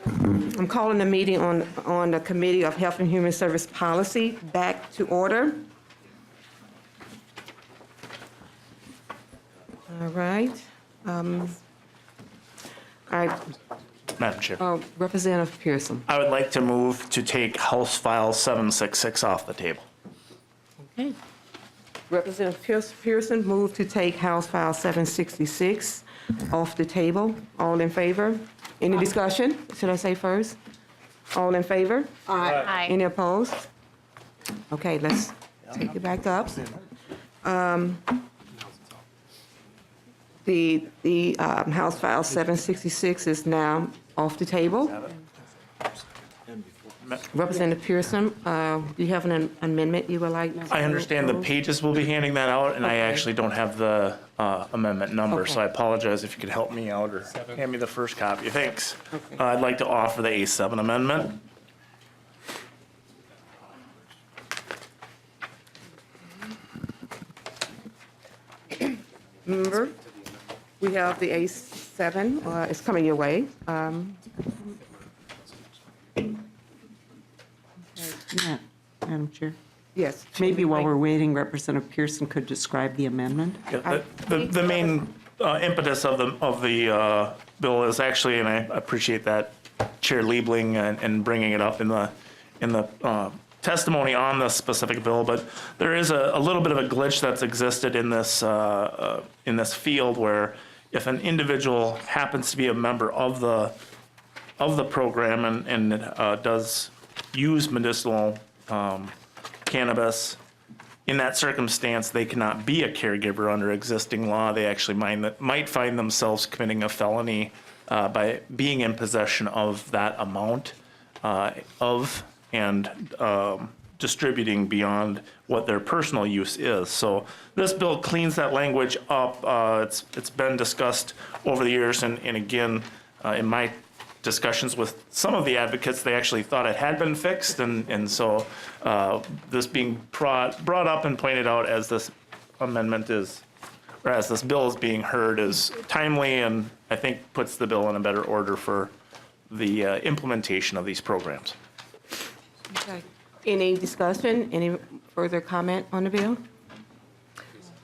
I'm calling the meeting on the Committee of Health and Human Service Policy back to order. All right. Madam Chair, Representative Pearson. I would like to move to take House File 766 off the table. Okay. Representative Pearson moved to take House File 766 off the table. All in favor? Any discussion? Should I say first? All in favor? Aye. Any opposed? Okay, let's take it back up. The House File 766 is now off the table. Representative Pearson, do you have an amendment you would like? I understand the pages will be handing that out, and I Okay. actually don't have the amendment number, so I Okay. apologize if you could help me out or hand me the first copy. Thanks. Okay. I'd like to offer the A7 amendment. Remember, we have the A7, it's coming your way. Madam Chair, Yes. maybe while we're waiting, Representative Pearson could describe the amendment. Yeah, The main impetus of the bill is actually, and I appreciate that, Chair Liebling and bringing it up in the testimony on the specific bill, but there is a little bit of a glitch that's existed in this field where if an individual happens to be a member of the program and does use medicinal cannabis, in that circumstance, they cannot be a caregiver under existing law. They actually might find themselves committing a felony by being in possession of that amount of and distributing beyond what their personal use is. So this bill cleans that language up. It's been discussed over the years, and again, in my discussions with some of the advocates, they actually thought it had been fixed, and so this being brought up and pointed out as this amendment is, or as this bill is being heard, is timely, and I think puts the bill in a better order for the implementation of these programs. Okay. Any discussion, any further comment on the bill?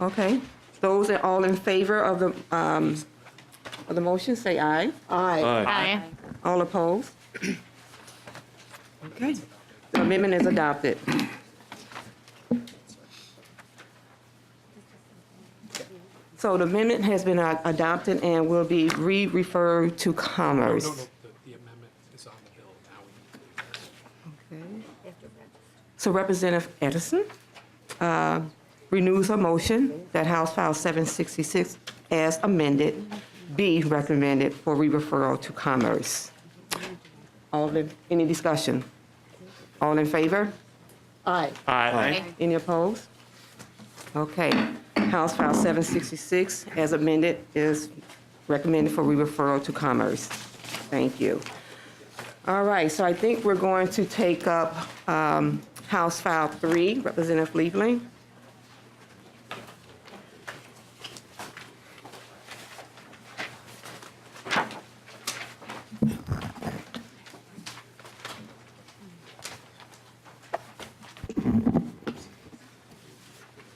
Okay. Those are all in favor of the motion, say aye. Aye. All opposed? Okay. The amendment is adopted. So the amendment has been adopted and will be re-referred to Commerce. No, the amendment is on the bill now. Okay. So Representative Edison renews her motion that House File 766 as amended be recommended for re-referral to Commerce. Any discussion? All in favor? Aye. Aye. Any opposed? Okay. House File 766 as amended is recommended for re-referral to Commerce. Thank you. All right, so I think we're going to take up House File 3, Representative Liebling.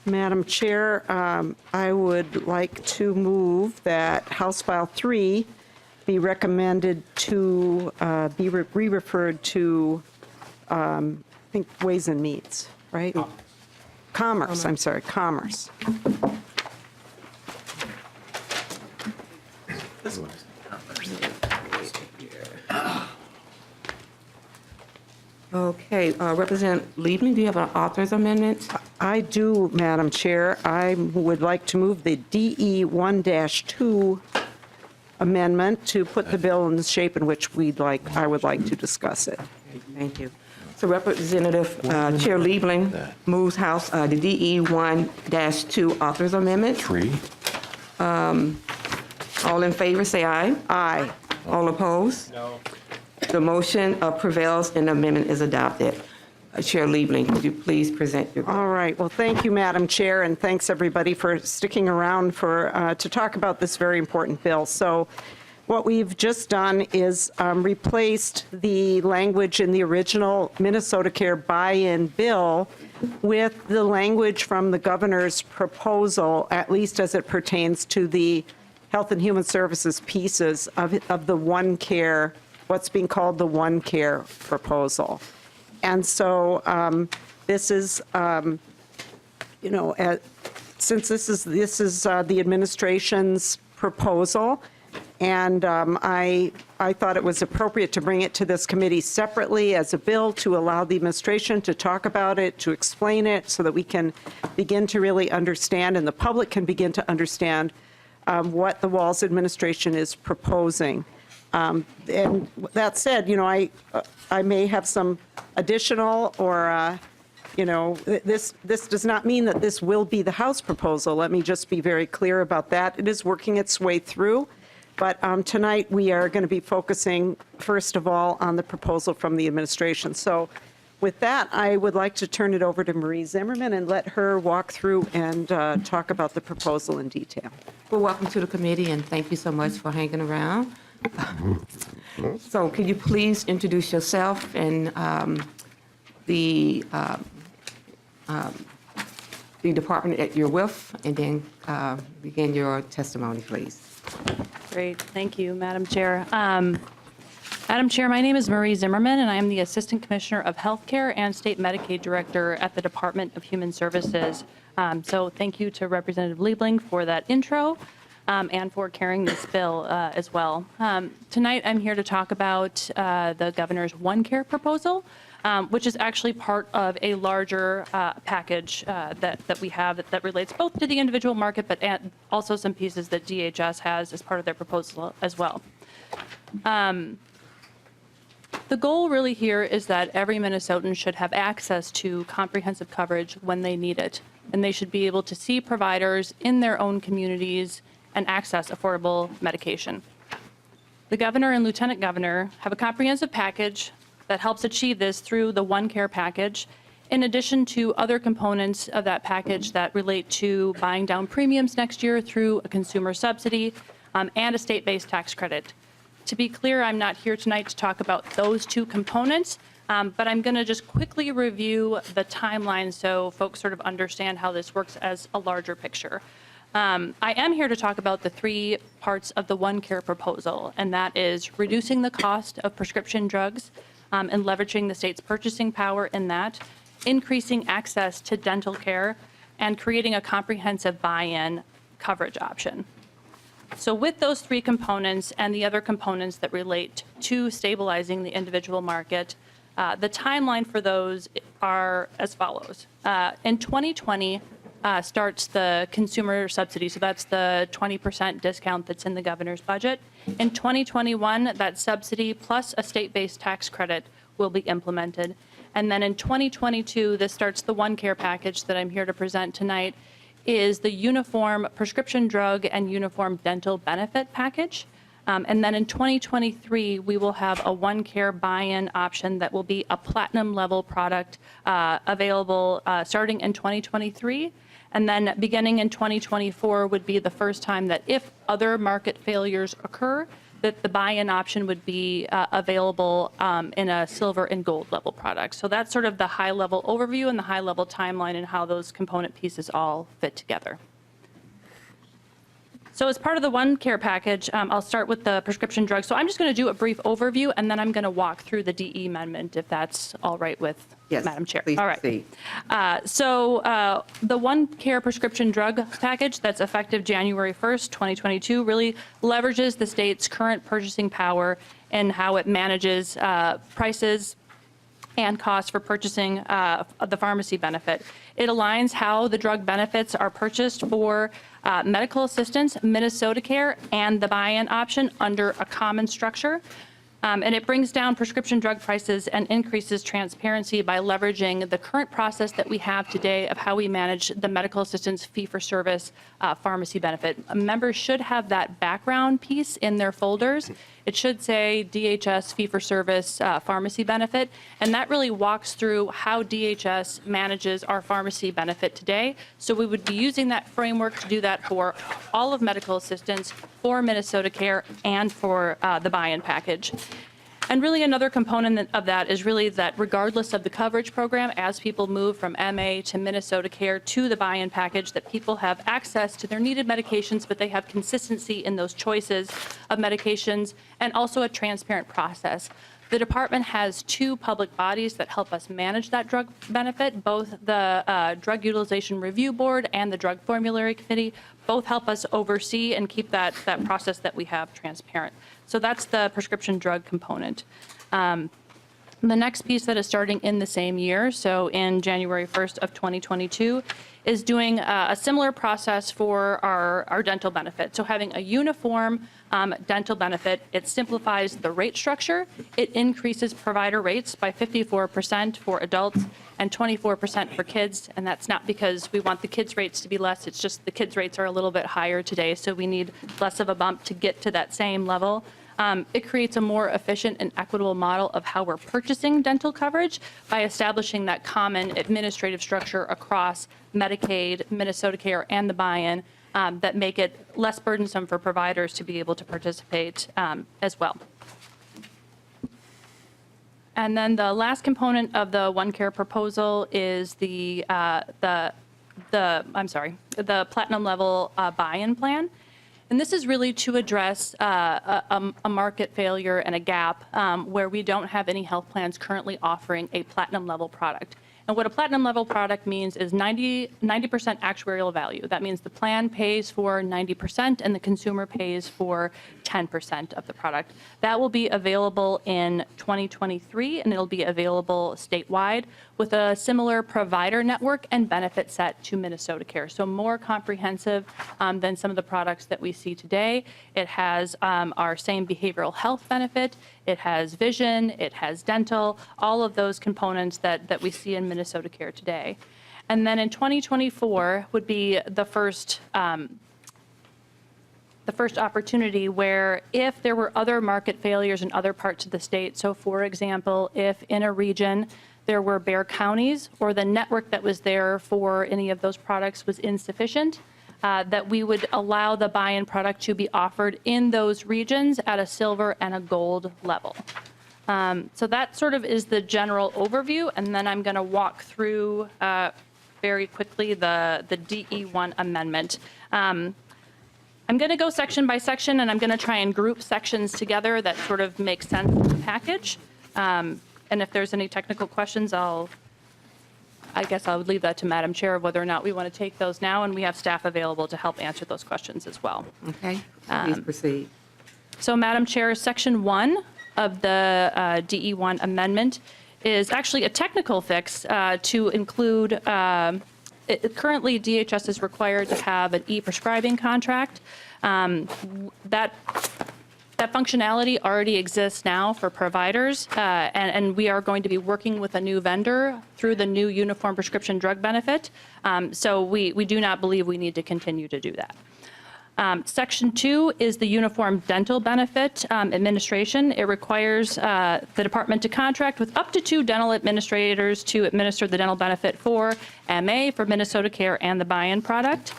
Madam Chair, I would like to move that House File 3 be recommended to be re-referred to, I think, Ways and Means, right? Commerce, I'm sorry, Commerce. Okay, Representative Liebling, do you have an author's amendment? I do, Madam Chair. I would like to move the DE 1-2 amendment to put the bill in the shape in which I would like to discuss it. Thank you. So Representative Chair Liebling moves House, the DE 1-2 author's amendment. 3. All in favor, say aye. Aye. All opposed? No. The motion prevails and the amendment is adopted. Chair Liebling, could you please present your vote? All right. Well, thank you, Madam Chair, and thanks everybody for sticking around to talk about this very important bill. So What we've just done is replaced the language in the original Minnesota Care buy-in bill with the language from the governor's proposal, at least as it pertains to the Health and Human Services pieces of the One Care, what's being called the One Care proposal. And so this is, since this is the administration's proposal, and I thought it was appropriate to bring it to this committee separately as a bill to allow the administration to talk about it, to explain it, so that we can begin to really understand, and the public can begin to understand what the Walz administration is proposing. And that said, I may have some additional or this does not mean that this will be the House proposal. Let me just be very clear about that. It is working its way through, but tonight we are going to be focusing, first of all, on the proposal from the administration. So with that, I would like to turn it over to Marie Zimmerman and let her walk through and talk about the proposal in detail. Well, welcome to the committee, and thank you so much for hanging around. So can you please introduce yourself and the department that you're with, and then begin your testimony, please. Great. Thank you, Madam Chair. Madam Chair, my name is Marie Zimmerman, and I am the Assistant Commissioner of Healthcare and State Medicaid Director at the Department of Human Services. So thank you to Representative Liebling for that intro and for carrying this bill as well. Tonight, I'm here to talk about the governor's One Care proposal, which is actually part of a larger package that we have that relates both to the individual market, but also some pieces that DHS has as part of their proposal as well. The goal really here is that every Minnesotan should have access to comprehensive coverage when they need it, and they should be able to see providers in their own communities and access affordable medication. The governor and lieutenant governor have a comprehensive package that helps achieve this through the One Care package, in addition to other components of that package that relate to buying down premiums next year through a consumer subsidy and a state-based tax credit. To be clear, I'm not here tonight to talk about those two components, but I'm going to just quickly review the timeline so folks sort of understand how this works as a larger picture. I am here to talk about the three parts of the One Care proposal, and that is reducing the cost of prescription drugs and leveraging the state's purchasing power in that, increasing access to dental care, and creating a comprehensive buy-in coverage option. So with those three components and the other components that relate to stabilizing the individual market, the timeline for those are as follows. In 2020 starts the consumer subsidy, so that's the 20% discount that's in the governor's budget. In 2021, that subsidy plus a state-based tax credit will be implemented. And then in 2022, this starts the One Care package that I'm here to present tonight, is the uniform prescription drug and uniform dental benefit package. And then in 2023, we will have a One Care buy-in option that will be a platinum level product available starting in 2023. And then beginning in 2024 would be the first time that if other market failures occur, that the buy-in option would be available in a silver and gold level product. So that's sort of the high level overview and the high level timeline and how those component pieces all fit together. So as part of the One Care package, I'll start with the prescription drugs. So I'm just going to do a brief overview, and then I'm going to walk through the DE amendment, if that's all right with Yes, Madam Chair. please All right. proceed. So the One Care prescription drug package that's effective January 1st, 2022, really leverages the state's current purchasing power and how it manages prices and costs for purchasing the pharmacy benefit. It aligns how the drug benefits are purchased for medical assistance, Minnesota Care, and the buy-in option under a common structure. And it brings down prescription drug prices and increases transparency by leveraging the current process that we have today of how we manage the medical assistance fee-for-service pharmacy benefit. Members should have that background piece in their folders. it should say DHS fee-for-service pharmacy benefit, and that really walks through how DHS manages our pharmacy benefit today. So we would be using that framework to do that for all of medical assistance, for Minnesota Care, and for the buy-in package. And really another component of that is really that regardless of the coverage program, as people move from MA to Minnesota Care to the buy-in package, that people have access to their needed medications, but they have consistency in those choices of medications and also a transparent process. The department has two public bodies that help us manage that drug benefit, both the Drug Utilization Review Board and the Drug Formulary Committee. Both help us oversee and keep that process that we have transparent. So that's the prescription drug component. The next piece that is starting in the same year, so in January 1st of 2022, is doing a similar process for our dental benefit. So having a uniform dental benefit, it simplifies the rate structure. It increases provider rates by 54% for adults and 24% for kids. And that's not because we want the kids' rates to be less. It's just the kids' rates are a little bit higher today, so we need less of a bump to get to that same level. It creates a more efficient and equitable model of how we're purchasing dental coverage by establishing that common administrative structure across Medicaid, Minnesota Care, and the buy-in that make it less burdensome for providers to be able to participate as well. And then the last component of the OneCare proposal is the platinum level buy-in plan. And this is really to address a market failure and a gap where we don't have any health plans currently offering a platinum level product. And what a platinum level product means is 90% actuarial value. That means the plan pays for 90% and the consumer pays for 10% of the product. That will be available in 2023, and it'll be available statewide with a similar provider network and benefit set to Minnesota Care. So more comprehensive than some of the products that we see today. It has our same behavioral health benefit. It has vision, it has dental, all of those components that we see in Minnesota Care today. And then in 2024 would be the first opportunity where if there were other market failures in other parts of the state, so for example, if in a region there were bare counties or the network that was there for any of those products was insufficient, that we would allow the buy-in product to be offered in those regions at a silver and a gold level. So that sort of is the general overview, and then I'm going to walk through very quickly the DE1 amendment. I'm going to go section by section, and I'm going to try and group sections together that sort of make sense of the package. And if there's any technical questions, I guess I would leave that to Madam Chair of whether or not we want to take those now, and we have staff available to help answer those questions as well. Okay, please proceed. So Madam Chair, Section 1 of the DE1 amendment is actually a technical fix to include, currently DHS is required to have an e-prescribing contract. That functionality already exists now for providers, and we are going to be working with a new vendor through the new Uniform Prescription Drug Benefit. So we do not believe we need to continue to do that. Section 2 is the Uniform Dental Benefit Administration. It requires the department to contract with up to 2 dental administrators to administer the dental benefit for MA, for Minnesota Care, and the buy-in product.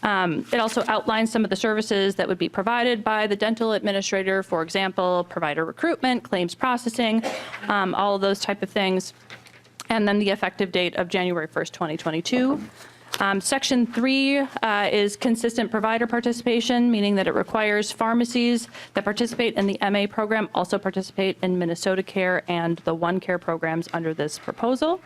It also outlines some of the services that would be provided by the dental administrator, for example, provider recruitment, claims processing, all of those type of things. And then the effective date of January 1st, 2022. Section 3 is consistent provider participation, meaning that it requires pharmacies that participate in the MA program also participate in Minnesota Care and the OneCare programs under this proposal.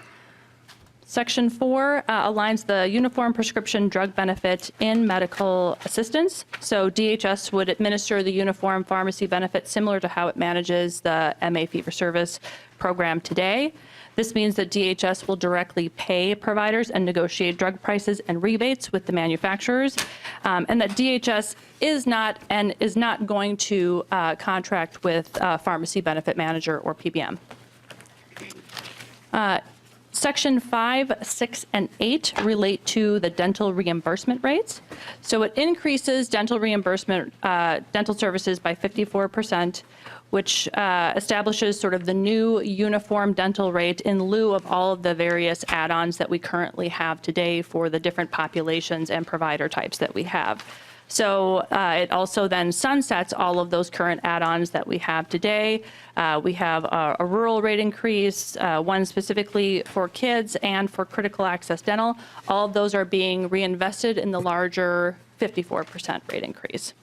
Section 4 aligns the uniform prescription drug benefit in medical assistance. So DHS would administer the uniform pharmacy benefit similar to how it manages the MA fee-for-service program today. This means that DHS will directly pay providers and negotiate drug prices and rebates with the manufacturers, and that DHS is not going to contract with Pharmacy Benefit Manager or PBM. Section 5, 6, and 8 relate to the dental reimbursement rates. So it increases dental reimbursement, dental services by 54%, which establishes sort of the new uniform dental rate in lieu of all of the various add-ons that we currently have today for the different populations and provider types that we have. So it also then sunsets all of those current add-ons that we have today. We have a rural rate increase, one specifically for kids and for critical access dental. All of those are being reinvested in the larger 54% rate increase.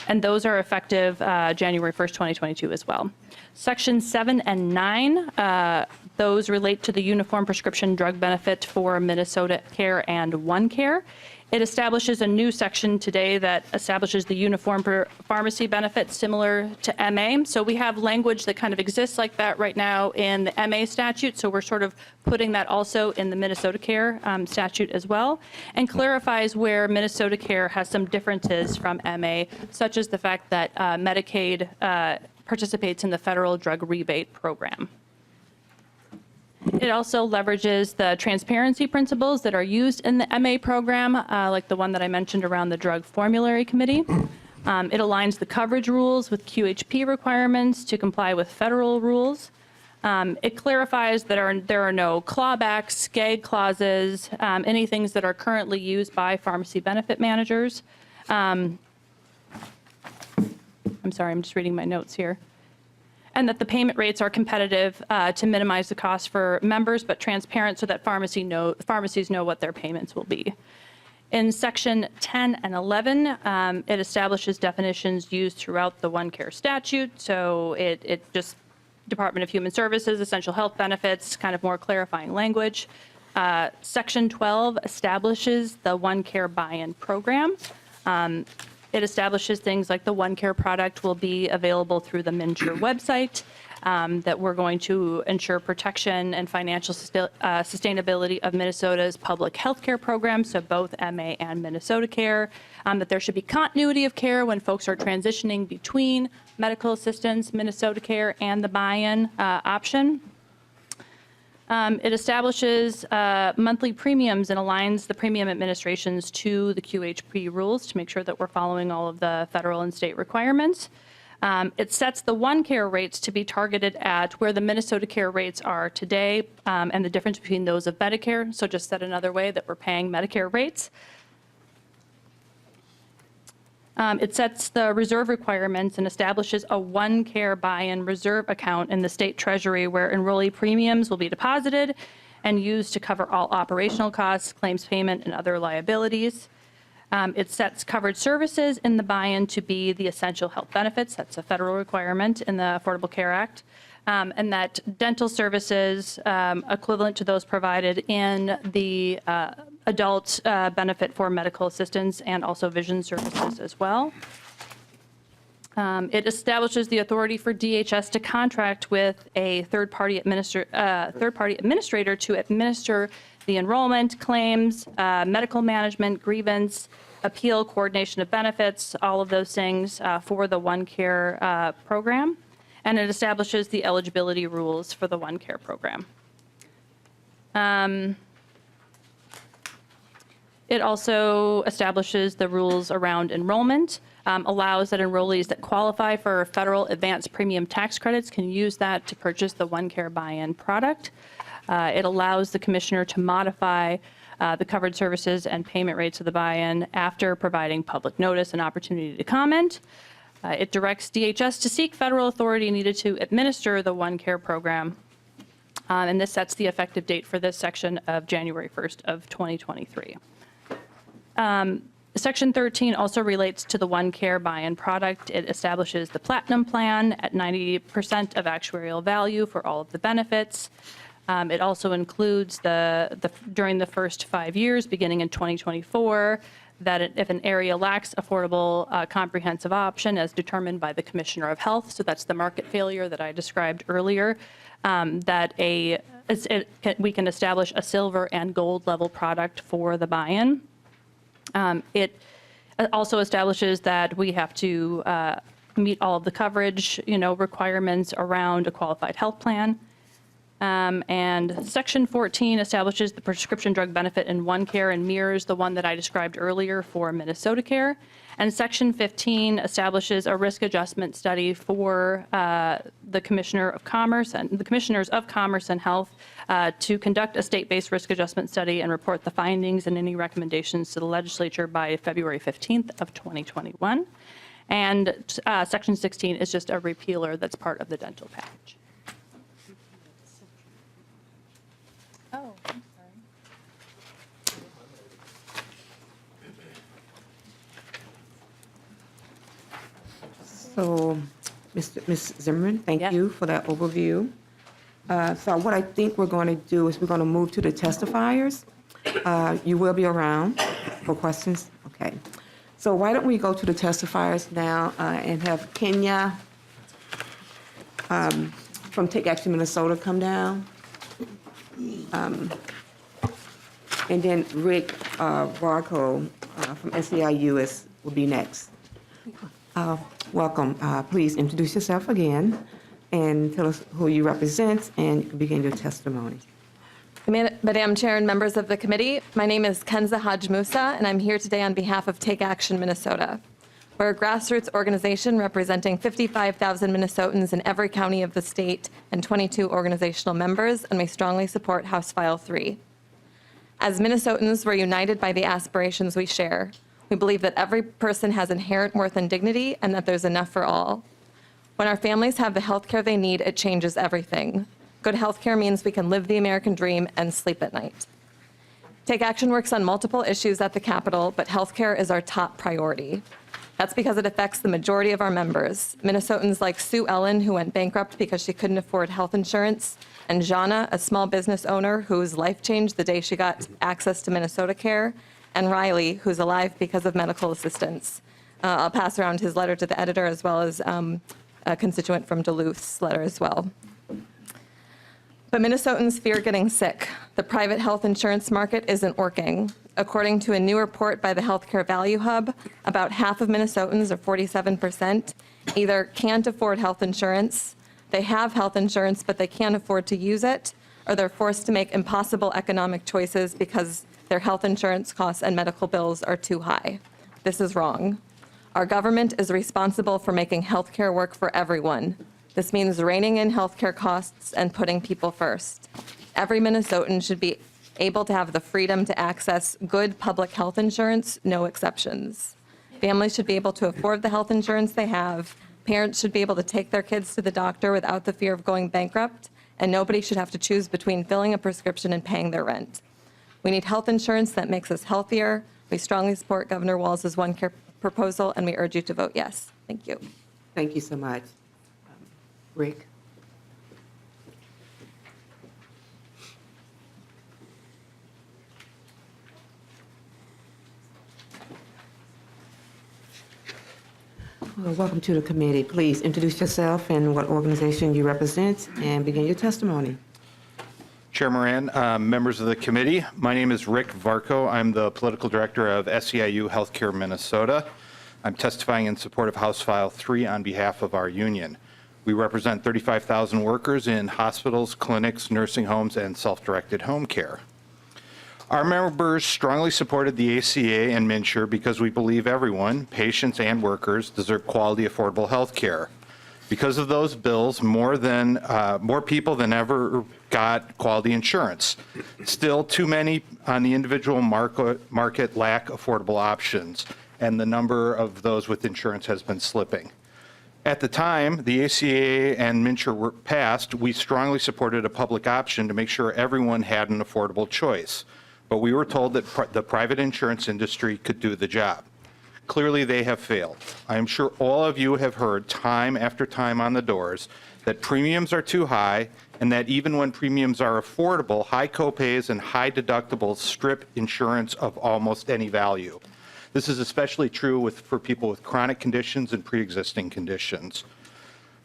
And those are effective January 1st, 2022 as well. Section 7 and 9, those relate to the uniform prescription drug benefit for Minnesota Care and OneCare. It establishes a new section today that establishes the uniform pharmacy benefit similar to MA. So we have language that kind of exists like that right now in the MA statute. So we're sort of putting that also in the Minnesota Care statute as well, and clarifies where Minnesota Care has some differences from MA, such as the fact that Medicaid participates in the federal drug rebate program. It also leverages the transparency principles that are used in the MA program, like the one that I mentioned around the Drug Formulary Committee. It aligns the coverage rules with QHP requirements to comply with federal rules. It clarifies that there are no clawbacks, gag clauses, any things that are currently used by pharmacy benefit managers. I'm sorry, I'm just reading my notes here. And that the payment rates are competitive to minimize the cost for members, but transparent so that pharmacies know what their payments will be. In section 10 and 11, it establishes definitions used throughout the OneCare statute. So it just, Department of Human Services, essential health benefits, kind of more clarifying language. Section 12 establishes the OneCare buy-in program. It establishes things like the OneCare product will be available through the MNsure website, that we're going to ensure protection and financial sustainability of Minnesota's public health care program, so both MA and Minnesota Care, that there should be continuity of care when folks are transitioning between medical assistance, Minnesota Care, and the buy-in option. It establishes monthly premiums and aligns the premium administrations to the QHP rules to make sure that we're following all of the federal and state requirements. It sets the OneCare rates to be targeted at where the Minnesota Care rates are today, and the difference between those of Medicare. So just said another way, that we're paying Medicare rates. It sets the reserve requirements and establishes a OneCare buy-in reserve account in the state treasury where enrollee premiums will be deposited and used to cover all operational costs, claims payment, and other liabilities. It sets covered services in the buy-in to be the essential health benefits. That's a federal requirement in the Affordable Care Act. And that dental services equivalent to those provided in the adult benefit for medical assistance and also vision services as well. It establishes the authority for DHS to contract with a third-party administrator to administer the enrollment, claims, medical management, grievance, appeal, coordination of benefits, all of those things for the OneCare program. And it establishes the eligibility rules for the OneCare program. It also establishes the rules around enrollment, allows that enrollees that qualify for federal advanced premium tax credits can use that to purchase the OneCare buy-in product. It allows the commissioner to modify the covered services and payment rates of the buy-in after providing public notice and opportunity to comment. It directs DHS to seek federal authority needed to administer the OneCare program. And this sets the effective date for this section of January 1st of 2023. Section 13 also relates to the OneCare buy-in product. It establishes the Platinum Plan at 90% of actuarial value for all of the benefits. It also includes during the first 5 years, beginning in 2024, that if an area lacks affordable comprehensive option as determined by the Commissioner of Health, so that's the market failure that I described earlier, that we can establish a silver and gold level product for the buy-in. It also establishes that we have to meet all of the coverage, requirements around a qualified health plan. And Section 14 establishes the prescription drug benefit in OneCare and mirrors the one that I described earlier for Minnesota Care. And Section 15 establishes a risk adjustment study for the Commissioner of Commerce and the Commissioners of Commerce and Health to conduct a state-based risk adjustment study and report the findings and any recommendations to the legislature by February 15th of 2021. And Section 16 is just a repealer that's part of the dental package. Oh, I'm sorry. So, Ms. Zimmerman, thank Yeah. you for that overview. So what I think we're going to do is we're going to move to the testifiers. You will be around for questions? Okay. So why don't we go to the testifiers now and have Kenya from Take Action Minnesota come down. And then Rick Varco from SEIU will be next. Welcome. Please introduce yourself again and tell us who you represent, and you can begin your testimony. Madam Chair and members of the committee, my name is Kenza Haj Musa, and I'm here today on behalf of Take Action Minnesota. We're a grassroots organization representing 55,000 Minnesotans in every county of the state and 22 organizational members, and we strongly support House File 3. As Minnesotans, we're united by the aspirations we share. We believe that every person has inherent worth and dignity, and that there's enough for all. When our families have the health care they need, it changes everything. Good health care means we can live the American dream and sleep at night. Take Action works on multiple issues at the Capitol, but health care is our top priority. That's because it affects the majority of our members. Minnesotans like Sue Ellen, who went bankrupt because she couldn't afford health insurance, and Jana, a small business owner whose life changed the day she got access to Minnesota Care, and Riley, who's alive because of medical assistance. I'll pass around his letter to the editor, as well as a constituent from Duluth's letter as well. But Minnesotans fear getting sick. The private health insurance market isn't working. According to a new report by the Healthcare Value Hub, about half of Minnesotans, or 47%, either can't afford health insurance, they have health insurance, but they can't afford to use it, or they're forced to make impossible economic choices because their health insurance costs and medical bills are too high. This is wrong. Our government is responsible for making healthcare work for everyone. This means reining in healthcare costs and putting people first. Every Minnesotan should be able to have the freedom to access good public health insurance, no exceptions. Families should be able to afford the health insurance they have. Parents should be able to take their kids to the doctor without the fear of going bankrupt, and nobody should have to choose between filling a prescription and paying their rent. We need health insurance that makes us healthier. We strongly support Governor Walz's OneCare proposal, and we urge you to vote yes. Thank you. Thank you so much. Rick? Well, welcome to the committee. Please introduce yourself and what organization you represent, and begin your testimony. Chair Moran, members of the committee, my name is Rick Varco. I'm the political director of SEIU Healthcare Minnesota. I'm testifying in support of House File 3 on behalf of our union. We represent 35,000 workers in hospitals, clinics, nursing homes, and self-directed home care. Our members strongly supported the ACA and MNsure because we believe everyone, patients and workers, deserve quality, affordable health care. Because of those bills, more people than ever got quality insurance. Still, too many on the individual market lack affordable options, and the number of those with insurance has been slipping. At the time the ACA and MNsure were passed, we strongly supported a public option to make sure everyone had an affordable choice. But we were told that the private insurance industry could do the job. Clearly, they have failed. I am sure all of you have heard time after time on the doors that premiums are too high, and that even when premiums are affordable, high copays and high deductibles strip insurance of almost any value. This is especially true for people with chronic conditions and pre-existing conditions.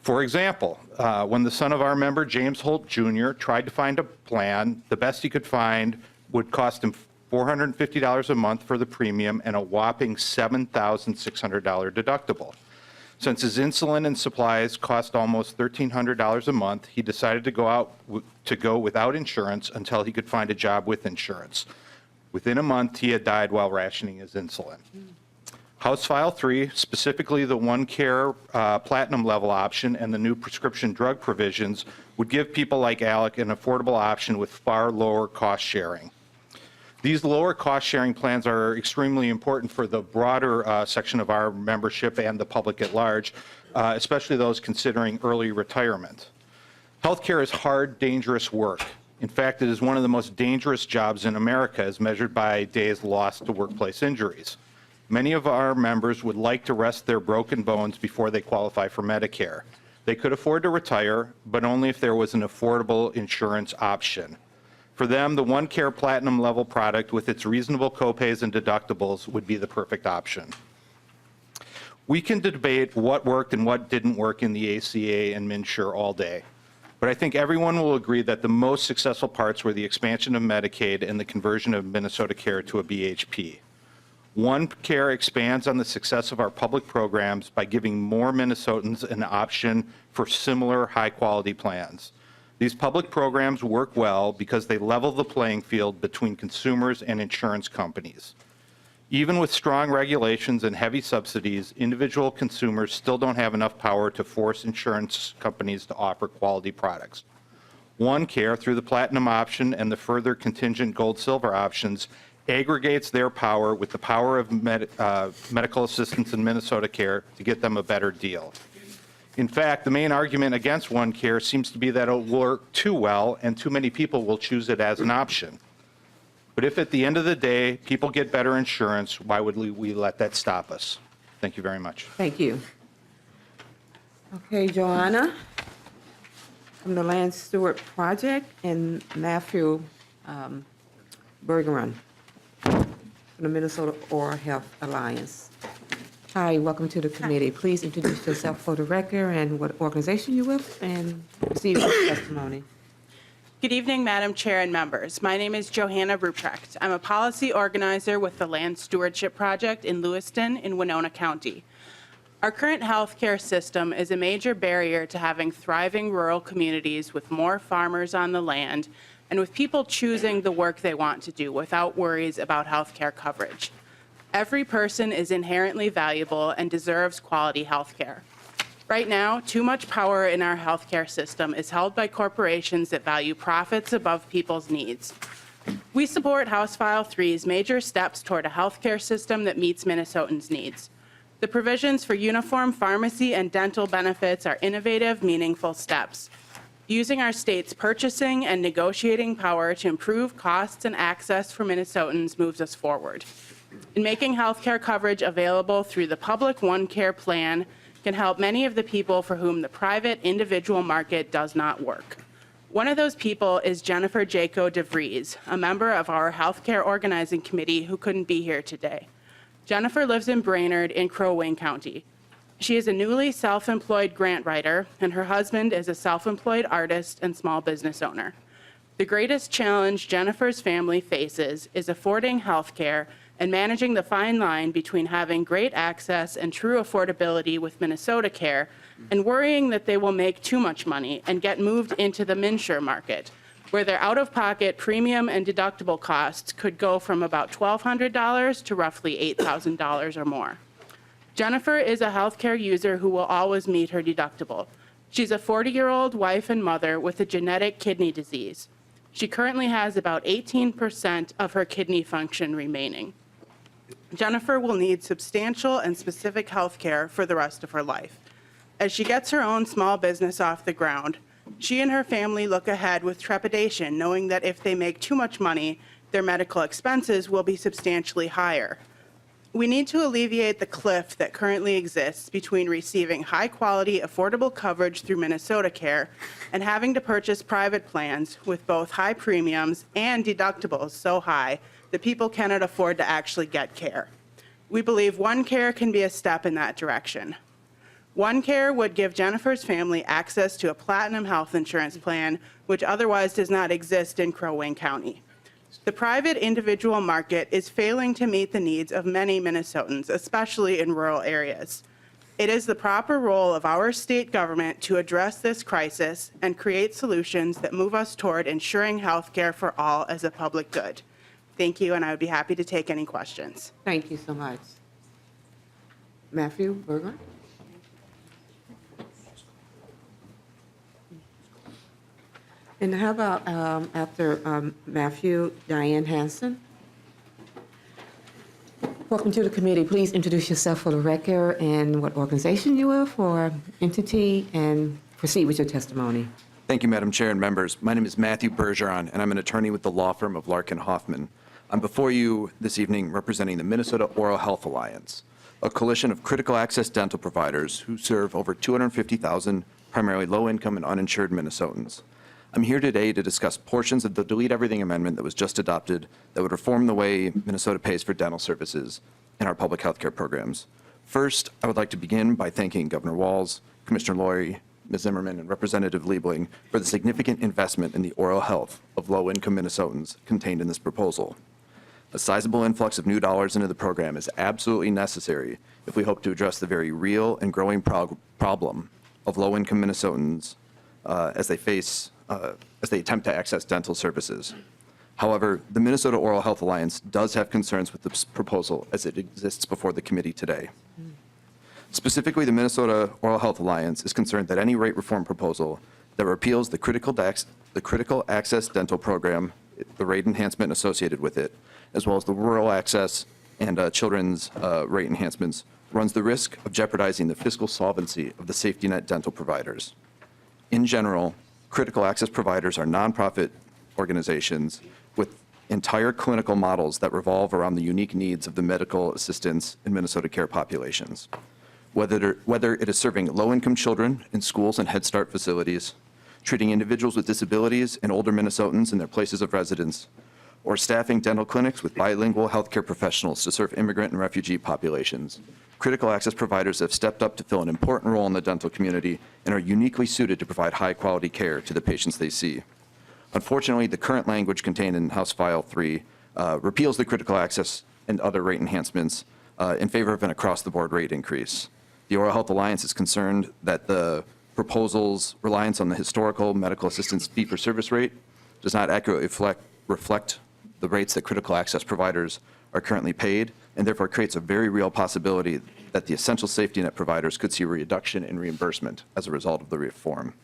For example, when the son of our member, James Holt Jr., tried to find a plan, the best he could find would cost him $450 a month for the premium and a whopping $7,600 deductible. Since his insulin and supplies cost almost $1,300 a month, he decided to go without insurance until he could find a job with insurance. Within a month, he had died while rationing his insulin. House File 3, specifically the OneCare Platinum level option and the new prescription drug provisions, would give people like Alec an affordable option with far lower cost sharing. These lower cost sharing plans are extremely important for the broader section of our membership and the public at large, especially those considering early retirement. Healthcare is hard, dangerous work. In fact, it is one of the most dangerous jobs in America as measured by days lost to workplace injuries. Many of our members would like to rest their broken bones before they qualify for Medicare. They could afford to retire, but only if there was an affordable insurance option. For them, the OneCare Platinum level product with its reasonable copays and deductibles would be the perfect option. We can debate what worked and what didn't work in the ACA and MNsure all day, but I think everyone will agree that the most successful parts were the expansion of Medicaid and the conversion of Minnesota Care to a BHP. OneCare expands on the success of our public programs by giving more Minnesotans an option for similar high-quality plans. These public programs work well because they level the playing field between consumers and insurance companies. Even with strong regulations and heavy subsidies, individual consumers still don't have enough power to force insurance companies to offer quality products. OneCare, through the Platinum option and the further contingent Gold-Silver options, aggregates their power with the power of medical assistants in Minnesota Care to get them a better deal. In fact, the main argument against OneCare seems to be that it will work too well and too many people will choose it as an option. But if at the end of the day people get better insurance, why would we let that stop us? Thank you very much. Thank you. Okay, Joanna, from the Land Steward Project, and Matthew Bergeron from the Minnesota Oral Health Alliance. Hi, welcome to the committee. Please introduce yourself for the record and what organization you're with, and receive your testimony. Good evening, Madam Chair and members. My name is Johanna Ruprecht. I'm a policy organizer with the Land Stewardship Project in Lewiston in Winona County. Our current healthcare system is a major barrier to having thriving rural communities with more farmers on the land and with people choosing the work they want to do without worries about healthcare coverage. Every person is inherently valuable and deserves quality healthcare. Right now, too much power in our healthcare system is held by corporations that value profits above people's needs. We support House File 3's major steps toward a healthcare system that meets Minnesotans' needs. The provisions for uniform pharmacy and dental benefits are innovative, meaningful steps. Using our state's purchasing and negotiating power to improve costs and access for Minnesotans moves us forward. In making healthcare coverage available through the public OneCare plan can help many of the people for whom the private individual market does not work. One of those people is Jennifer Jaco DeVries, a member of our healthcare organizing committee who couldn't be here today. Jennifer lives in Brainerd in Crow Wing County. She is a newly self-employed grant writer, and her husband is a self-employed artist and small business owner. The greatest challenge Jennifer's family faces is affording health care and managing the fine line between having great access and true affordability with Minnesota Care and worrying that they will make too much money and get moved into the MNsure market, where their out-of-pocket premium and deductible costs could go from about $1,200 to roughly $8,000 or more. Jennifer is a healthcare user who will always meet her deductible. She's a 40-year-old wife and mother with a genetic kidney disease. She currently has about 18% of her kidney function remaining. Jennifer will need substantial and specific health care for the rest of her life. As she gets her own small business off the ground, she and her family look ahead with trepidation, knowing that if they make too much money, their medical expenses will be substantially higher. We need to alleviate the cliff that currently exists between receiving high-quality, affordable coverage through Minnesota Care and having to purchase private plans with both high premiums and deductibles so high that people cannot afford to actually get care. We believe OneCare can be a step in that direction. OneCare would give Jennifer's family access to a platinum health insurance plan, which otherwise does not exist in Crow Wing County. The private individual market is failing to meet the needs of many Minnesotans, especially in rural areas. It is the proper role of our state government to address this crisis and create solutions that move us toward ensuring health care for all as a public good. Thank you, and I would be happy to take any questions. Thank you so much. Matthew Berger? And how about after Matthew, Diane Hanson? Welcome to the committee. Please introduce yourself for the record and what organization you are for, entity, and proceed with your testimony. Thank you, Madam Chair and members. My name is Matthew Bergeron, and I'm an attorney with the law firm of Larkin Hoffman. I'm before you this evening representing the Minnesota Oral Health Alliance, a coalition of critical access dental providers who serve over 250,000 primarily low-income and uninsured Minnesotans. I'm here today to discuss portions of the Delete Everything Amendment that was just adopted that would reform the way Minnesota pays for dental services in our public health care programs. First, I would like to begin by thanking Governor Walz, Commissioner Laurie, Ms. Zimmerman, and Representative Liebling for the significant investment in the oral health of low-income Minnesotans contained in this proposal. A sizable influx of new dollars into the program is absolutely necessary if we hope to address the very real and growing problem of low-income Minnesotans as they attempt to access dental services. However, the Minnesota Oral Health Alliance does have concerns with this proposal as it exists before the committee today. Specifically, the Minnesota Oral Health Alliance is concerned that any rate reform proposal that repeals the critical access dental program, the rate enhancement associated with it, as well as the rural access and children's rate enhancements, runs the risk of jeopardizing the fiscal solvency of the safety net dental providers. In general, critical access providers are nonprofit organizations with entire clinical models that revolve around the unique needs of the medical assistants in Minnesota care populations. Whether it is serving low-income children in schools and Head Start facilities, treating individuals with disabilities and older Minnesotans in their places of residence, or staffing dental clinics with bilingual healthcare professionals to serve immigrant and refugee populations. Critical access providers have stepped up to fill an important role in the dental community and are uniquely suited to provide high-quality care to the patients they see. Unfortunately, the current language contained in House File 3 repeals the critical access and other rate enhancements in favor of an across-the-board rate increase. The Oral Health Alliance is concerned that the proposal's reliance on the historical medical assistance fee-for-service rate does not accurately reflect the rates that critical access providers are currently paid, and therefore creates a very real possibility that the essential safety net providers could see a reduction in reimbursement as a result of the reform.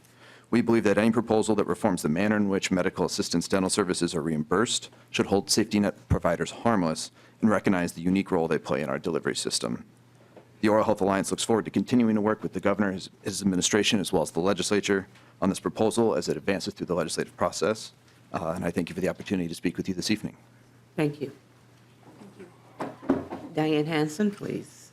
We believe that any proposal that reforms the manner in which medical assistance dental services are reimbursed should hold safety net providers harmless and recognize the unique role they play in our delivery system. The Oral Health Alliance looks forward to continuing to work with the governor, his administration, as well as the legislature on this proposal as it advances through the legislative process. And I thank you for the opportunity to speak with you this evening. Thank you. Diane Hanson, please.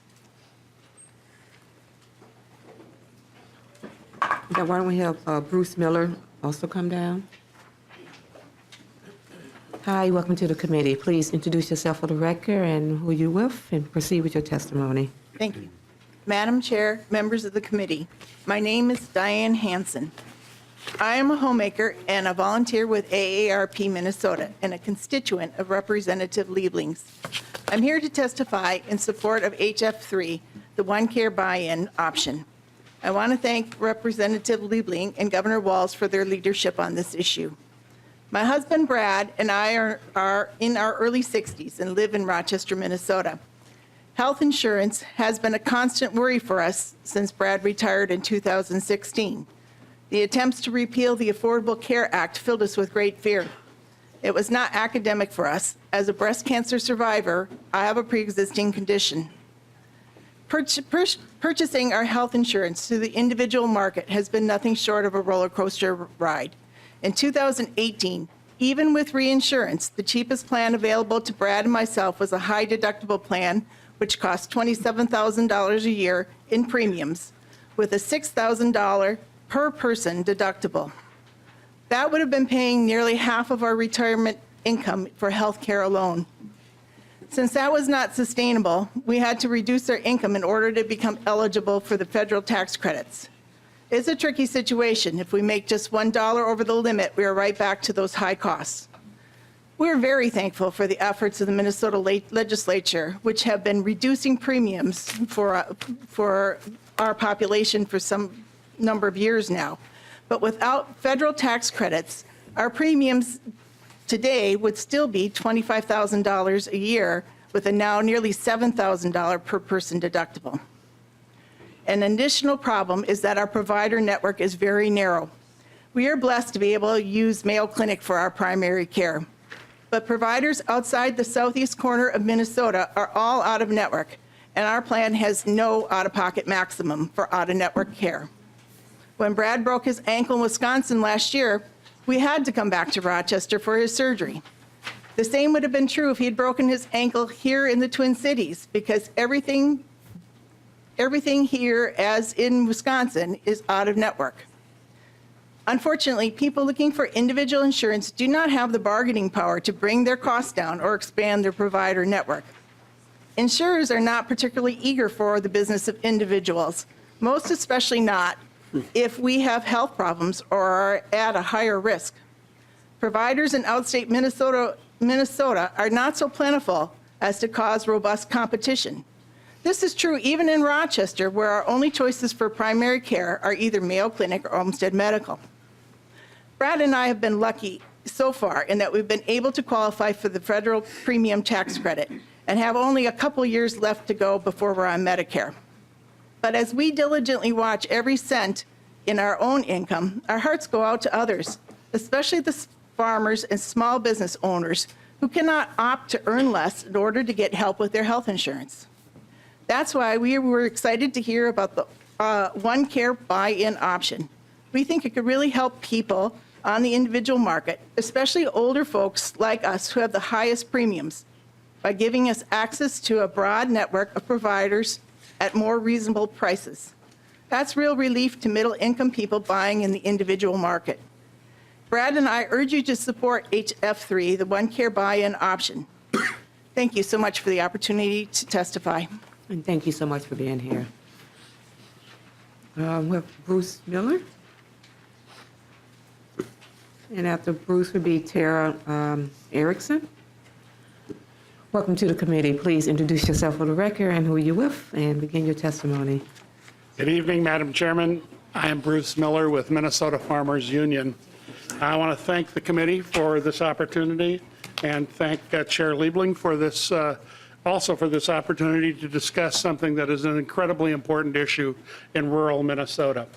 Now, why don't we have Bruce Miller also come down? Hi, welcome to the committee. Please introduce yourself for the record and who you're with, and proceed with your testimony. Thank you. Madam Chair, members of the committee, my name is Diane Hanson. I am a homemaker and a volunteer with AARP Minnesota and a constituent of Representative Liebling's. I'm here to testify in support of HF3, the One Care buy-in option. I want to thank Representative Liebling and Governor Walz for their leadership on this issue. My husband Brad and I are in our early 60s and live in Rochester, Minnesota. Health insurance has been a constant worry for us since Brad retired in 2016. The attempts to repeal the Affordable Care Act filled us with great fear. It was not academic for us. As a breast cancer survivor, I have a pre-existing condition. Purchasing our health insurance through the individual market has been nothing short of a roller coaster ride. In 2018, even with reinsurance, the cheapest plan available to Brad and myself was a high deductible plan, which cost $27,000 a year in premiums, with a $6,000 per person deductible. That would have been paying nearly half of our retirement income for health care alone. Since that was not sustainable, we had to reduce our income in order to become eligible for the federal tax credits. It's a tricky situation. If we make just $1 over the limit, we are right back to those high costs. We're very thankful for the efforts of the Minnesota legislature, which have been reducing premiums for our population for some number of years now. But without federal tax credits, our premiums today would still be $25,000 a year with a now nearly $7,000 per person deductible. An additional problem is that our provider network is very narrow. We are blessed to be able to use Mayo Clinic for our primary care, but providers outside the southeast corner of Minnesota are all out of network, and our plan has no out-of-pocket maximum for out-of-network care. When Brad broke his ankle in Wisconsin last year, we had to come back to Rochester for his surgery. The same would have been true if he had broken his ankle here in the Twin Cities, because everything here, as in Wisconsin, is out of network. Unfortunately, people looking for individual insurance do not have the bargaining power to bring their costs down or expand their provider network. Insurers are not particularly eager for the business of individuals, most especially not if we have health problems or are at a higher risk. Providers in outstate Minnesota are not so plentiful as to cause robust competition. This is true even in Rochester, where our only choices for primary care are either Mayo Clinic or Olmsted Medical. Brad and I have been lucky so far in that we've been able to qualify for the federal premium tax credit and have only a couple years left to go before we're on Medicare. But as we diligently watch every cent in our own income, our hearts go out to others, especially the farmers and small business owners who cannot opt to earn less in order to get help with their health insurance. That's why we were excited to hear about the OneCare buy-in option. We think it could really help people on the individual market, especially older folks like us who have the highest premiums, by giving us access to a broad network of providers at more reasonable prices. That's real relief to middle-income people buying in the individual market. Brad and I urge you to support HF3, the OneCare buy-in option. Thank you so much for the opportunity to testify. And thank you so much for being here. We have Bruce Miller. And after Bruce would be Tara Erickson. Welcome to the committee. Please introduce yourself for the record and who you're with, and begin your testimony. Good evening, Madam Chairman. I am Bruce Miller with Minnesota Farmers Union. I want to thank the committee for this opportunity and thank Chair Liebling for this, also for this opportunity to discuss something that is an incredibly important issue in rural Minnesota.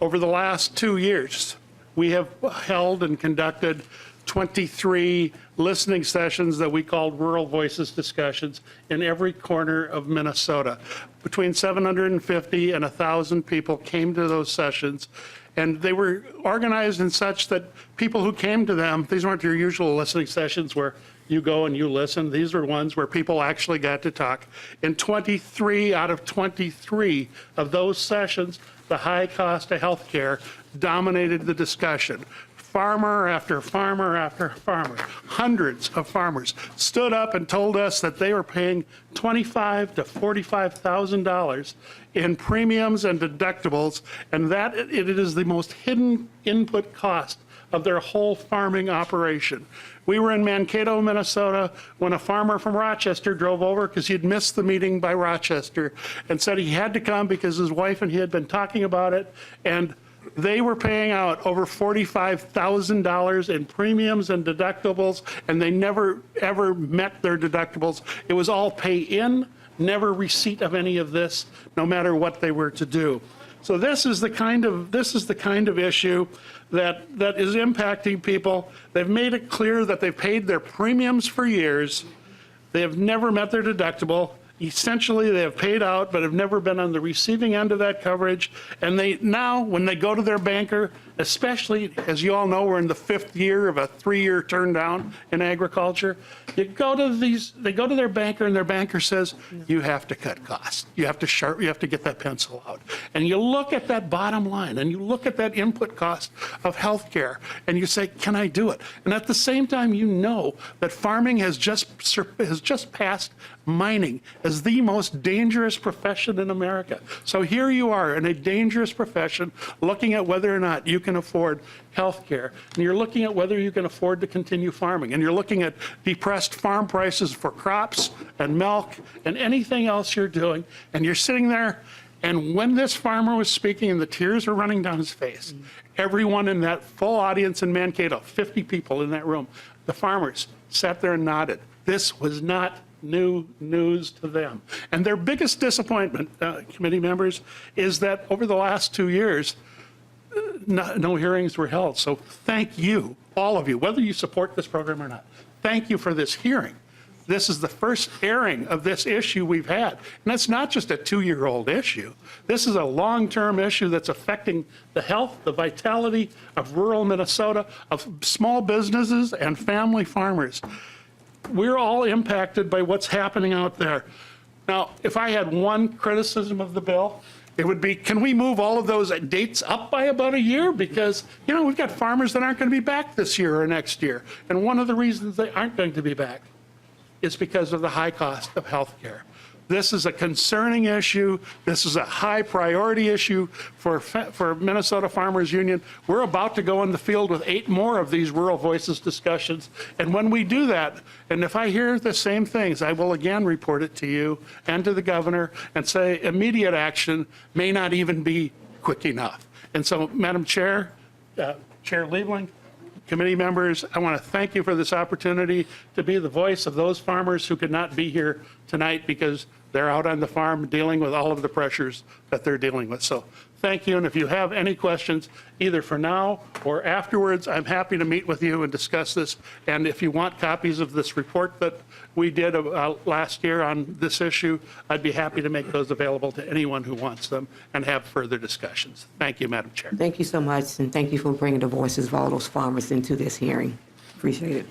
Over the last 2 years, we have held and conducted 23 listening sessions that we called Rural Voices discussions in every corner of Minnesota. Between 750 and 1,000 people came to those sessions, and they were organized in such that people who came to them, these weren't your usual listening sessions where you go and you listen. These are ones where people actually got to talk. In 23 out of 23 of those sessions, the high cost of health care dominated the discussion. Farmer after farmer after farmer, hundreds of farmers stood up and told us that they were paying $25,000 to $45,000 in premiums and deductibles, and that it is the most hidden input cost of their whole farming operation. We were in Mankato, Minnesota, when a farmer from Rochester drove over because he had missed the meeting by Rochester and said he had to come because his wife and he had been talking about it, and they were paying out over $45,000 in premiums and deductibles, and they never, ever met their deductibles. It was all pay in, never receipt of any of this, no matter what they were to do. So this is the kind of issue that is impacting people. They've made it clear that they've paid their premiums for years. They have never met their deductible. Essentially, they have paid out, but have never been on the receiving end of that coverage. And they now, when they go to their banker, especially, as you all know, we're in the 5th year of a 3-year turn down in agriculture. They go to their banker, and their banker says, you have to cut costs. You have to get that pencil out. And you look at that bottom line, and you look at that input cost of healthcare, and you say, can I do it? And at the same time, you know that farming has just passed mining as the most dangerous profession in America. So here you are in a dangerous profession looking at whether or not you can afford health care, and you're looking at whether you can afford to continue farming, and you're looking at depressed farm prices for crops and milk and anything else you're doing, and you're sitting there And when this farmer was speaking and the tears were running down his face, everyone in that full audience in Mankato, 50 people in that room, the farmers sat there and nodded. This was not new news to them. And their biggest disappointment, committee members, is that over the last 2 years, no hearings were held. So thank you, all of you, whether you support this program or not. Thank you for this hearing. This is the first airing of this issue we've had. And it's not just a 2-year-old issue. This is a long-term issue that's affecting the health, the vitality of rural Minnesota, of small businesses and family farmers. We're all impacted by what's happening out there. Now, if I had one criticism of the bill, it would be, can we move all of those dates up by about a year? Because, you know, we've got farmers that aren't going to be back this year or next year. And one of the reasons they aren't going to be back is because of the high cost of health care. This is a concerning issue. This is a high priority issue for Minnesota Farmers Union. We're about to go in the field with 8 more of these Rural Voices discussions. And when we do that, and if I hear the same things, I will again report it to you and to the governor and say immediate action may not even be quick enough. And so, Madam Chair, Chair Liebling, committee members, I want to thank you for this opportunity to be the voice of those farmers who could not be here tonight because they're out on the farm dealing with all of the pressures that they're dealing with. So thank you. And if you have any questions, either for now or afterwards, I'm happy to meet with you and discuss this. And if you want copies of this report that we did last year on this issue, I'd be happy to make those available to anyone who wants them and have further discussions. Thank you, Madam Chair. Thank you so much, and thank you for bringing the voices of all those farmers into this hearing. Appreciate it.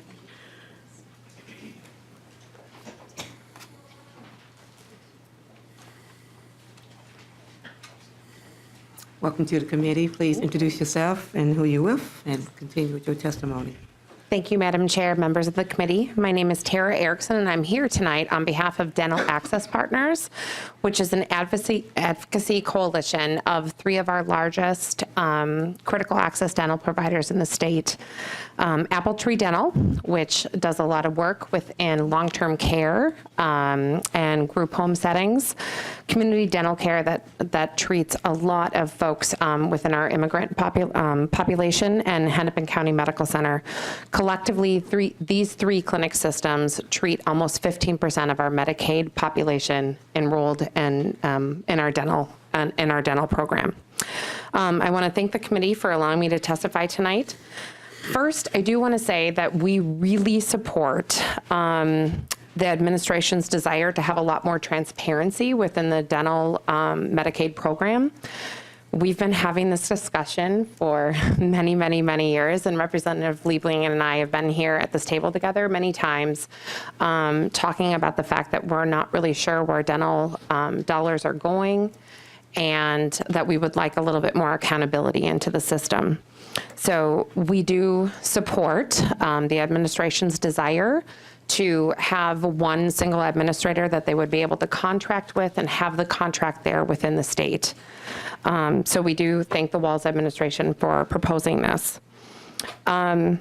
Welcome to the committee. Please introduce yourself and who you're with, and continue with your testimony. Thank you, Madam Chair, members of the committee. My name is Tara Erickson, and I'm here tonight on behalf of Dental Access Partners, which is an advocacy coalition of 3 of our largest critical access dental providers in the state. Apple Tree Dental, which does a lot of work within long-term care and group home settings. Community dental care that treats a lot of folks within our immigrant population, and Hennepin County Medical Center. Collectively, these 3 clinic systems treat almost 15% of our Medicaid population enrolled in our dental program. I want to thank the committee for allowing me to testify tonight. First, I do want to say that we really support the administration's desire to have a lot more transparency within the dental Medicaid program. We've been having this discussion for many, many, many years, and Representative Liebling and I have been here at this table together many times talking about the fact that we're not really sure where dental dollars are going, and that we would like a little bit more accountability into the system. So we do support the administration's desire to have one single administrator that they would be able to contract with and have the contract there within the state. So we do thank the Walz administration for proposing this. One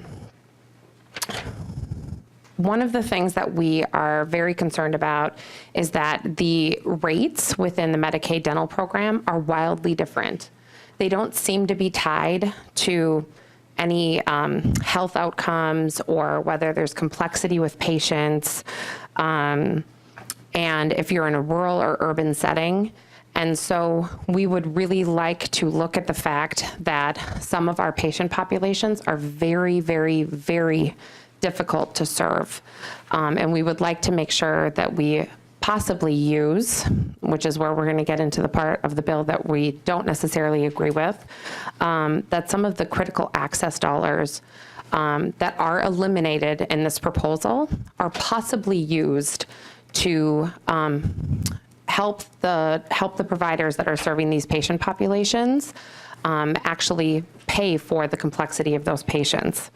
of the things that we are very concerned about is that the rates within the Medicaid dental program are wildly different. They don't seem to be tied to any health outcomes or whether there's complexity with patients. And if you're in a rural or urban setting. And so we would really like to look at the fact that some of our patient populations are very, very, very difficult to serve. And we would like to make sure that we possibly use, which is where we're going to get into the part of the bill that we don't necessarily agree with, that some of the critical access dollars that are eliminated in this proposal are possibly used to help the providers that are serving these patient populations actually pay for the complexity of those patients.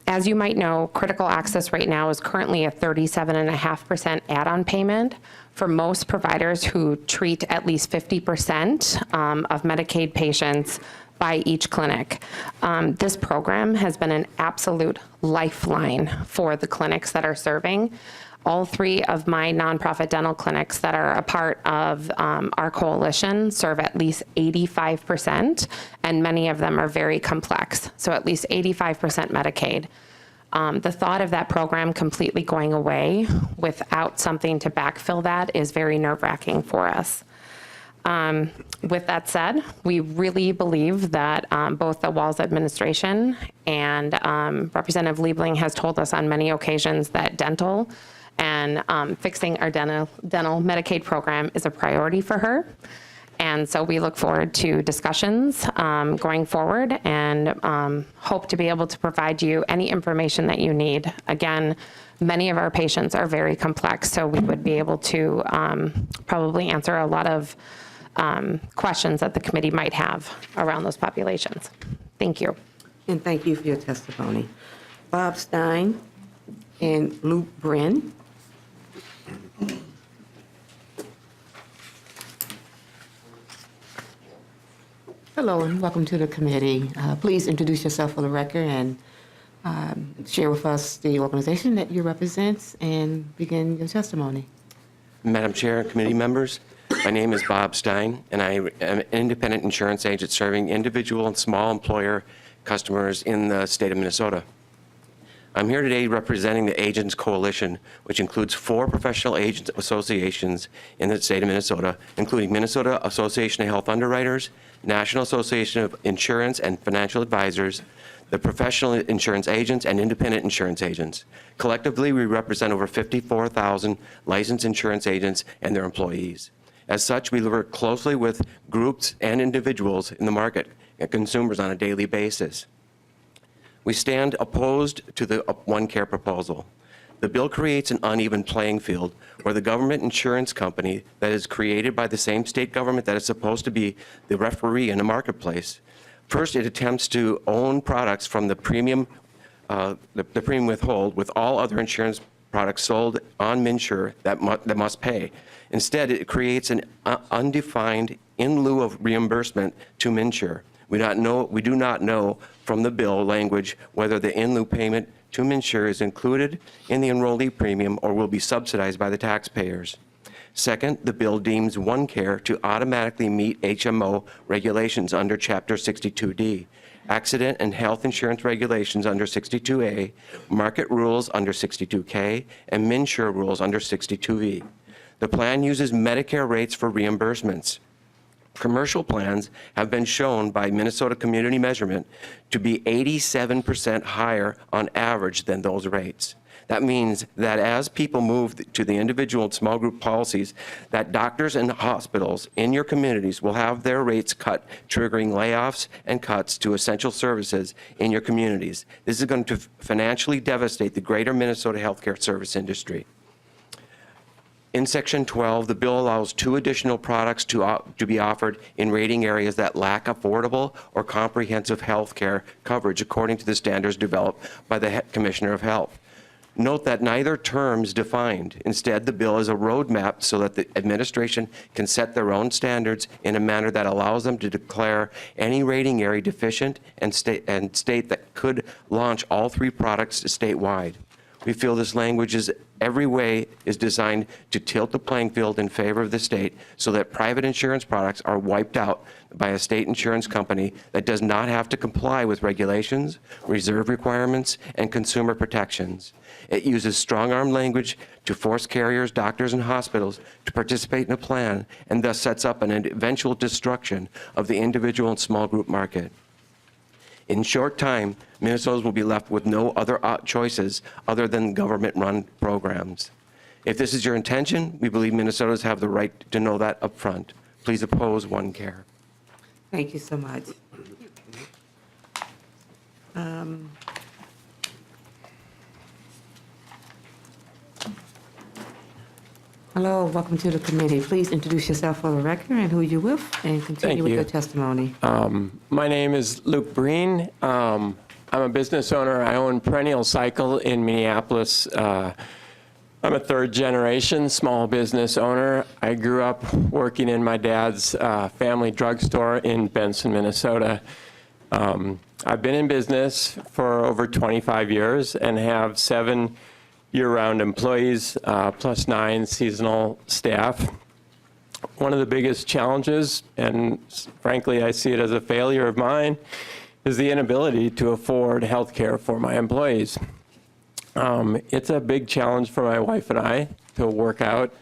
As you might know, critical access right now is currently a 37.5% add-on payment for most providers who treat at least 50% of Medicaid patients by each clinic. This program has been an absolute lifeline for the clinics that are serving All 3 of my nonprofit dental clinics that are a part of our coalition serve at least 85%, and many of them are very complex, so at least 85% Medicaid. The thought of that program completely going away without something to backfill that is very nerve-wracking for us. With that said, we really believe that both the Walz administration and Representative Liebling has told us on many occasions that dental and fixing our dental Medicaid program is a priority for her. And so we look forward to discussions going forward and hope to be able to provide you any information that you need. Again, many of our patients are very complex, so we would be able to probably answer a lot of questions that the committee might have around those populations. Thank you. And thank you for your testimony. Bob Stein and Luke Brin. Hello and welcome to the committee. Please introduce yourself for the record and share with us the organization that you represent and begin your testimony. Madam Chair and committee members, my name is Bob Stein, and I am an independent insurance agent serving individual and small employer customers in the state of Minnesota. I'm here today representing the Agents Coalition, which includes 4 professional agents associations in the state of Minnesota, including Minnesota Association of Health Underwriters, National Association of Insurance and Financial Advisors, the Professional Insurance Agents, and Independent Insurance Agents. Collectively, we represent over 54,000 licensed insurance agents and their employees. As such, we work closely with groups and individuals in the market and consumers on a daily basis. We stand opposed to the OneCare proposal. The bill creates an uneven playing field where the government insurance company that is created by the same state government that is supposed to be the referee in a marketplace. First, it attempts to own products from the premium withhold with all other insurance products sold on MNsure that must pay. Instead, it creates an undefined in lieu of reimbursement to MNsure. We do not know from the bill language whether the in lieu payment to MNsure is included in the enrollee premium or will be subsidized by the taxpayers. Second, the bill deems OneCare to automatically meet HMO regulations under Chapter 62D, accident and health insurance regulations under 62A, market rules under 62K, and MNsure rules under 62V. The plan uses Medicare rates for reimbursements. Commercial plans have been shown by Minnesota Community Measurement to be 87% higher on average than those rates. That means that as people move to the individual and small group policies, that doctors and hospitals in your communities will have their rates cut, triggering layoffs and cuts to essential services in your communities. This is going to financially devastate the greater Minnesota healthcare service industry. In Section 12, the bill allows 2 additional products to be offered in rating areas that lack affordable or comprehensive health care coverage according to the standards developed by the Commissioner of Health. Note that neither term is defined. Instead, the bill is a roadmap so that the administration can set their own standards in a manner that allows them to declare any rating area deficient and state that could launch all 3 products statewide. We feel this language is every way is designed to tilt the playing field in favor of the state so that private insurance products are wiped out by a state insurance company that does not have to comply with regulations, reserve requirements, and consumer protections. It uses strong-arm language to force carriers, doctors, and hospitals to participate in a plan and thus sets up an eventual destruction of the individual and small group market. In short time, Minnesotans will be left with no other choices other than government-run programs. If this is your intention, we believe Minnesotans have the right to know that up front. Please oppose OneCare. Thank you so much. Hello, welcome to the committee. Please introduce yourself for the record and who you're with, and continue with your testimony. My name is Luke Breen. I'm a business owner. I own Perennial Cycle in Minneapolis. I'm a 3rd generation small business owner. I grew up working in my dad's family drugstore in Benson, Minnesota. I've been in business for over 25 years and have 7 year-round employees, plus 9 seasonal staff. One of the biggest challenges, and frankly, I see it as a failure of mine, is the inability to afford health care for my employees. It's a big challenge for my wife and I to work out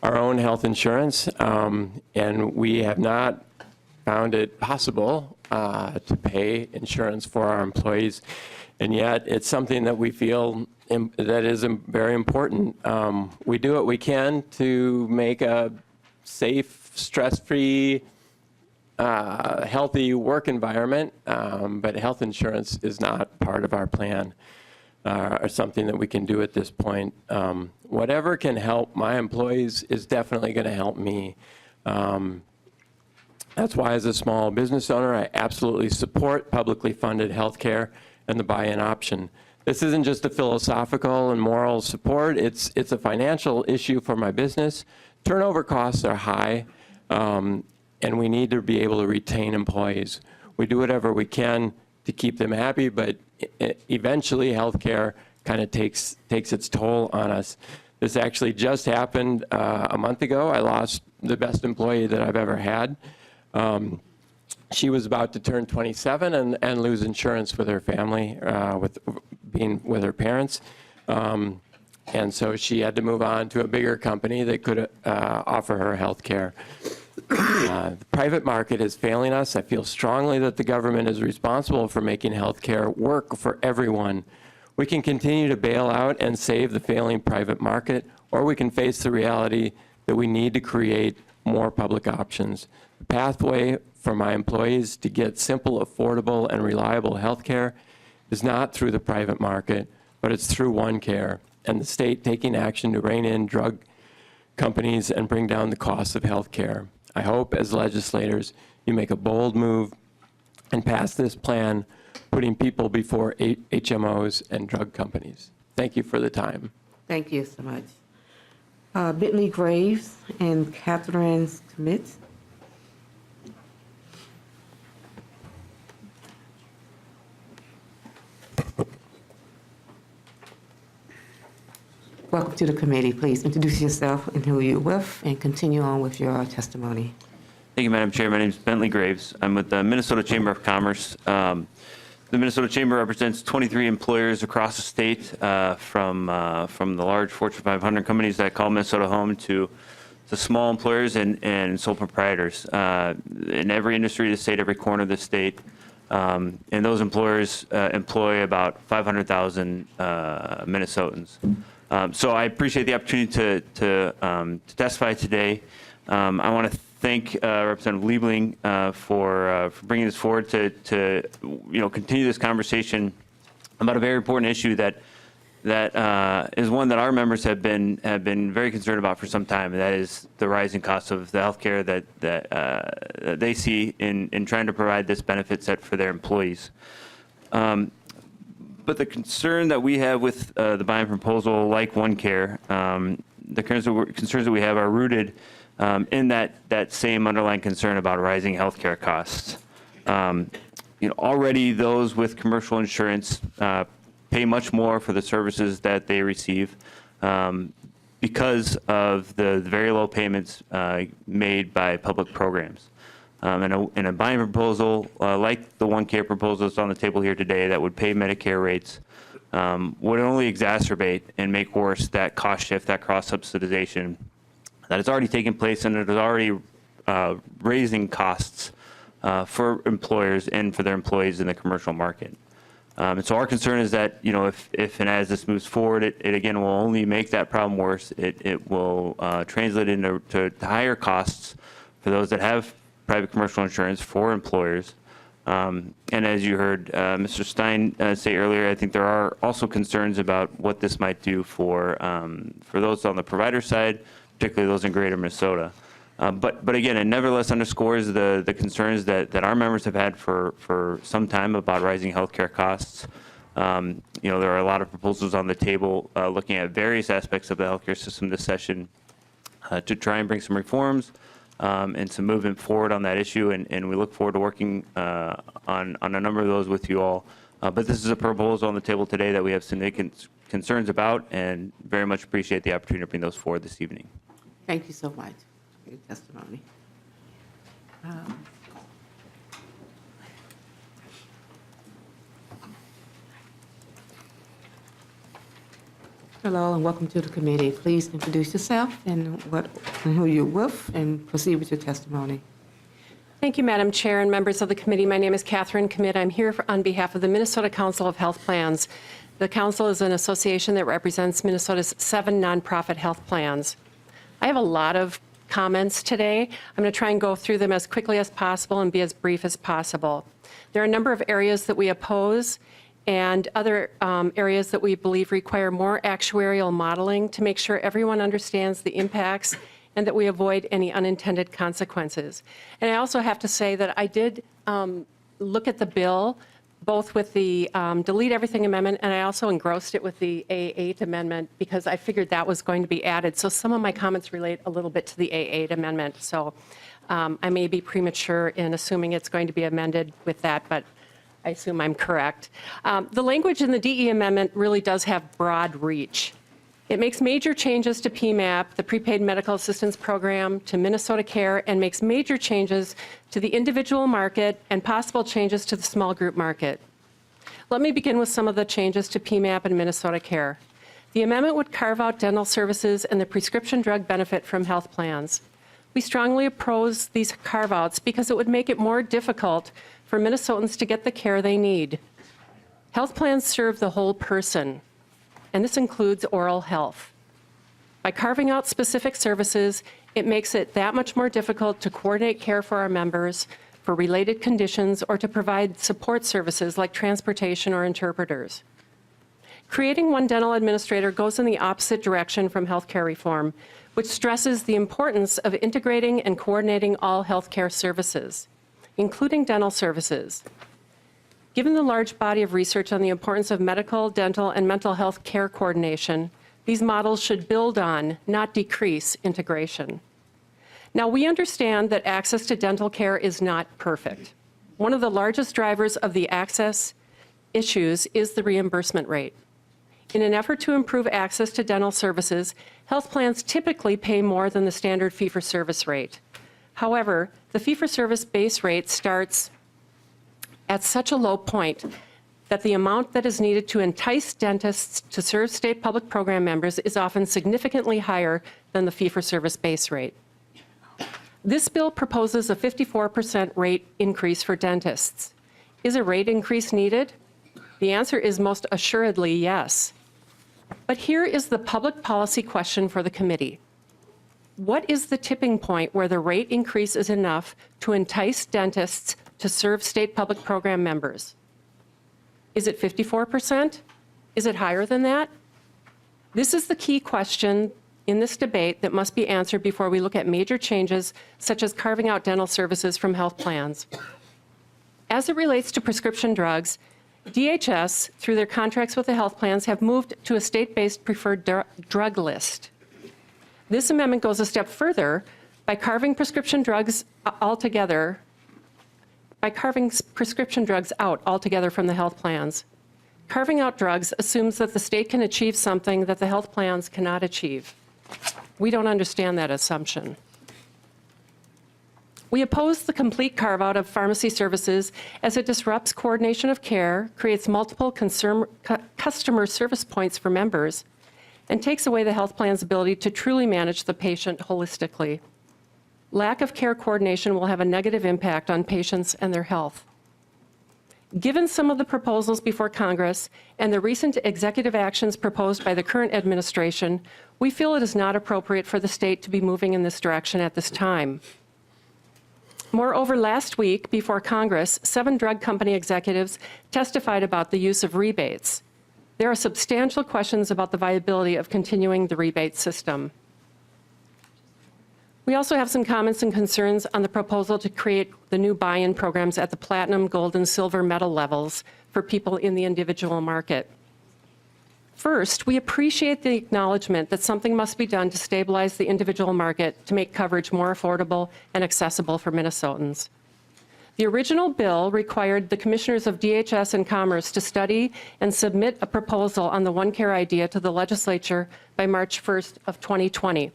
our own health insurance, and we have not found it possible to pay insurance for our employees, and yet it's something that we feel that is very important. We do what we can to make a safe, stress-free, healthy work environment, but health insurance is not part of our plan or something that we can do at this point. Whatever can help my employees is definitely going to help me. That's why, as a small business owner, I absolutely support publicly funded health care and the buy-in option. This isn't just a philosophical and moral support, it's a financial issue for my business. Turnover costs are high, and we need to be able to retain employees. We do whatever we can to keep them happy, but eventually healthcare kind of takes its toll on us. This actually just happened a month ago. I lost the best employee that I've ever had. She was about to turn 27 and lose insurance with her family, with being with her parents. And so she had to move on to a bigger company that could offer her health care. The private market is failing us. I feel strongly that the government is responsible for making health care work for everyone. We can continue to bail out and save the failing private market, or we can face the reality that we need to create more public options. The pathway for my employees to get simple, affordable, and reliable health care is not through the private market, but it's through OneCare and the state taking action to rein in drug companies and bring down the cost of health care. I hope, as legislators, you make a bold move and pass this plan, putting people before HMOs and drug companies. Thank you for the time. Thank you so much. Bentley Graves and Catherine Schmidt. Welcome to the committee. Please introduce yourself and who you're with and continue on with your testimony. Thank you, Madam Chair. My name is Bentley Graves. I'm with the Minnesota Chamber of Commerce. The Minnesota Chamber represents 23 employers across the state, from the large Fortune 500 companies that call Minnesota home to small employers and sole proprietors in every industry of the state, every corner of the state. And those employers employ about 500,000 Minnesotans. So I appreciate the opportunity to testify today. I want to thank Representative Liebling for bringing this forward to continue this conversation about a very important issue that is one that our members have been very concerned about for some time, and that is the rising cost of the health care that they see in trying to provide this benefit set for their employees. But the concern that we have with the buy-in proposal, like OneCare, the concerns that we have are rooted in that same underlying concern about rising healthcare costs. Already those with commercial insurance pay much more for the services that they receive because of the very low payments made by public programs. In a buy-in proposal, like the OneCare proposal that's on the table here today, that would pay Medicare rates, would only exacerbate and make worse that cost shift, that cross-subsidization that has already taken place, and it is already raising costs for employers and for their employees in the commercial market. And so our concern is that, if and as this moves forward, it again will only make that problem worse. It will translate into higher costs for those that have private commercial insurance for employers. And as you heard Mr. Stein say earlier, I think there are also concerns about what this might do for those on the provider side, particularly those in greater Minnesota. But again, it nevertheless underscores the concerns that our members have had for some time about rising healthcare costs. There are a lot of proposals on the table looking at various aspects of the healthcare system this session to try and bring some reforms and some movement forward on that issue, and we look forward to working on a number of those with you all. But this is a proposal on the table today that we have significant concerns about, and very much appreciate the opportunity to bring those forward this evening. Thank you so much for your testimony. Hello and welcome to the committee. Please introduce yourself and who you're with and proceed with your testimony. Thank you, Madam Chair and members of the committee. My name is Catherine Commit. I'm here on behalf of the Minnesota Council of Health Plans. The council is an association that represents Minnesota's 7 nonprofit health plans. I have a lot of comments today. I'm going to try and go through them as quickly as possible and be as brief as possible. There are a number of areas that we oppose and other areas that we believe require more actuarial modeling to make sure everyone understands the impacts and that we avoid any unintended consequences. And I also have to say that I did look at the bill, both with the delete everything amendment, and I also engrossed it with the A8 amendment because I figured that was going to be added. So some of my comments relate a little bit to the A8 amendment. So I may be premature in assuming it's going to be amended with that, but I assume I'm correct. The language in the DE amendment really does have broad reach. It makes major changes to PMAP, the Prepaid Medical Assistance Program, to Minnesota Care, and makes major changes to the individual market and possible changes to the small group market. Let me begin with some of the changes to PMAP and Minnesota Care. The amendment would carve out dental services and the prescription drug benefit from health plans. We strongly oppose these carve-outs because it would make it more difficult for Minnesotans to get the care they need. Health plans serve the whole person, and this includes oral health. By carving out specific services, it makes it that much more difficult to coordinate care for our members for related conditions or to provide support services like transportation or interpreters. Creating one dental administrator goes in the opposite direction from healthcare reform, which stresses the importance of integrating and coordinating all healthcare services, including dental services. Given the large body of research on the importance of medical, dental, and mental health care coordination, these models should build on, not decrease, integration. Now, we understand that access to dental care is not perfect. One of the largest drivers of the access issues is the reimbursement rate. In an effort to improve access to dental services, health plans typically pay more than the standard fee-for-service rate. However, the fee-for-service base rate starts at such a low point that the amount that is needed to entice dentists to serve state public program members is often significantly higher than the fee-for-service base rate. This bill proposes a 54% rate increase for dentists. Is a rate increase needed? The answer is most assuredly yes. But here is the public policy question for the committee. What is the tipping point where the rate increase is enough to entice dentists to serve state public program members? Is it 54%? Is it higher than that? This is the key question in this debate that must be answered before we look at major changes, such as carving out dental services from health plans. As it relates to prescription drugs, DHS, through their contracts with the health plans, have moved to a state-based preferred drug list. This amendment goes a step further by carving prescription drugs out altogether from the health plans. Carving out drugs assumes that the state can achieve something that the health plans cannot achieve. We don't understand that assumption. We oppose the complete carve-out of pharmacy services as it disrupts coordination of care, creates multiple customer service points for members, and takes away the health plan's ability to truly manage the patient holistically. Lack of care coordination will have a negative impact on patients and their health. Given some of the proposals before Congress and the recent executive actions proposed by the current administration, we feel it is not appropriate for the state to be moving in this direction at this time. Moreover, last week, before Congress, 7 drug company executives testified about the use of rebates. There are substantial questions about the viability of continuing the rebate system. We also have some comments and concerns on the proposal to create the new buy-in programs at the platinum, gold, and silver medal levels for people in the individual market. First, we appreciate the acknowledgement that something must be done to stabilize the individual market to make coverage more affordable and accessible for Minnesotans. The original bill required the commissioners of DHS and Commerce to study and submit a proposal on the OneCare idea to the legislature by March 1st of 2020.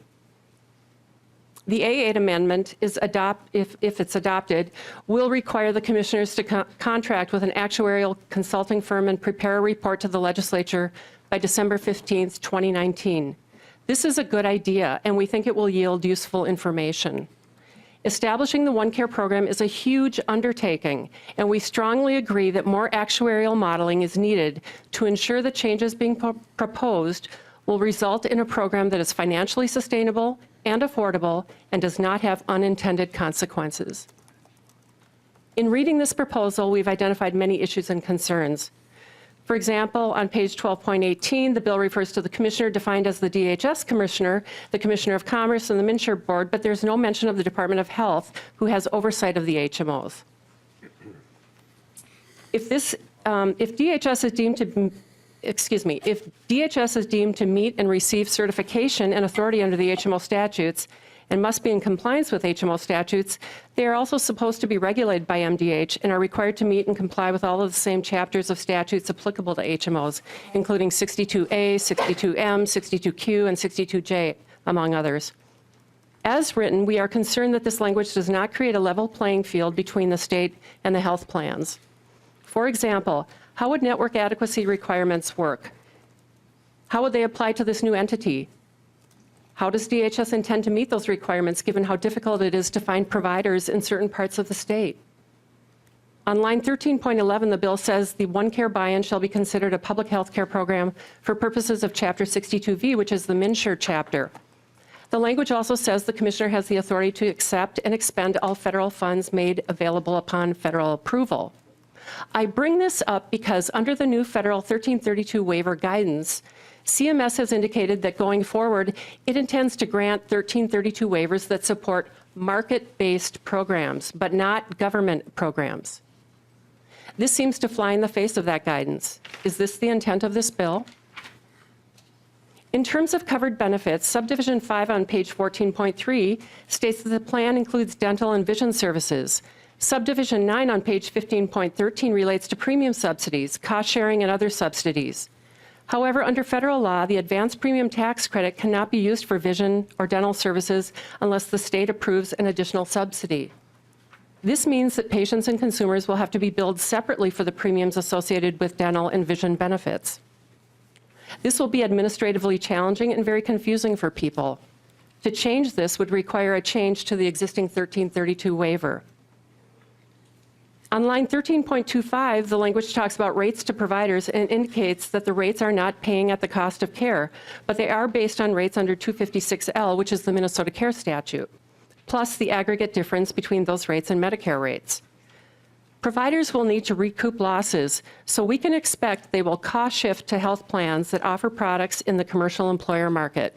The A8 amendment is if it's adopted, will require the commissioners to contract with an actuarial consulting firm and prepare a report to the legislature by December 15th, 2019. This is a good idea, and we think it will yield useful information. Establishing the OneCare program is a huge undertaking, and we strongly agree that more actuarial modeling is needed to ensure the changes being proposed will result in a program that is financially sustainable and affordable and does not have unintended consequences. In reading this proposal, we've identified many issues and concerns. For example, on page 12.18, the bill refers to the commissioner defined as the DHS commissioner, the Commissioner of Commerce, and the MNsure Board, but there's no mention of the Department of Health, who has oversight of the HMOs. If DHS is deemed to meet and receive certification and authority under the HMO statutes and must be in compliance with HMO statutes, they are also supposed to be regulated by MDH and are required to meet and comply with all of the same chapters of statutes applicable to HMOs, including 62A, 62M, 62Q, and 62J, among others. As written, we are concerned that this language does not create a level playing field between the state and the health plans. For example, how would network adequacy requirements work? How would they apply to this new entity? How does DHS intend to meet those requirements given how difficult it is to find providers in certain parts of the state? On line 13.11, the bill says the OneCare buy-in shall be considered a public health care program for purposes of Chapter 62V, which is the MNsure chapter. The language also says the commissioner has the authority to accept and expend all federal funds made available upon federal approval. I bring this up because under the new federal 1332 waiver guidance, CMS has indicated that going forward, it intends to grant 1332 waivers that support market-based programs, but not government programs. This seems to fly in the face of that guidance. Is this the intent of this bill? In terms of covered benefits, subdivision 5 on page 14.3 states that the plan includes dental and vision services. Subdivision 9 on page 15.13 relates to premium subsidies, cost sharing, and other subsidies. However, under federal law, the advanced premium tax credit cannot be used for vision or dental services unless the state approves an additional subsidy. This means that patients and consumers will have to be billed separately for the premiums associated with dental and vision benefits. This will be administratively challenging and very confusing for people. To change this would require a change to the existing 1332 waiver. On line 13.25, the language talks about rates to providers and indicates that the rates are not paying at the cost of care, but they are based on rates under 256L, which is the Minnesota Care Statute, plus the aggregate difference between those rates and Medicare rates. Providers will need to recoup losses, so we can expect they will cost shift to health plans that offer products in the commercial employer market.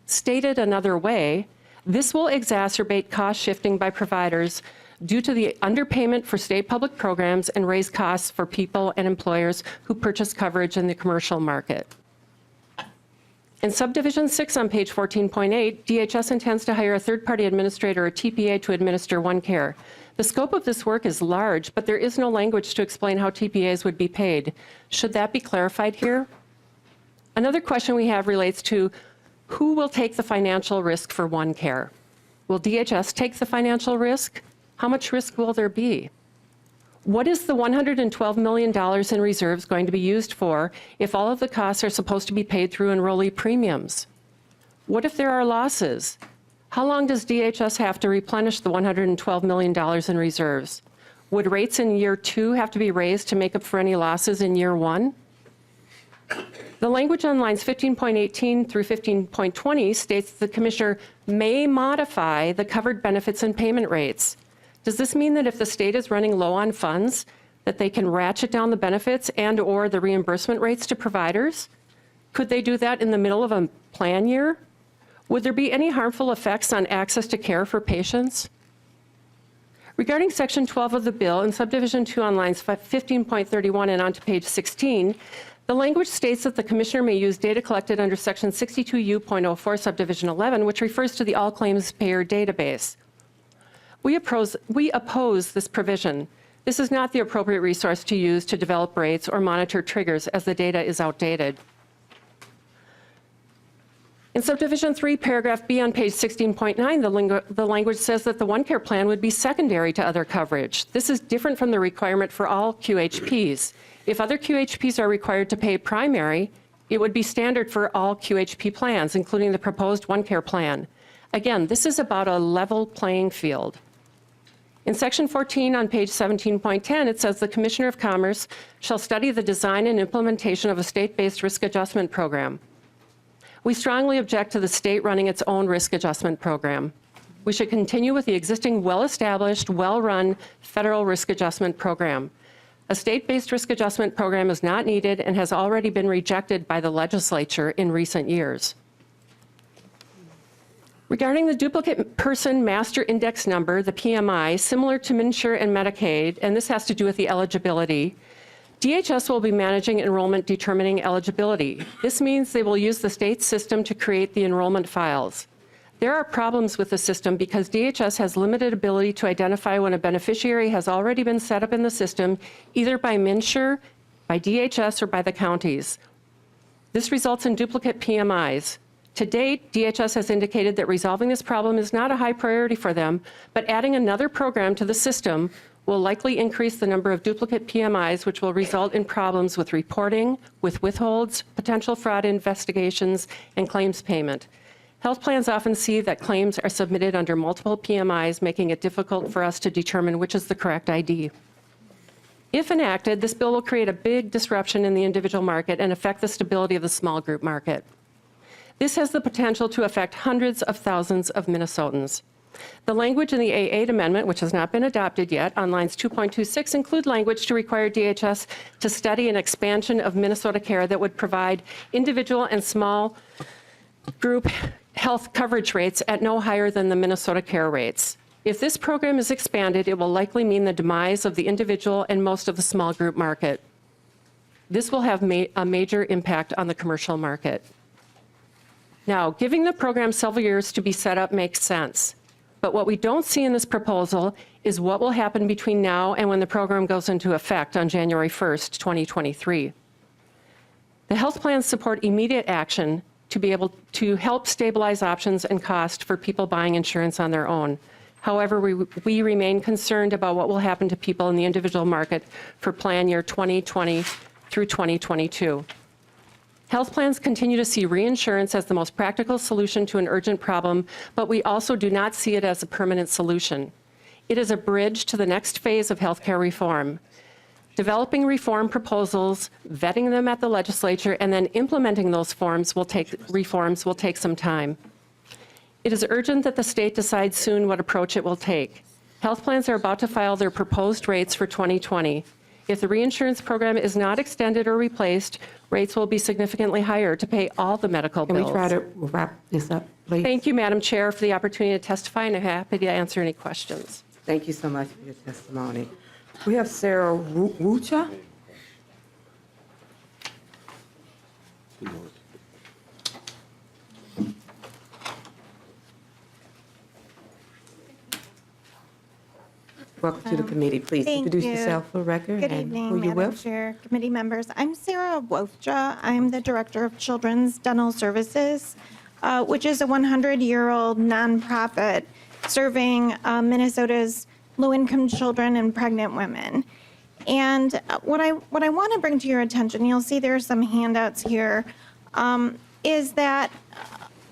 Stated another way, this will exacerbate cost shifting by providers due to the underpayment for state public programs and raise costs for people and employers who purchase coverage in the commercial market. In subdivision 6 on page 14.8, DHS intends to hire a third-party administrator or TPA to administer OneCare. The scope of this work is large, but there is no language to explain how TPAs would be paid. Should that be clarified here? Another question we have relates to who will take the financial risk for OneCare? Will DHS take the financial risk? How much risk will there be? What is the $112 million in reserves going to be used for if all of the costs are supposed to be paid through enrollee premiums? What if there are losses? How long does DHS have to replenish the $112 million in reserves? Would rates in year 2 have to be raised to make up for any losses in year 1? The language on lines 15.18 through 15.20 states the commissioner may modify the covered benefits and payment rates. Does this mean that if the state is running low on funds, that they can ratchet down the benefits and or the reimbursement rates to providers? Could they do that in the middle of a plan year? Would there be any harmful effects on access to care for patients? Regarding section 12 of the bill in subdivision 2 on lines 15.31 and on to page 16, the language states that the commissioner may use data collected under section 62U.04 subdivision 11, which refers to the all claims payer database. We oppose this provision. This is not the appropriate resource to use to develop rates or monitor triggers, as the data is outdated. In subdivision 3, paragraph B on page 16.9, the language says that the OneCare plan would be secondary to other coverage. This is different from the requirement for all QHPs. If other QHPs are required to pay primary, it would be standard for all QHP plans, including the proposed OneCare plan. Again, this is about a level playing field. In section 14 on page 17.10, it says the Commissioner of Commerce shall study the design and implementation of a state-based risk adjustment program. We strongly object to the state running its own risk adjustment program. We should continue with the existing well-established, well-run federal risk adjustment program. A state-based risk adjustment program is not needed and has already been rejected by the legislature in recent years. Regarding the duplicate person master index number, the PMI, similar to MNsure and Medicaid, and this has to do with the eligibility, DHS will be managing enrollment determining eligibility. This means they will use the state system to create the enrollment files. There are problems with the system because DHS has limited ability to identify when a beneficiary has already been set up in the system, either by MNsure, by DHS, or by the counties. This results in duplicate PMIs. To date, DHS has indicated that resolving this problem is not a high priority for them, but adding another program to the system will likely increase the number of duplicate PMIs, which will result in problems with reporting, with withholds, potential fraud investigations, and claims payment. Health plans often see that claims are submitted under multiple PMIs, making it difficult for us to determine which is the correct ID. If enacted, this bill will create a big disruption in the individual market and affect the stability of the small group market. This has the potential to affect hundreds of thousands of Minnesotans. The language in the A8 amendment, which has not been adopted yet, on lines 2.26, include language to require DHS to study an expansion of Minnesota Care that would provide individual and small group health coverage rates at no higher than the Minnesota Care rates. If this program is expanded, it will likely mean the demise of the individual and most of the small group market. This will have a major impact on the commercial market. Now, giving the program several years to be set up makes sense. But what we don't see in this proposal is what will happen between now and when the program goes into effect on January 1st, 2023. The health plans support immediate action to be able to help stabilize options and cost for people buying insurance on their own. However, we remain concerned about what will happen to people in the individual market for plan year 2020 through 2022. Health plans continue to see reinsurance as the most practical solution to an urgent problem, but we also do not see it as a permanent solution. It is a bridge to the next phase of healthcare reform. Developing reform proposals, vetting them at the legislature, and then implementing those reforms will take some time. It is urgent that the state decides soon what approach it will take. Health plans are about to file their proposed rates for 2020. If the reinsurance program is not extended or replaced, rates will be significantly higher to pay all the medical bills. Can we try to wrap this up, please? Thank you, Madam Chair, for the opportunity to testify, and I'm happy to answer any questions. Thank you so much for your testimony. We have Sarah Wucha. Welcome to the committee. Please Thank introduce you. yourself for the record. Good and evening, who you Madam with. Chair, committee members. I'm Sarah Wofja. I'm the Director of Children's Dental Services, which is a 100-year-old nonprofit serving Minnesota's low-income children and pregnant women. And what I want to bring to your attention, you'll see there are some handouts here, is that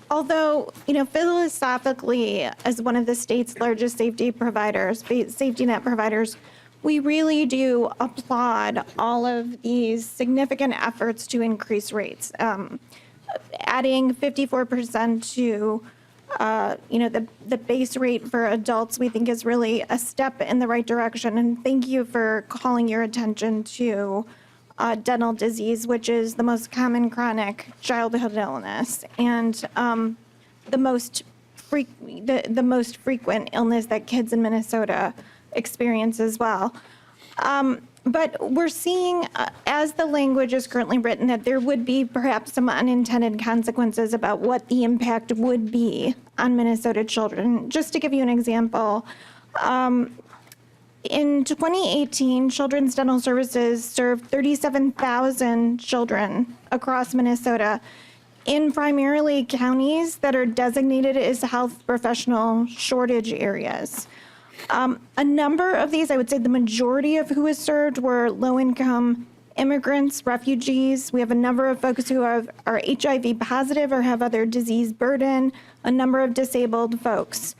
although, philosophically, as one of the state's largest safety net providers, we really do applaud all of these significant efforts to increase rates. Adding 54% to, the base rate for adults, we think is really a step in the right direction. And thank you for calling your attention to dental disease, which is the most common chronic childhood illness and the most frequent illness that kids in Minnesota experience as well. But we're seeing, as the language is currently written, that there would be perhaps some unintended consequences about what the impact would be on Minnesota children. Just to give you an example, In 2018, Children's Dental Services served 37,000 children across Minnesota in primarily counties that are designated as health professional shortage areas. A number of these, I would say the majority of who is served were low-income immigrants, refugees. We have a number of folks who are HIV positive or have other disease burden, a number of disabled folks.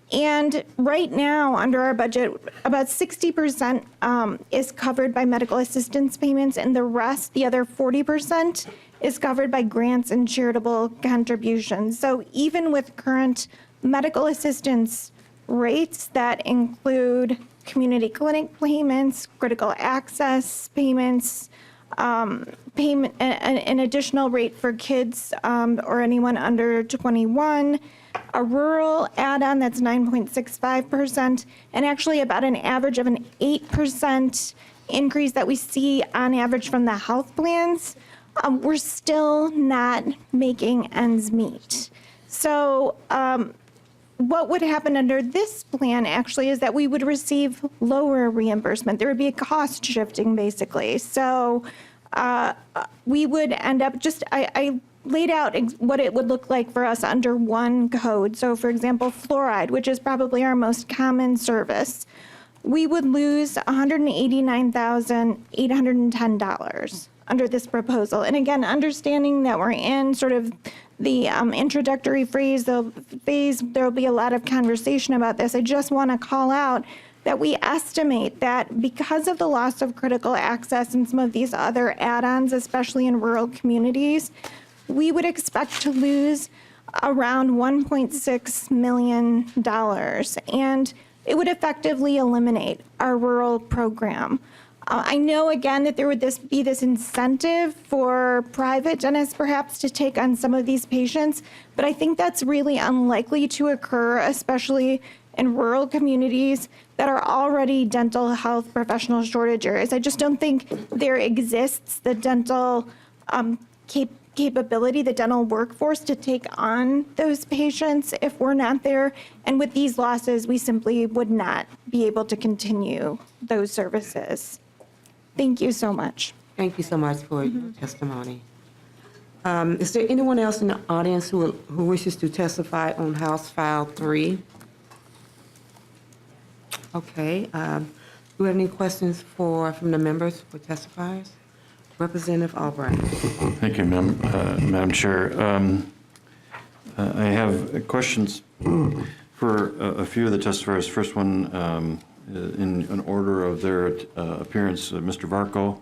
And right now, under our budget, about 60% is covered by medical assistance payments, and the rest, the other 40%, is covered by grants and charitable contributions. So even with current medical assistance rates that include community clinic payments, critical access payments, payment, an additional rate for kids or anyone under 21, a rural add-on that's 9.65%, and actually about an average of an 8% increase that we see on average from the health plans, we're still not making ends meet. So what would happen under this plan actually is that we would receive lower reimbursement. There would be a cost shifting basically. So we would end up I laid out what it would look like for us under one code. So for example, fluoride, which is probably our most common service, we would lose $189,810 under this proposal. And again, understanding that we're in sort of the introductory phase, there'll be a lot of conversation about this. I just want to call out that we estimate that because of the loss of critical access and some of these other add-ons, especially in rural communities, we would expect to lose around $1.6 million. And it would effectively eliminate our rural program. I know, again, that there would be this incentive for private dentists perhaps to take on some of these patients, but I think that's really unlikely to occur, especially in rural communities that are already dental health professional shortage areas. I just don't think there exists the dental capability, the dental workforce to take on those patients if we're not there. And with these losses, we simply would not be able to continue those services. Thank you so much. Thank you so much for your testimony. Is there anyone else in the audience who wishes to testify on House File 3? Okay. Do we have any questions from the members for testifiers? Representative Albright. Thank you, Madam Chair. I have questions for a few of the testifiers. First one, in an order of their appearance, Mr. Varco,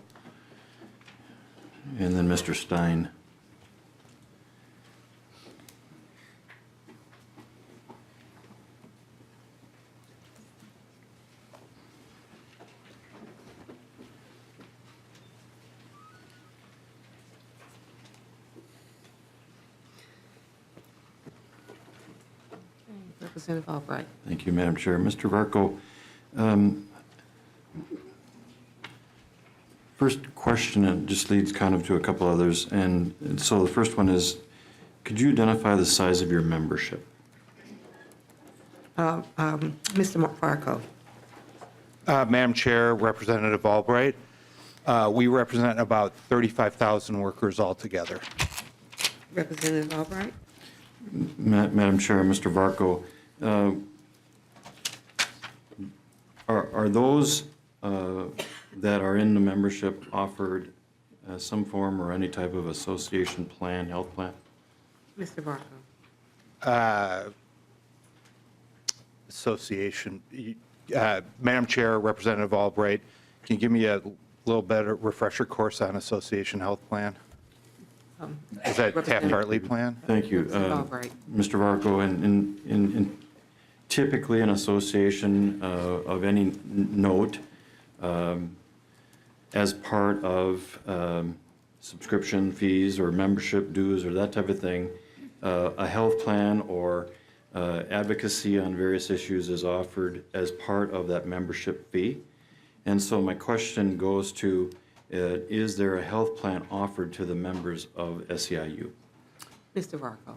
and then Mr. Stein. Representative Albright. Thank you, Madam Chair. Mr. Varco, first question, it just leads kind of to a couple others. And so the first one is, could you identify the size of your membership? Mr. Varco. Madam Chair, Representative Albright, we represent about 35,000 workers altogether. Representative Albright. Madam Chair, Mr. Varco, are those that are in the membership offered some form or any type of association plan, health plan? Mr. Varco. Association. Madam Chair, Representative Albright, can you give me a little better refresher course on association health plan? Is that Taft-Hartley plan? Thank you. Mr. Varco, in typically an association of any note, as part of subscription fees or membership dues or that type of thing, a health plan or advocacy on various issues is offered as part of that membership fee. And so my question goes to, is there a health plan offered to the members of SEIU? Mr. Varco.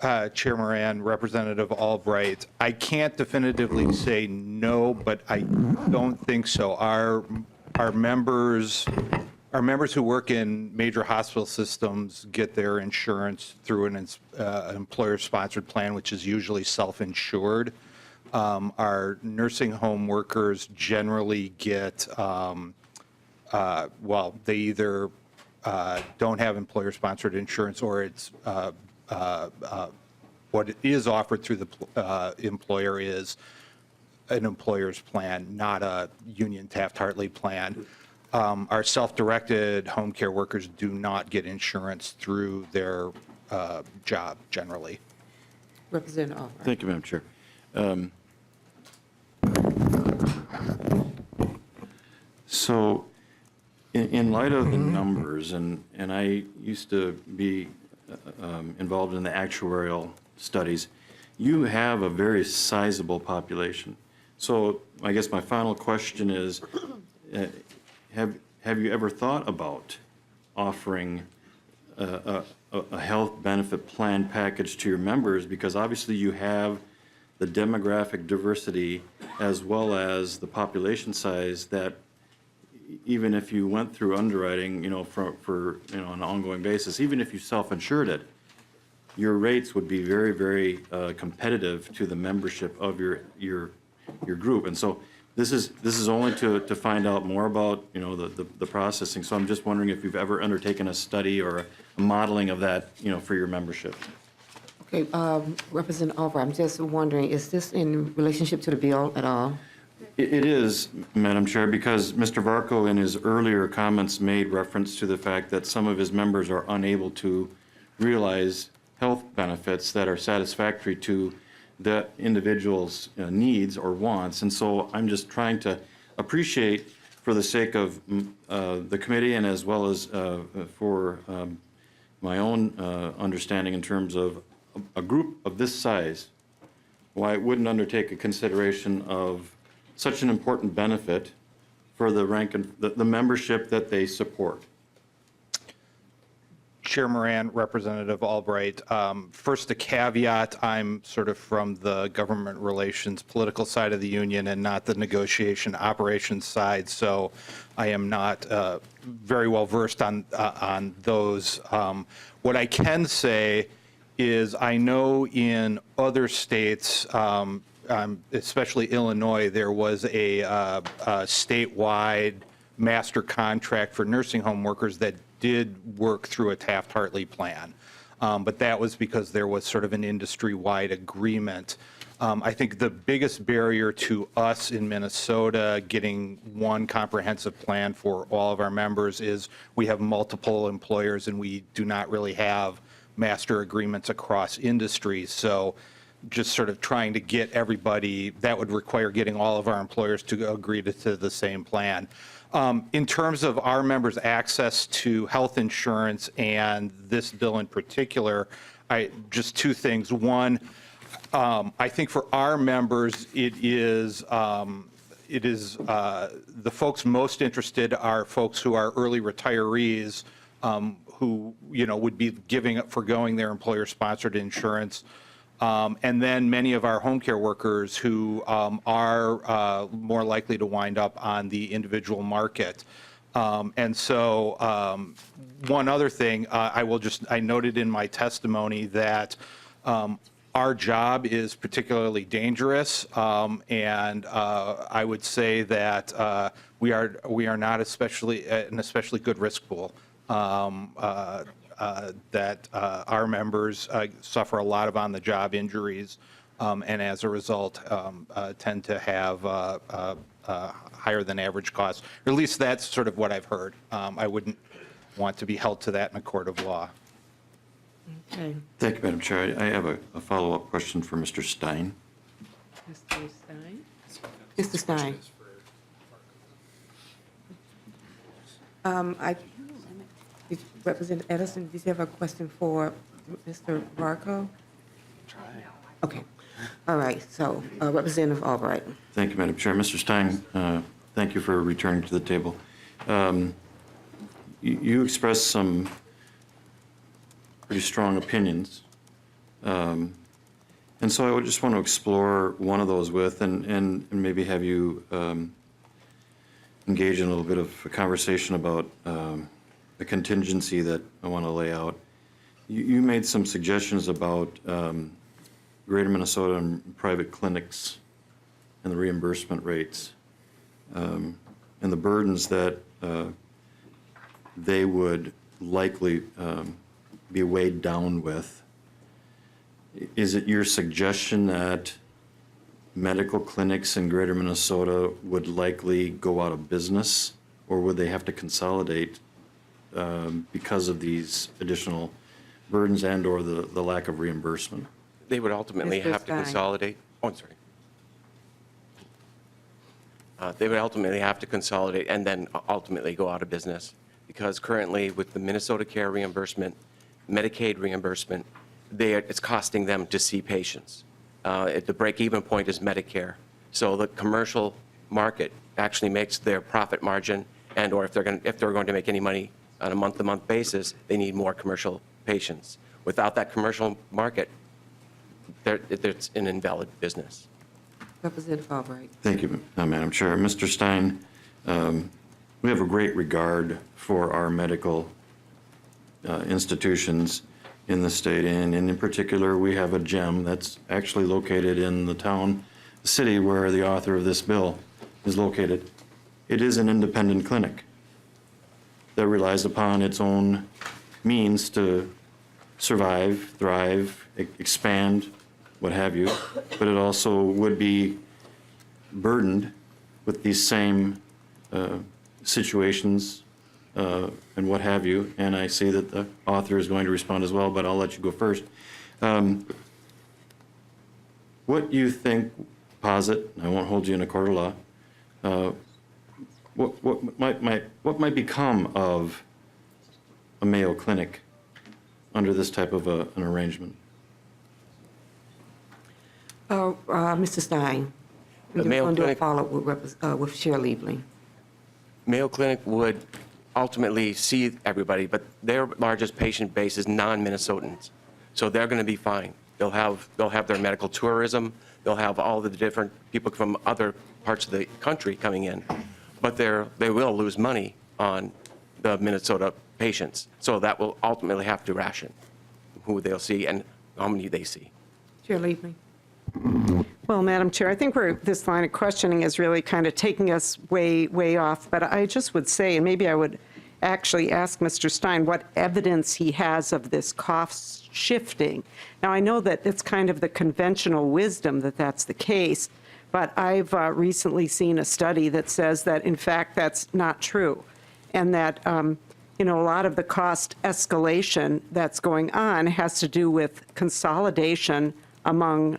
Chair Moran, Representative Albright. I can't definitively say no, but I don't think so. Our members who work in major hospital systems get their insurance through an employer-sponsored plan, which is usually self-insured. Our nursing home workers generally get, well, they either don't have employer-sponsored insurance, or it's what is offered through the employer is an employer's plan, not a union Taft-Hartley plan. Our self-directed home care workers do not get insurance through their job generally. Representative Albright. Thank you, Madam Chair. So in light of the numbers, and I used to be involved in the actuarial studies, you have a very sizable population. So I guess my final question is, have you ever thought about offering a health benefit plan package to your members? Because obviously you have the demographic diversity as well as the population size that even if you went through underwriting, for an ongoing basis, even if you self-insured it, your rates would be very, very competitive to the membership of your group. And so this is only to find out more about, the processing. So I'm just wondering if you've ever undertaken a study or a modeling of that, for your membership. Okay, Representative Albright, I'm just wondering, is this in relationship to the bill at all? It is, Madam Chair, because Mr. Varco in his earlier comments made reference to the fact that some of his members are unable to realize health benefits that are satisfactory to the individual's needs or wants. And so I'm just trying to appreciate, for the sake of the committee and as well as for my own understanding in terms of a group of this size, why it wouldn't undertake a consideration of such an important benefit for the rank and the membership that they support. Chair Moran, Representative Albright. First, a caveat, I'm sort of from the government relations political side of the union and not the negotiation operations side, so I am not very well versed on those. What I can say is I know in other states, especially Illinois, there was a statewide master contract for nursing home workers that did work through a Taft-Hartley plan. But that was because there was sort of an industry-wide agreement. I think the biggest barrier to us in Minnesota getting one comprehensive plan for all of our members is we have multiple employers and we do not really have master agreements across industries. So just sort of trying to get everybody, that would require getting all of our employers to agree to the same plan. In terms of our members' access to health insurance and this bill in particular, just two things. One, I think for our members, it is the folks most interested are folks who are early retirees who would be foregoing their employer-sponsored insurance. And then many of our home care workers who are more likely to wind up on the individual market. And so one other thing, I noted in my testimony that our job is particularly dangerous, and I would say that we are not an especially good risk pool. That our members suffer a lot of on-the-job injuries, and as a result tend to have higher than average costs. Or at least that's sort of what I've heard. I wouldn't want to be held to that in a court of law. Okay. Thank you, Madam Chair. I have a follow-up question for Mr. Stein. Mr. Stein? Mr. Stein. Representative Edison, did you have a question for Mr. Varco? Okay. All right. So, Representative Albright. Thank you, Madam Chair. Mr. Stein, thank you for returning to the table. You expressed some pretty strong opinions And so I would just want to explore one of those and maybe have you engage in a little bit of a conversation about the contingency that I want to lay out. You made some suggestions about Greater Minnesota and private clinics and the reimbursement rates and the burdens that they would likely be weighed down with. Is it your suggestion that medical clinics in Greater Minnesota would likely go out of business, or would they have to consolidate because of these additional burdens and/or the lack of reimbursement? They would ultimately Mr. have to Stein. consolidate. Oh, I'm sorry. They would ultimately have to consolidate and then ultimately go out of business, because currently with the Minnesota Care reimbursement, Medicaid reimbursement, it's costing them to see patients. The break-even point is Medicare. So the commercial market actually makes their profit margin, and/or if they're going to make any money on a month-to-month basis, they need more commercial patients. Without that commercial market, it's an invalid business. Representative Albright. Thank you, Madam Chair. Mr. Stein, we have a great regard for our medical institutions in the state, and in particular, we have a gem that's actually located in the city where the author of this bill is located. It is an independent clinic that relies upon its own means to survive, thrive, expand, what have you, but it also would be burdened with these same situations and what have you, and I see that the author is going to respond as well, but I'll let you go first. What you think, posit, I won't hold you in a court of law, what might become of a Mayo Clinic under this type of an arrangement? Mr. Stein, we're The Mayo going to do a Clinic- follow-up with Chair Liebling. Mayo Clinic would ultimately see everybody, but their largest patient base is non-Minnesotans. So they're going to be fine. They'll have their medical tourism. They'll have all the different people from other parts of the country coming in. But they will lose money on the Minnesota patients. So that will ultimately have to ration who they'll see and how many they see. Chair Liebling. Well, Madam Chair, I think this line of questioning is really kind of taking us way, way off. But I just would say, and maybe I would actually ask Mr. Stein what evidence he has of this cost shifting. Now, I know that it's kind of the conventional wisdom that that's the case, but I've recently seen a study that says that, in fact, that's not true, and that a lot of the cost escalation that's going on has to do with consolidation among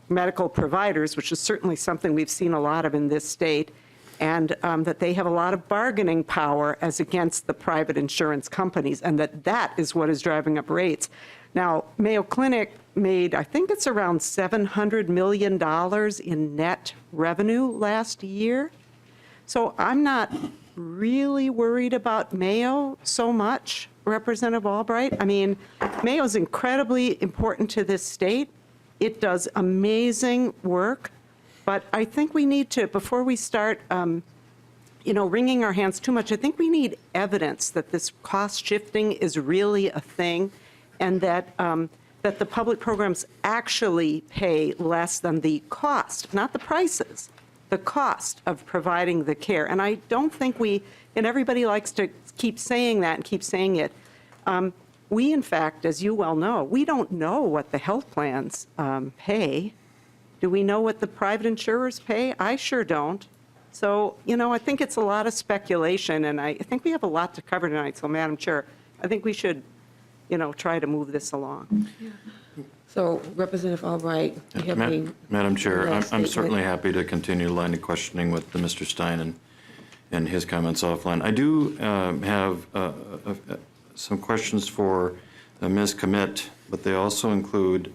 medical providers, which is certainly something we've seen a lot of in this state, and that they have a lot of bargaining power as against the private insurance companies, and that is what is driving up rates. Now, Mayo Clinic made, I think it's around $700 million in net revenue last year. So I'm not really worried about Mayo so much, Representative Albright. I mean, Mayo is incredibly important to this state. It does amazing work. But I think we need to, before we start, wringing our hands too much, I think we need evidence that this cost shifting is really a thing, and that the public programs actually pay less than the cost, not the prices, the cost of providing the care. And I don't think and everybody likes to keep saying that and keep saying it. We, in fact, as you well know, we don't know what the health plans pay. Do we know what the private insurers pay? I sure don't. So, I think it's a lot of speculation, and I think we have a lot to cover tonight. So, Madam Chair, I think we should, try to move this along. So, Representative Albright, you have a Madam Chair, I'm last statement. certainly happy to continue the line of questioning with Mr. Stein and his comments offline. I do have some questions for Ms. Commit, but they also include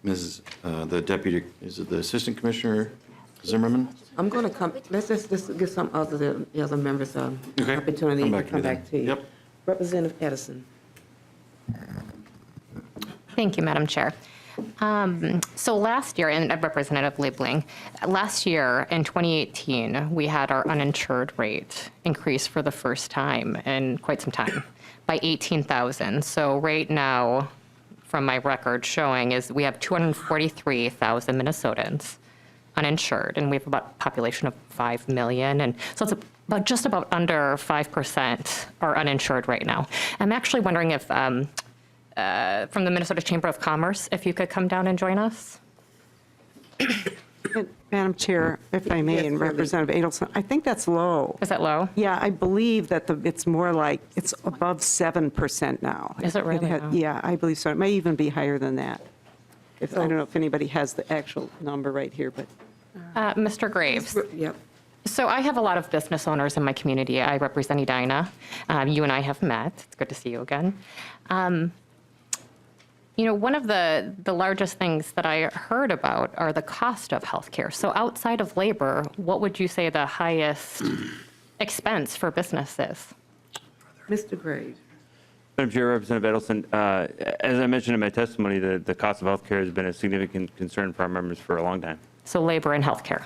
the deputy, is it the Assistant Commissioner Zimmerman? I'm going to come, let's just give some other members an opportunity to come back to you. Yep. Representative Edison. Thank you, Madam Chair. So last year, and Representative Liebling, last year in 2018, we had our uninsured rate increase for the first time in quite some time by 18,000. So right now, from my record showing, is we have 243,000 Minnesotans uninsured, and we have about a population of 5 million. And so it's about just about under 5% are uninsured right now. I'm actually wondering if from the Minnesota Chamber of Commerce, if you could come down and join us. Madam Chair, if I may, and Representative Adelson, I think that's low. Is that low? Yeah, I believe that it's more like, it's above 7% now. Is it really now? Yeah, I believe so. It may even be higher than that. I don't know if anybody has the actual number right here, but. Mr. Graves. Yep. So I have a lot of business owners in my community. I represent Edina. You and I have met. It's good to see you again. One of the largest things that I heard about are the cost of healthcare. So outside of labor, what would you say the highest expense for business is? Mr. Graves. Madam Chair, Representative Edelson, as I mentioned in my testimony, the cost of healthcare has been a significant concern for our members for a long time. So labor and healthcare.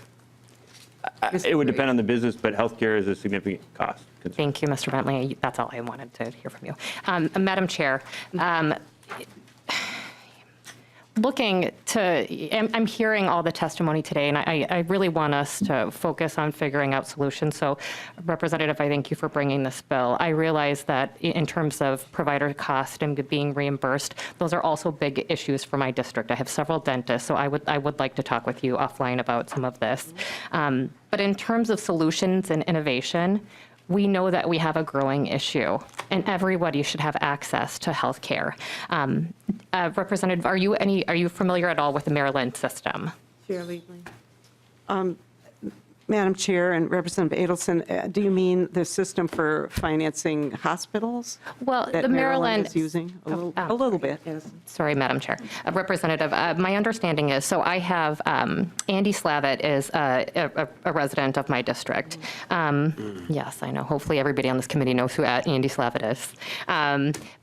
It would depend on the business, but healthcare is a significant cost concern. Thank you, Mr. Bentley. That's all I wanted to hear from you. Madam Chair, I'm hearing all the testimony today, and I really want us to focus on figuring out solutions. So, Representative, I thank you for bringing this bill. I realize that in terms of provider cost and being reimbursed, those are also big issues for my district. I have several dentists, so I would like to talk with you offline about some of this. But in terms of solutions and innovation, we know that we have a growing issue, and everybody should have access to health care. Representative, are you familiar at all with the Maryland system? Chair Liebling. Madam Chair and Representative Adelson, do you mean the system for financing hospitals? Well, that the Maryland is using a little bit. Sorry, Madam Chair. Representative, my understanding is, so I have, Andy Slavitt is a resident of my district. Yes, I know. Hopefully everybody on this committee knows who Andy Slavitt is.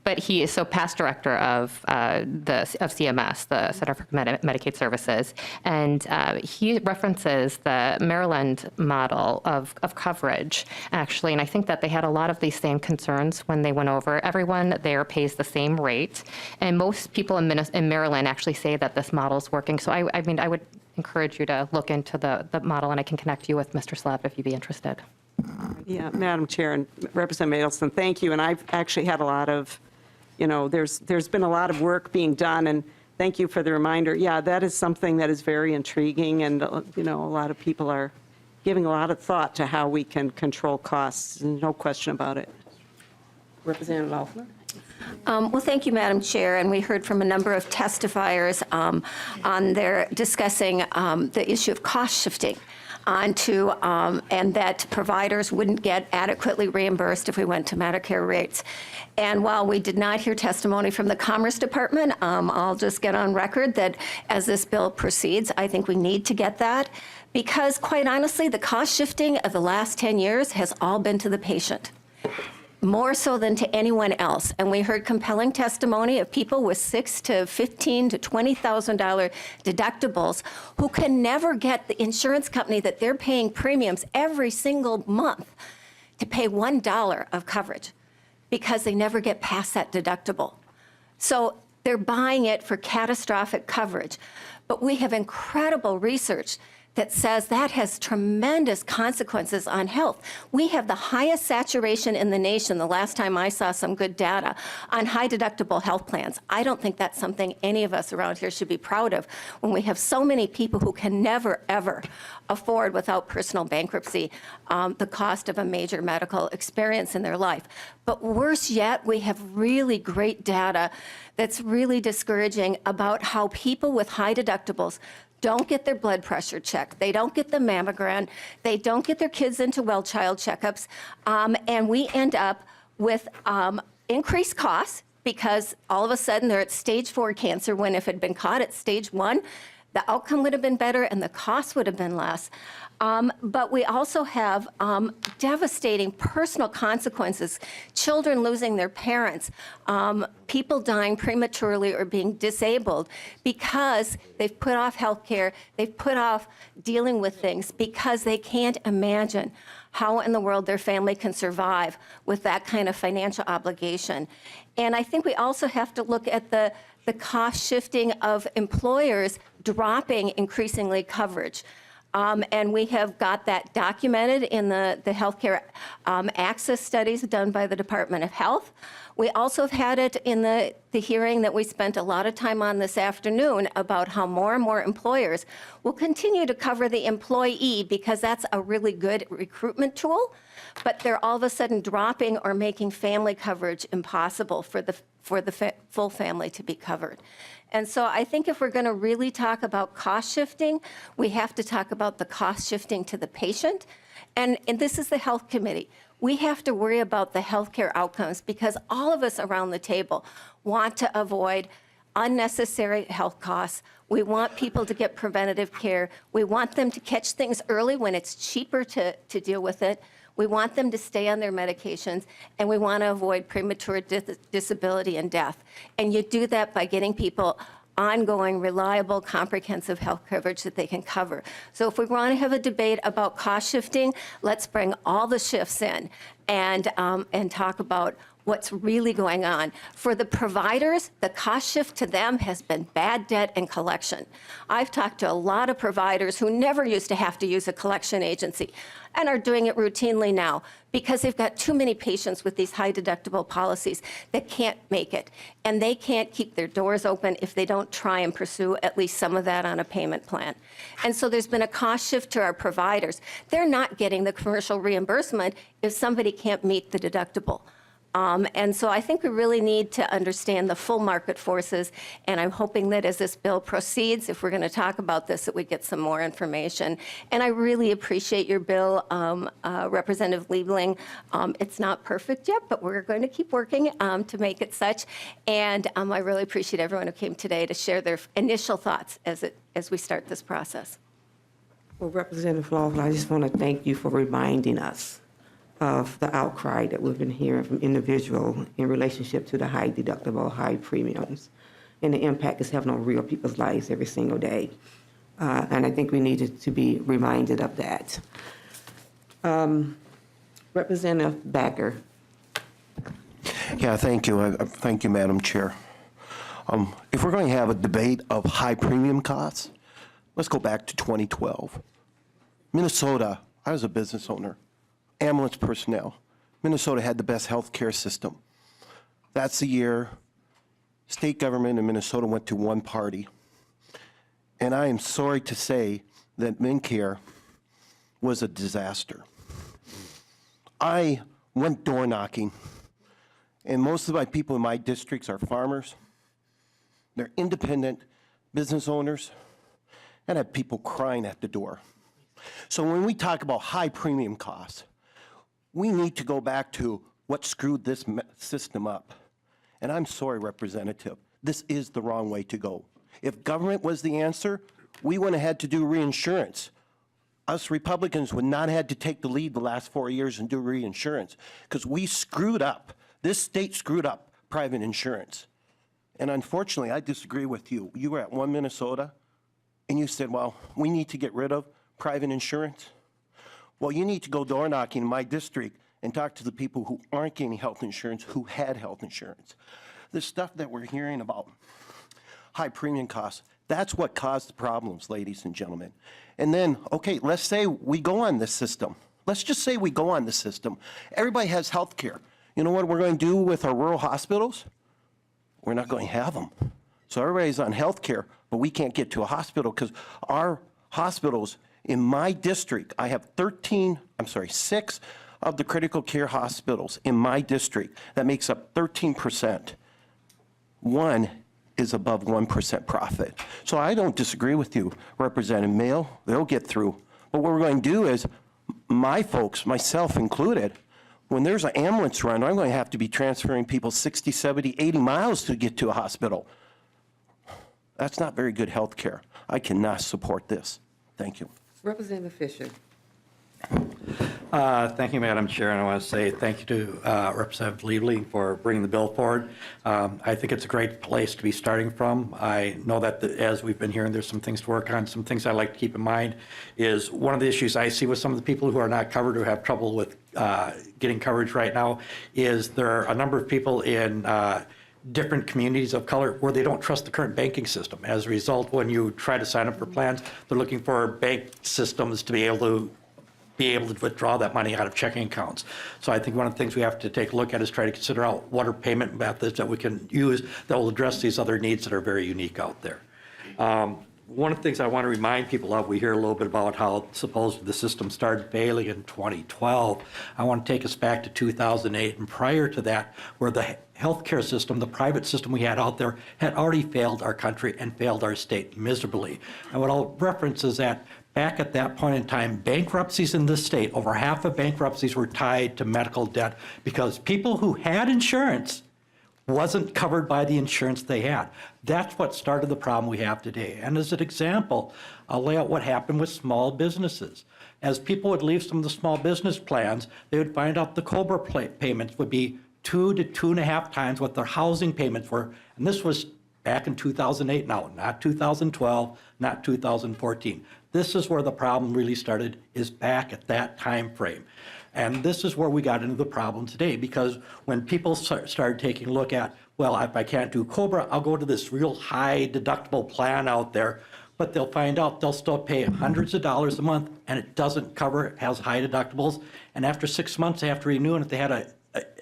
But he is past director of CMS, the Center for Medicaid Services, and he references the Maryland model of coverage, actually, and I think that they had a lot of these same concerns when they went over. Everyone there pays the same rate, and most people in Maryland actually say that this model is working. So I would encourage you to look into the model, and I can connect you with Mr. Slav if you'd be interested. Yeah, Madam Chair and Representative Adelson, thank you. And I've actually had a lot of, there's been a lot of work being done, and thank you for the reminder. Yeah, that is something that is very intriguing, and a lot of people are giving a lot of thought to how we can control costs, no question about it. Representative Loeffler. Well, thank you, Madam Chair. And we heard from a number of testifiers on their discussing the issue of cost shifting onto, and that providers wouldn't get adequately reimbursed if we went to Medicare rates. And while we did not hear testimony from the Commerce Department, I'll just get on record that as this bill proceeds, I think we need to get that, because quite honestly, the cost shifting of the last 10 years has all been to the patient, more so than to anyone else. And we heard compelling testimony of people with $6,000 to $15,000 to $20,000 deductibles who can never get the insurance company that they're paying premiums every single month to pay $1 of coverage because they never get past that deductible. So they're buying it for catastrophic coverage. But we have incredible research that says that has tremendous consequences on health. We have the highest saturation in the nation, the last time I saw some good data, on high deductible health plans. I don't think that's something any of us around here should be proud of when we have so many people who can never, ever afford without personal bankruptcy the cost of a major medical experience in their life. But worse yet, we have really great data that's really discouraging about how people with high deductibles don't get their blood pressure checked. They don't get the mammogram. They don't get their kids into well-child checkups. And we end up with increased costs because all of a sudden they're at stage 4 cancer when if it had been caught at stage 1, the outcome would have been better and the cost would have been less. But we also have devastating personal consequences, children losing their parents, people dying prematurely or being disabled because they've put off health care, they've put off dealing with things because they can't imagine how in the world their family can survive with that kind of financial obligation. And I think we also have to look at the cost shifting of employers dropping increasingly coverage. And we have got that documented in the healthcare access studies done by the Department of Health. We also have had it in the hearing that we spent a lot of time on this afternoon about how more and more employers will continue to cover the employee because that's a really good recruitment tool, but they're all of a sudden dropping or making family coverage impossible for the full family to be covered. And so I think if we're going to really talk about cost shifting, we have to talk about the cost shifting to the patient. And this is the Health Committee. We have to worry about the healthcare outcomes because all of us around the table want to avoid unnecessary health costs. We want people to get preventative care. We want them to catch things early when it's cheaper to deal with it. We want them to stay on their medications, and we want to avoid premature disability and death. And you do that by getting people ongoing, reliable, comprehensive health coverage that they can cover. So if we want to have a debate about cost shifting, let's bring all the shifts in and talk about what's really going on. For the providers, the cost shift to them has been bad debt and collection. I've talked to a lot of providers who never used to have to use a collection agency and are doing it routinely now because they've got too many patients with these high deductible policies that can't make it. And they can't keep their doors open if they don't try and pursue at least some of that on a payment plan. And so there's been a cost shift to our providers. They're not getting the commercial reimbursement if somebody can't meet the deductible. And so I think we really need to understand the full market forces, and I'm hoping that as this bill proceeds, if we're going to talk about this, that we get some more information. And I really appreciate your bill, Representative Liebling. It's not perfect yet, but we're going to keep working to make it such. And I really appreciate everyone who came today to share their initial thoughts as we start this process. Well, Representative Laughlin, I just want to thank you for reminding us of the outcry that we've been hearing from individuals in relationship to the high deductible, high premiums, and the impact it's having on real people's lives every single day. And I think we needed to be reminded of that. Representative Backer. Yeah, thank you. Thank you, Madam Chair. If we're going to have a debate of high premium costs, let's go back to 2012. Minnesota, I was a business owner. Ambulance personnel. Minnesota had the best health care system. That's the year state government in Minnesota went to one party. And I am sorry to say that MinCare was a disaster. I went door knocking, and most of my people in my districts are farmers. They're independent business owners, and I have people crying at the door. So when we talk about high premium costs, we need to go back to what screwed this system up. And I'm sorry, Representative, this is the wrong way to go. If government was the answer, we wouldn't have had to do reinsurance. Us Republicans would not have had to take the lead the last 4 years and do reinsurance because we screwed up. This state screwed up private insurance. And unfortunately, I disagree with you. You were at One Minnesota and you said, well, we need to get rid of private insurance. Well, you need to go door knocking in my district and talk to the people who aren't getting health insurance, who had health insurance. The stuff that we're hearing about, high premium costs, that's what caused the problems, ladies and gentlemen. And then, okay, let's say we go on this system. Let's just say we go on this system. Everybody has health care. You know what we're going to do with our rural hospitals? We're not going to have them. So everybody's on health care, but we can't get to a hospital because our hospitals in my district, I have 6 of the critical care hospitals in my district. That makes up 13%. One is above 1% profit. So I don't disagree with you, Representative Mayo. They'll get through. But what we're going to do is, my folks, myself included, when there's an ambulance run, I'm going to have to be transferring people 60, 70, 80 miles to get to a hospital. That's not very good health care. I cannot support this. Thank you. Representative Fisher. Thank you, Madam Chair, and I want to say thank you to Representative Liebling for bringing the bill forward. I think it's a great place to be starting from. I know that as we've been hearing, there's some things to work on. Some things I like to keep in mind is one of the issues I see with some of the people who are not covered, who have trouble with getting coverage right now, is there are a number of people in different communities of color where they don't trust the current banking system. As a result, when you try to sign up for plans, they're looking for bank systems to be able to withdraw that money out of checking accounts. So I think one of the things we have to take a look at is try to consider out what are payment methods that we can use that will address these other needs that are very unique out there. One of the things I want to remind people of, we hear a little bit about how supposedly the system started failing in 2012. I want to take us back to 2008 and prior to that, where the healthcare system, the private system we had out there, had already failed our country and failed our state miserably. And what I'll reference is that back at that point in time, bankruptcies in this state, over half of bankruptcies were tied to medical debt because people who had insurance wasn't covered by the insurance they had. That's what started the problem we have today. And as an example, I'll lay out what happened with small businesses. As people would leave some of the small business plans, they would find out the COBRA payments would be 2 to 2.5 times what their housing payments were. And this was back in 2008 now, not 2012, not 2014. This is where the problem really started, is back at that time frame. And this is where we got into the problem today, because when people started taking a look at, well, if I can't do COBRA, I'll go to this real high deductible plan out there, but they'll find out they'll still pay hundreds of dollars a month, and it doesn't cover, it has high deductibles, and after 6 months they have to renew, and if they had an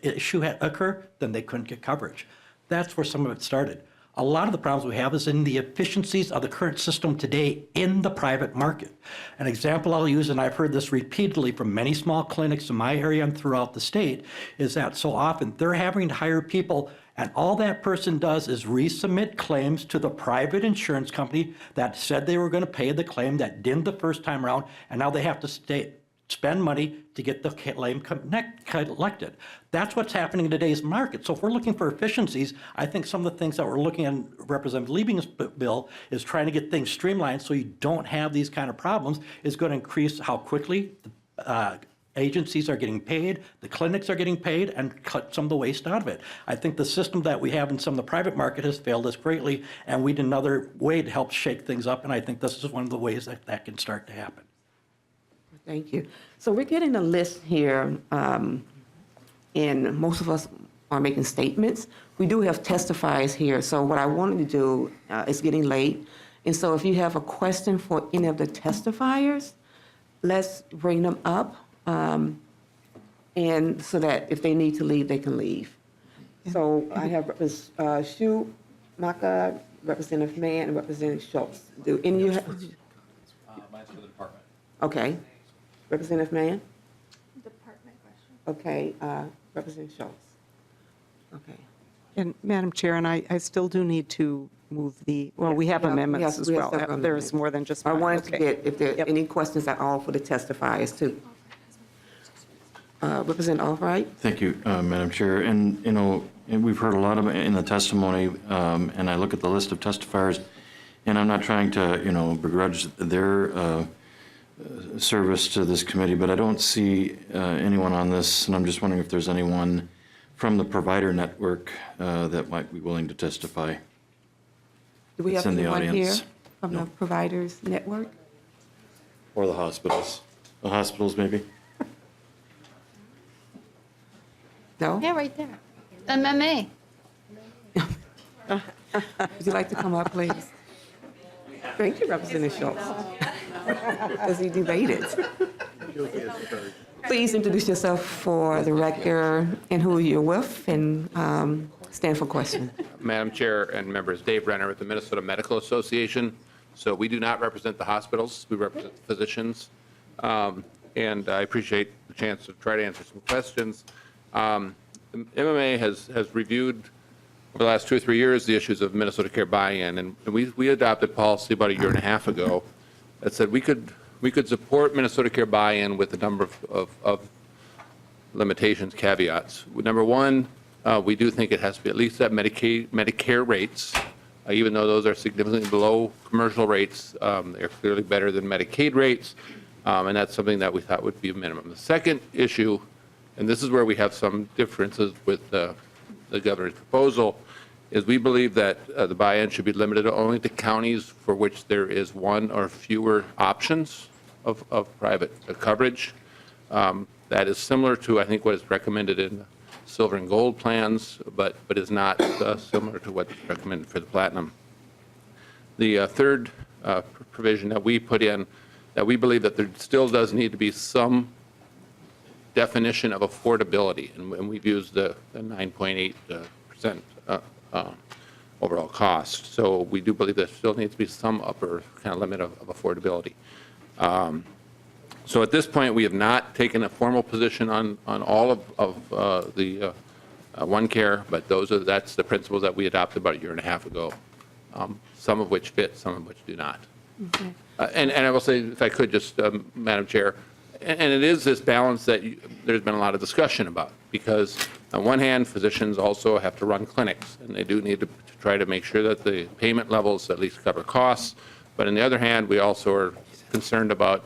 issue occur, then they couldn't get coverage. That's where some of it started. A lot of the problems we have is in the efficiencies of the current system today in the private market. An example I'll use, and I've heard this repeatedly from many small clinics in my area and throughout the state, is that so often they're having to hire people, and all that person does is resubmit claims to the private insurance company that said they were going to pay the claim that didn't the first time around, and now they have to spend money to get the claim collected. That's what's happening in today's market. So if we're looking for efficiencies, I think some of the things that we're looking at in Representative Liebing's bill is trying to get things streamlined so you don't have these kind of problems, is going to increase how quickly agencies are getting paid, the clinics are getting paid, and cut some of the waste out of it. I think the system that we have in some of the private market has failed us greatly, and we need another way to help shake things up, and I think this is one of the ways that that can start to happen. Thank you. So we're getting a list here, and most of us are making statements. We do have testifiers here, so what I wanted to do, it's getting late, and so if you have a question for any of the testifiers, let's bring them up, and so that if they need to leave, they can leave. So I have Representative Shu, Maka, Representative Mann, and Representative Schultz. Do any of you have? Mine's for the department. Okay. Representative Mann? Department question. Okay, Representative Schultz. Okay. And Madam Chair, and I still do need to move the, well, we have amendments as well. There's more than just I one. wanted to Okay. get if there are any questions at all for the testifiers too. Representative Albright? Thank you, Madam Chair. And, you know, and we've heard a lot of in the testimony, and I look at the list of testifiers, and I'm not trying to, you know, begrudge their service to this committee, but I don't see anyone on this, and I'm just wondering if there's anyone from the provider network that might be willing to testify. Do we It's have in the anyone here audience. from the Providers Network? Or the hospitals. The hospitals, maybe? No? Yeah, right there. MMA. Would you like to come up, please? Thank you, Representative Schultz. As he debated. Please introduce yourself for the record and who you're with, and stand for question. Madam Chair and members, Dave Renner with the Minnesota Medical Association. So we do not represent the hospitals, we represent the physicians. And I appreciate the chance to try to answer some questions. The MMA has reviewed over the last 2 or 3 years the issues of Minnesota Care buy-in, and we adopted policy about 1.5 years ago that said we could support Minnesota Care buy-in with a number of limitations, caveats. Number one, we do think it has to be at least at Medicare rates, Even though those are significantly below commercial rates, they're clearly better than Medicaid rates, and that's something that we thought would be a minimum. The second issue, and this is where we have some differences with the governor's proposal, is we believe that the buy-in should be limited only to counties for which there is one or fewer options of private coverage. That is similar to, I think, what is recommended in silver and gold plans, but is not similar to what's recommended for the platinum. The third provision that we put in, that we believe that there still does need to be some definition of affordability, and we've used the 9.8% overall cost. So we do believe there still needs to be some upper kind of limit of affordability. So at this point, we have not taken a formal position on all of the OneCare, but that's the principles that we adopted about a year and a half ago, some of which fit, some of which do not. Okay. And I will say, if I could just, Madam Chair, and it is this balance that there's been a lot of discussion about, because on one hand, physicians also have to run clinics, and they do need to try to make sure that the payment levels at least cover costs. But on the other hand, we also are concerned about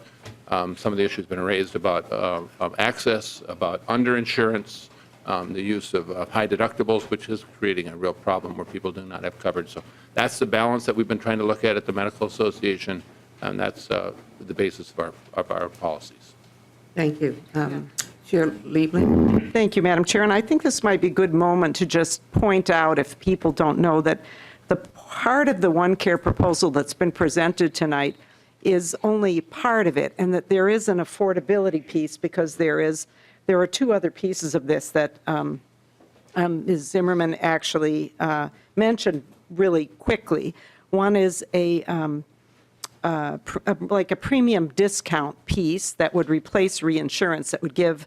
some of the issues been raised about access, about underinsurance, the use of high deductibles, which is creating a real problem where people do not have coverage. So that's the balance that we've been trying to look at the Medical Association, and that's the basis of our policies. Thank you. Chair Liebling? Thank you, Madam Chair. And I think this might be a good moment to just point out, if people don't know, that the part of the OneCare proposal that's been presented tonight is only part of it, and that there is an affordability piece, because there are two other pieces of this that Ms. Zimmerman actually mentioned really quickly. One is like a premium discount piece that would replace reinsurance, that would give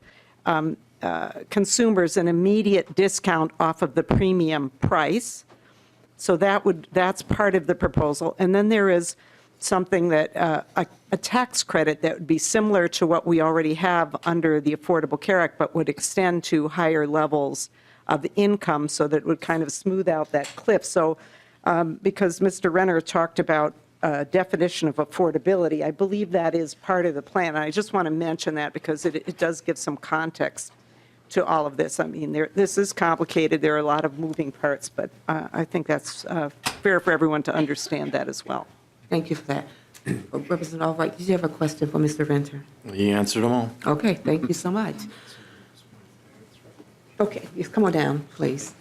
consumers an immediate discount off of the premium price. So that's part of the proposal. And then there is something that a tax credit that would be similar to what we already have under the Affordable Care Act, but would extend to higher levels of income, so that it would kind of smooth out that cliff. So because Mr. Renner talked about definition of affordability, I believe that is part of the plan. And I just want to mention that because it does give some context to all of this. I mean, this is complicated. There are a lot of moving parts, but I think that's fair for everyone to understand that as well. Thank you for that. Representative Albright, did you have a question for Mr. Venter? He answered them all. Okay, thank you so much. Okay, yes, come on down, please.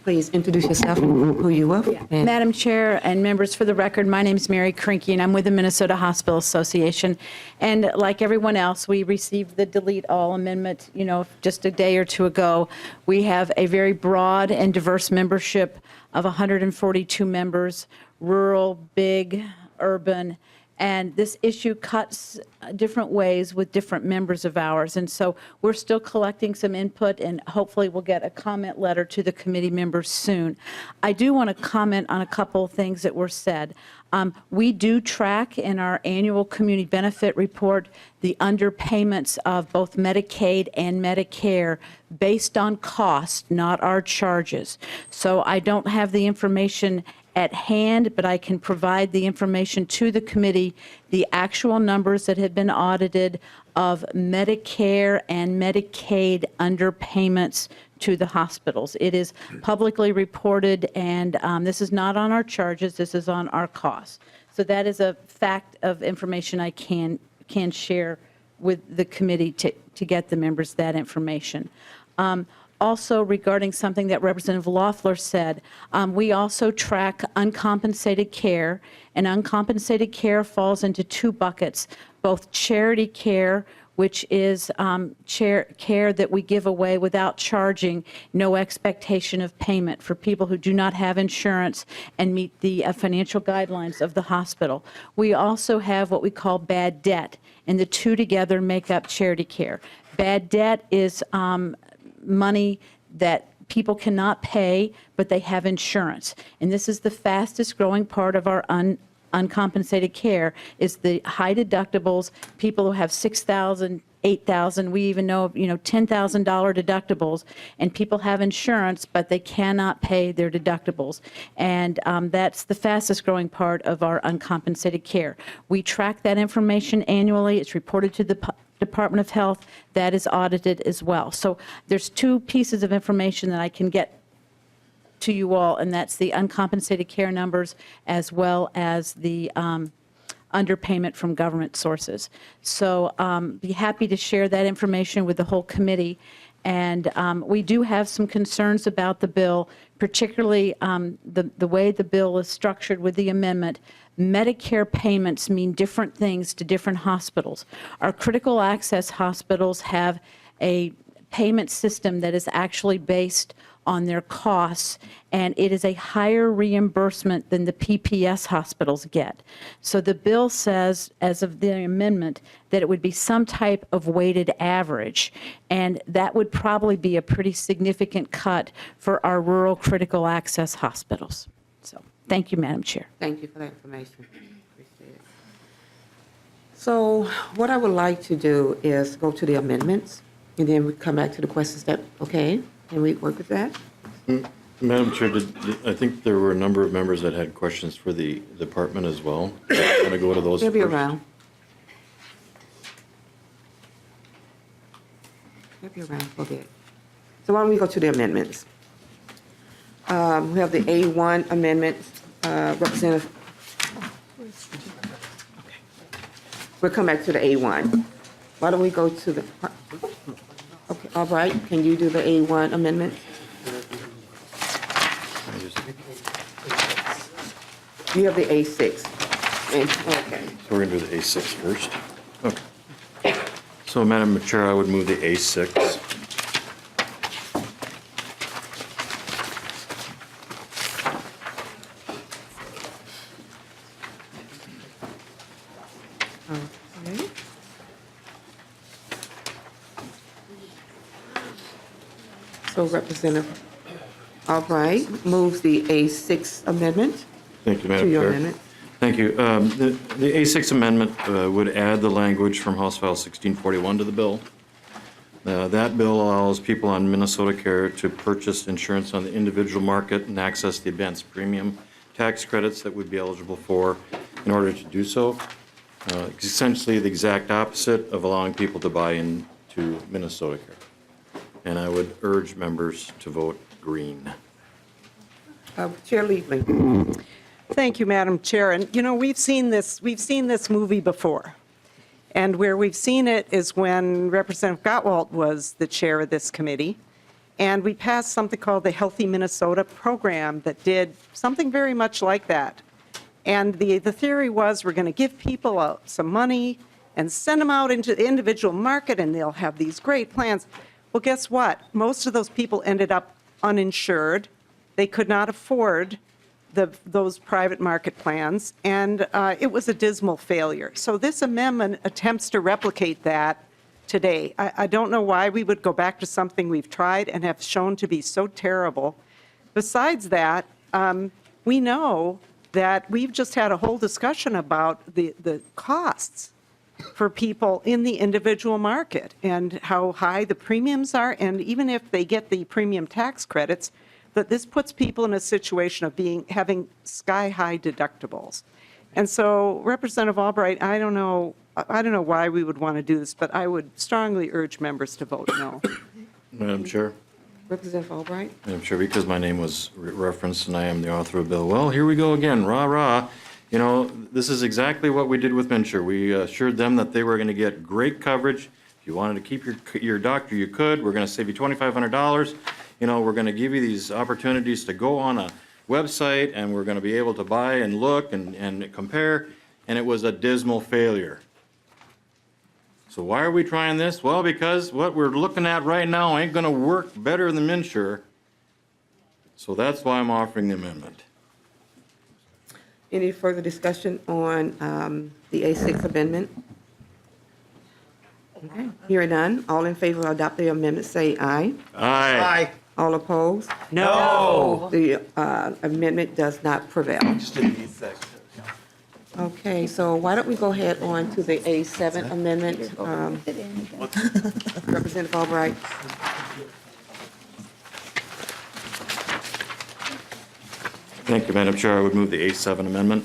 Please introduce yourself, who you are. and- Madam Chair and members, for the record, my name is Mary Krinky, and I'm with the Minnesota Hospital Association. And like everyone else, we received the delete all amendment, just a day or two ago. We have a very broad and diverse membership of 142 members, rural, big, urban, and this issue cuts different ways with different members of ours. And so we're still collecting some input, and hopefully we'll get a comment letter to the committee members soon. I do want to comment on a couple of things that were said. We do track in our annual community benefit report the underpayments of both Medicaid and Medicare based on cost, not our charges. So I don't have the information at hand, but I can provide the information to the committee, the actual numbers that have been audited of Medicare and Medicaid underpayments to the hospitals. It is publicly reported, and this is not on our charges, this is on our costs. So that is a fact of information I can share with the committee to get the members that information. Also, regarding something that Representative Loeffler said, we also track uncompensated care, and uncompensated care falls into two buckets, both charity care, which is care that we give away without charging, no expectation of payment for people who do not have insurance and meet the financial guidelines of the hospital. We also have what we call bad debt, and the two together make up charity care. Bad debt is money that people cannot pay, but they have insurance. And this is the fastest growing part of our uncompensated care, is the high deductibles, people who have $6,000 $8,000. We even know of, $10,000 deductibles, and people have insurance, but they cannot pay their deductibles. And that's the fastest growing part of our uncompensated care. We track that information annually. It's reported to the Department of Health. That is audited as well. So there's two pieces of information that I can get to you all, and that's the uncompensated care numbers as well as the underpayment from government sources. So be happy to share that information with the whole committee. And we do have some concerns about the bill, particularly the way the bill is structured with the amendment. Medicare payments mean different things to different hospitals. Our critical access hospitals have a payment system that is actually based on their costs, and it is a higher reimbursement than the PPS hospitals get. So the bill says, as of the amendment, that it would be some type of weighted average, and that would probably be a pretty significant cut for our rural critical access hospitals. So thank you, Madam Chair. Thank you for that information. Appreciate it. So what I would like to do is go to the amendments, and then we come back to the questions. That okay? Can we work with that? Madam Chair, I think there were a number of members that had questions for the department as well. Want to go to those They'll be first? around. They'll be around for a bit. So why don't we go to the amendments? We have the A1 amendment, Representative. We'll come back to the A1. Why don't we go to the, okay, all right, can you do the A1 amendment? You have the A6. Okay. So we're going to do the A6 first? Okay. So, Madam Chair, I would move the A6. Okay. So Representative Albright moves the A6 amendment. Thank you, To Madam your Chair. amendment. Thank you. The A6 amendment would add the language from House File 1641 to the bill. That bill allows people on Minnesota Care to purchase insurance on the individual market and access the advanced premium tax credits that would be eligible for in order to do so. It's essentially the exact opposite of allowing people to buy into Minnesota Care. And I would urge members to vote green. Chair Liebling. Thank you, Madam Chair. And, we've seen this movie before. And where we've seen it is when Representative Gottwald was the chair of this committee. And we passed something called the Healthy Minnesota program that did something very much like that. And the theory was we're going to give people some money and send them out into the individual market, and they'll have these great plans. Well, guess what? Most of those people ended up uninsured. They could not afford those private market plans, and it was a dismal failure. So this amendment attempts to replicate that today. I don't know why we would go back to something we've tried and have shown to be so terrible. Besides that, we know that we've just had a whole discussion about the costs for people in the individual market and how high the premiums are, and even if they get the premium tax credits, that this puts people in a situation of having sky-high deductibles. And so, Representative Albright, I don't know why we would want to do this, but I would strongly urge members to vote no. Madam Chair? Representative Albright. Madam Chair, because my name was referenced and I am the author of the bill, well, here we go again, rah-rah. This is exactly what we did with MNsure. We assured them that they were going to get great coverage. If you wanted to keep your doctor, you could. We're going to save you $2,500. We're going to give you these opportunities to go on a website, and we're going to be able to buy and look and compare, and it was a dismal failure. So why are we trying this? Well, because what we're looking at right now ain't going to work better than MNsure. So that's why I'm offering the amendment. Any further discussion on the A6 amendment? Okay, hearing none. All in favor of adopting the amendment, say aye. Aye. All opposed? No. The amendment does not prevail. Okay, so why don't we go ahead on to the A7 amendment? Representative Albright. Thank you, Madam Chair. I would move the A7 amendment.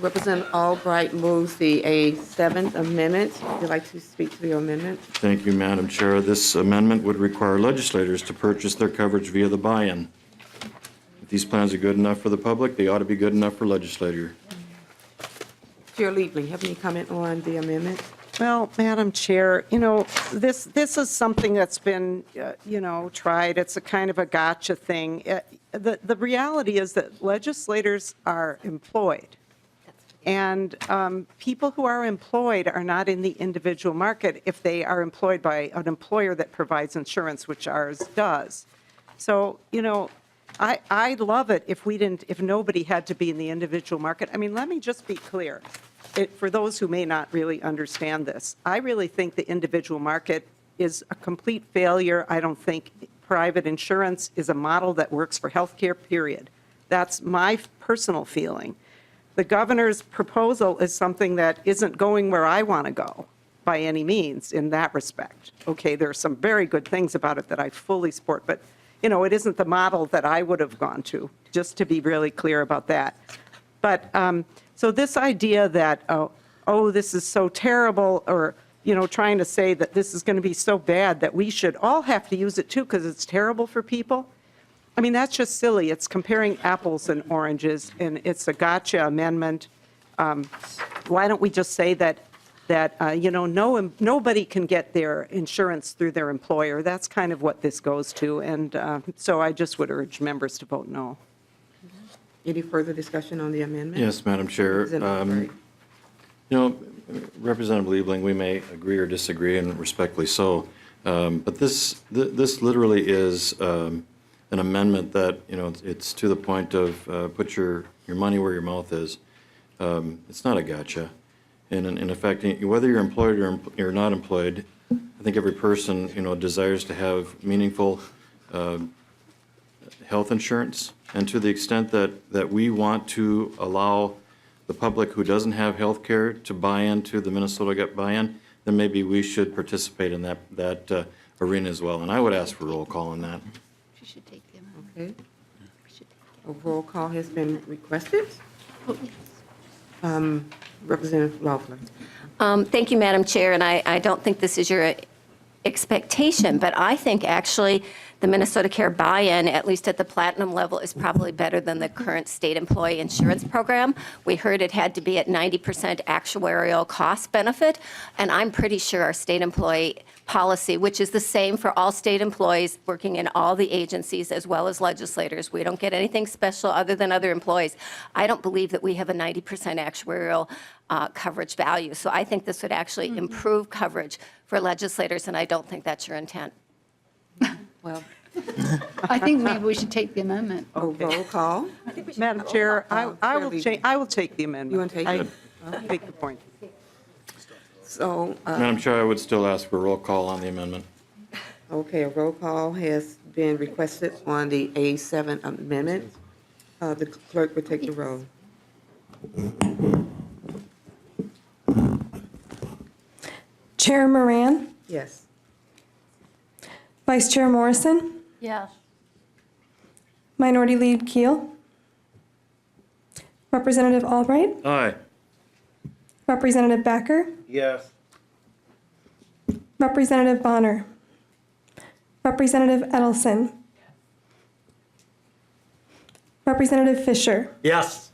Representative Albright moves the A7 amendment. Would you like to speak to the amendment? Thank you, Madam Chair. This amendment would require legislators to purchase their coverage via the buy-in. If these plans are good enough for the public, they ought to be good enough for legislature. Chair Liebling, have any comment on the amendment? Well, Madam Chair, this is something that's been, tried. It's a kind of a gotcha thing. The reality is that legislators are employed. And people who are employed are not in the individual market if they are employed by an employer that provides insurance, which ours does. So, I'd love it if nobody had to be in the individual market. I mean, let me just be clear. For those who may not really understand this, I really think the individual market is a complete failure. I don't think private insurance is a model that works for healthcare, period. That's my personal feeling. The governor's proposal is something that isn't going where I want to go by any means in that respect. Okay, there are some very good things about it that I fully support, but it isn't the model that I would have gone to, just to be really clear about that. But so this idea that, this is so terrible, or, trying to say that this is going to be so bad that we should all have to use it too because it's terrible for people, I mean, that's just silly. It's comparing apples and oranges, and it's a gotcha amendment. Why don't we just say that nobody can get their insurance through their employer? That's kind of what this goes to, and so I just would urge members to vote no. Any further discussion on the amendment? Yes, Madam Chair. Representative Representative Liebling, we may agree or disagree, and respectfully so, but this literally is an amendment that, it's to the point of put your money where your mouth is. It's not a gotcha. And in effect, whether you're employed or you're not employed, I think every person, desires to have meaningful health insurance. And to the extent that we want to allow the public who doesn't have health care to buy into the Minnesota Gut buy-in, then maybe we should participate in that arena as well. And I would ask for roll call on that. Okay. A roll call has been requested. Representative Loeffler. Thank you, Madam Chair, and I don't think this is your expectation, but I think actually the Minnesota Care buy-in, at least at the platinum level, is probably better than the current state employee insurance program. We heard it had to be at 90% actuarial cost benefit, and I'm pretty sure our state employee policy, which is the same for all state employees working in all the agencies as well as legislators. We don't get anything special other than other employees. I don't believe that we have a 90% actuarial coverage value. So I think this would actually improve coverage for legislators, and I don't think that's your intent. Well, I think maybe we should take the amendment. a roll call. Madam Chair, I will take the amendment. You want to take it? I take the point. So, Madam Chair, I would still ask for roll call on the amendment. okay, a roll call has been requested on the A7 amendment. The clerk will take the roll. Chair Moran, Yes. Vice Chair Morrison, Yes. Minority Leader Keel, Representative Albright, Aye. Representative Backer, Yes. Representative Bonner, Representative Edelson, Representative Fisher, Yes.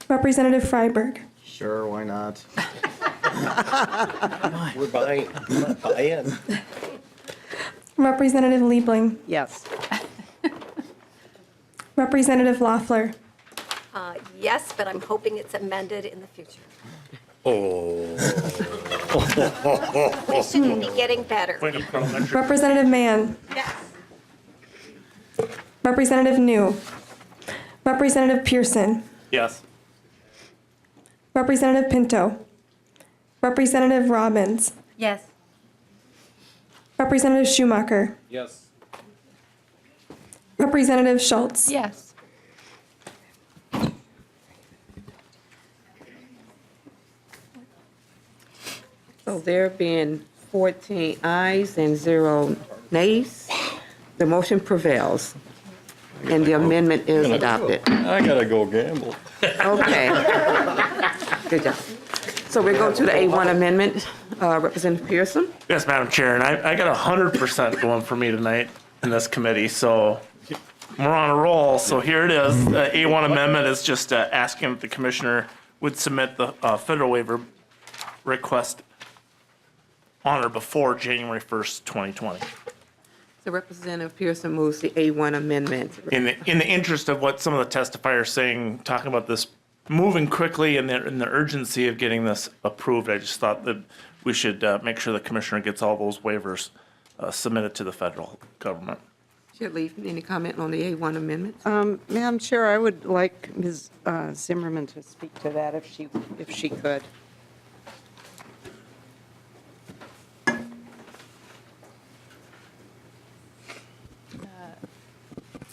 Representative Freiberg, Sure, why not? We're buying, buy in. Representative Liebling, Yes. Representative Loeffler, Yes, but I'm hoping it's amended in the future. Oh. We shouldn't be getting better. Representative Mann, Representative New, Representative Pearson, Yes. Representative Pinto, Representative Robbins, Yes. Representative Schumacher, Yes. Representative Schultz, Yes. So there being 14 ayes and 0 nays, the motion prevails, and the amendment is adopted. I gotta go gamble. Okay. Good job. So we go to the A1 amendment. Representative Pearson? Yes, Madam Chair, and I got 100% going for me tonight in this committee, so we're on a roll. So here it is. The A1 amendment is just asking that the commissioner would submit the federal waiver request on or before January 1st, 2020. So Representative Pearson moves the A1 amendment. In the interest of what some of the testifiers saying, talking about this moving quickly and the urgency of getting this approved, I just thought that we should make sure the commissioner gets all those waivers submitted to the federal government. Chair Lee, any comment on the A1 amendment? Madam Chair, I would like Ms. Zimmerman to speak to that if she could.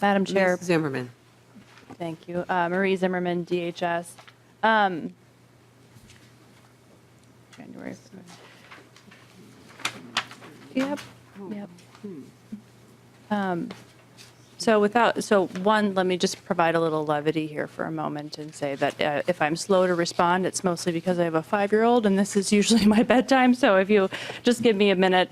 Madam Chair. Ms. Zimmerman. Thank you. Marie Zimmerman, DHS. January. Yep. So one, let me just provide a little levity here for a moment and say that if I'm slow to respond, it's mostly because I have a 5-year-old and this is usually my bedtime. So if you just give me a minute.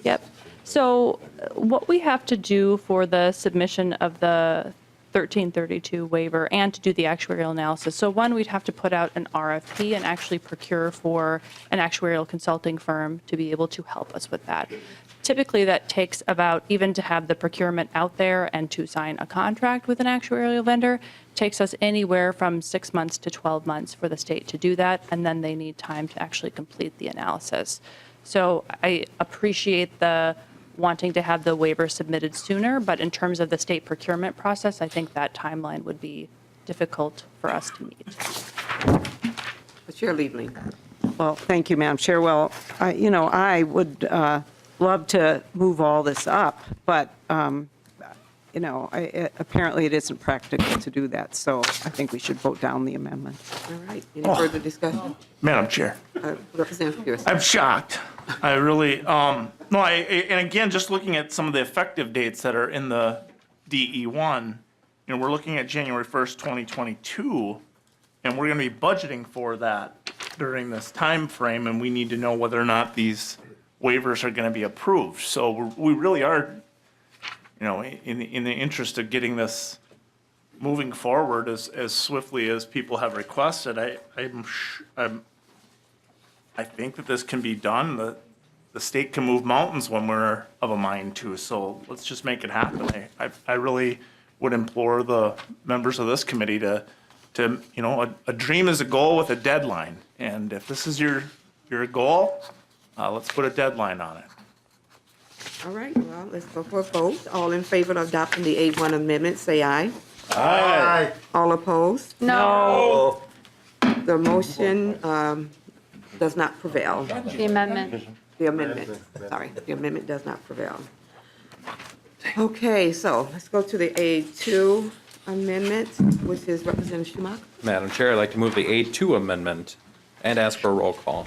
Yep. So what we have to do for the submission of the 1332 waiver and to do the actuarial analysis. So one, we'd have to put out an RFP and actually procure for an actuarial consulting firm to be able to help us with that. Typically, that takes about, even to have the procurement out there and to sign a contract with an actuarial vendor, takes us anywhere from 6 months to 12 months for the state to do that, and then they need time to actually complete the analysis. So I appreciate the wanting to have the waiver submitted sooner, but in terms of the state procurement process, I think that timeline would be difficult for us to meet. Chair Liebling. Well, thank you, Madam Chair. Well, I would love to move all this up, but, apparently it isn't practical to do that, so I think we should vote down the amendment. All right. Any further discussion? Madam Chair. Representative Pearson. I'm shocked. I really, and again, just looking at some of the effective dates that are in the DE1, we're looking at January 1st, 2022, and we're going to be budgeting for that during this time frame, and we need to know whether or not these waivers are going to be approved. So we really are, in the interest of getting this moving forward as swiftly as people have requested, I think that this can be done. The state can move mountains when we're of a mind to, so let's just make it happen. I really would implore the members of this committee to a dream is a goal with a deadline. And if this is your goal, let's put a deadline on it. All right, well, let's go for a vote. All in favor of adopting the A1 amendment, say aye. Aye. All opposed? No. The motion does not prevail. The amendment. The amendment does not prevail. Okay, so let's go to the A2 amendment, which is Representative Schumacher. Madam Chair, I'd like to move the A2 amendment and ask for a roll call.